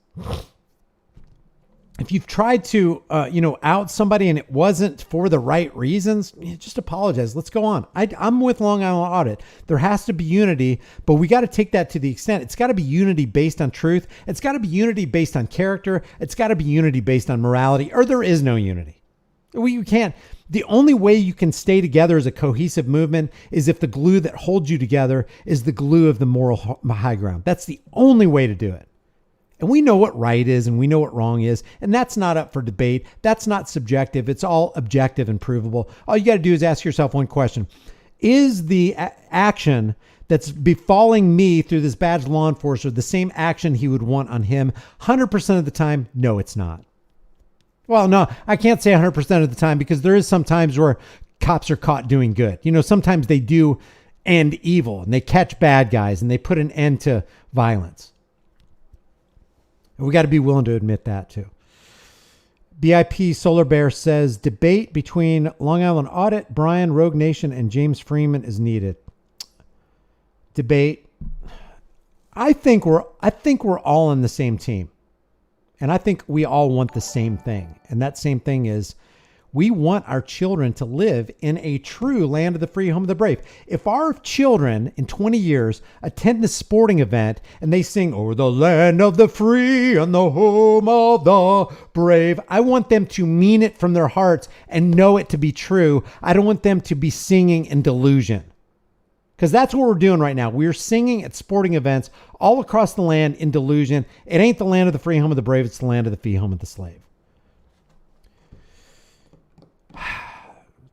If you've tried to, out somebody and it wasn't for the right reasons, just apologize. Let's go on. I'm with Long Island Audit. There has to be unity, but we got to take that to the extent. It's got to be unity based on truth. It's got to be unity based on character. It's got to be unity based on morality, or there is no unity. You can't. The only way you can stay together as a cohesive movement is if the glue that holds you together is the glue of the moral high ground. That's the only way to do it. And we know what right is and we know what wrong is. And that's not up for debate. That's not subjective. It's all objective and provable. All you got to do is ask yourself one question. Is the action that's befalling me through this badge law enforcer the same action he would want on him 100% of the time? No, it's not. Well, no, I can't say 100% of the time because there is some times where cops are caught doing good. Sometimes they do end evil and they catch bad guys and they put an end to violence. And we got to be willing to admit that too. BIP Solar Bear says debate between Long Island Audit, Brian, Rogue Nation, and James Freeman is needed. Debate. I think we're all on the same team. And I think we all want the same thing. And that same thing is we want our children to live in a true land of the free, home of the brave. If our children in 20 years attend a sporting event and they sing, "Oh, the land of the free and the home of the brave," I want them to mean it from their hearts and know it to be true. I don't want them to be singing in delusion. Because that's what we're doing right now. We're singing at sporting events all across the land in delusion. It ain't the land of the free, home of the brave. It's the land of the fee, home of the slave.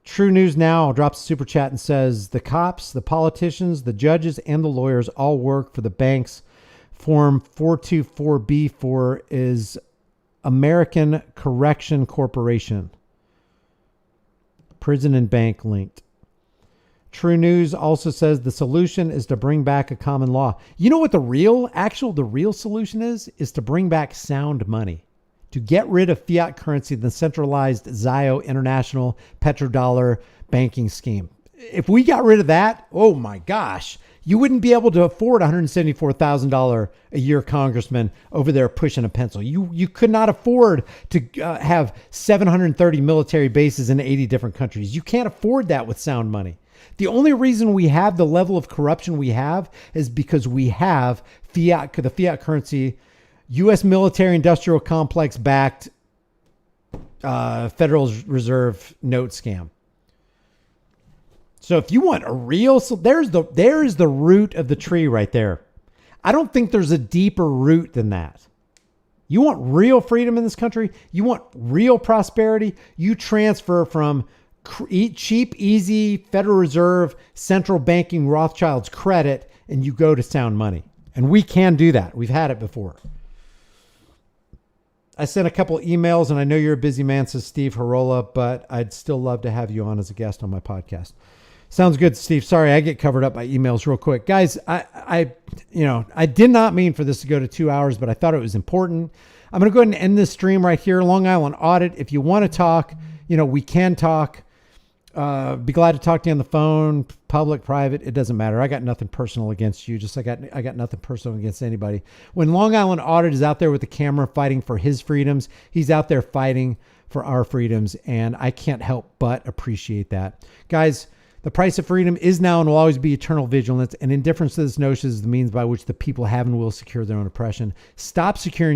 True News Now drops a super chat and says, the cops, the politicians, the judges, and the lawyers all work for the banks. Form 424B4 is American Correction Corporation. Prison and bank linked. True News also says the solution is to bring back a common law. You know what the real solution is to bring back sound money. To get rid of fiat currency, the centralized ZIO international petrodollar banking scheme. If we got rid of that, oh my gosh, you wouldn't be able to afford $174,000 a year congressman over there pushing a pencil. You could not afford to have 730 military bases in 80 different countries. You can't afford that with sound money. The only reason we have the level of corruption we have is because we have the fiat currency, U.S. military industrial complex backed Federal Reserve note scam. So if you want a real, there is the root of the tree right there. I don't think there's a deeper root than that. You want real freedom in this country? You want real prosperity? You transfer from cheap, easy Federal Reserve central banking Rothschild's credit and you go to sound money. And we can do that. We've had it before. I sent a couple emails, and I know you're a busy man, says Steve Harola, but I'd still love to have you on as a guest on my podcast. Sounds good, Steve. Sorry, I get covered up by emails real quick. Guys, I did not mean for this to go to 2 hours, but I thought it was important. I'm going to go ahead and end this stream right here. Long Island Audit. If you want to talk, we can talk. Be glad to talk to you on the phone, public, private. It doesn't matter. I got nothing personal against you. Just like I got nothing personal against anybody. When Long Island Audit is out there with the camera fighting for his freedoms, he's out there fighting for our freedoms. And I can't help but appreciate that. Guys, the price of freedom is now and will always be eternal vigilance. And indifference to this notion is the means by which the people have and will secure their own oppression. Stop securing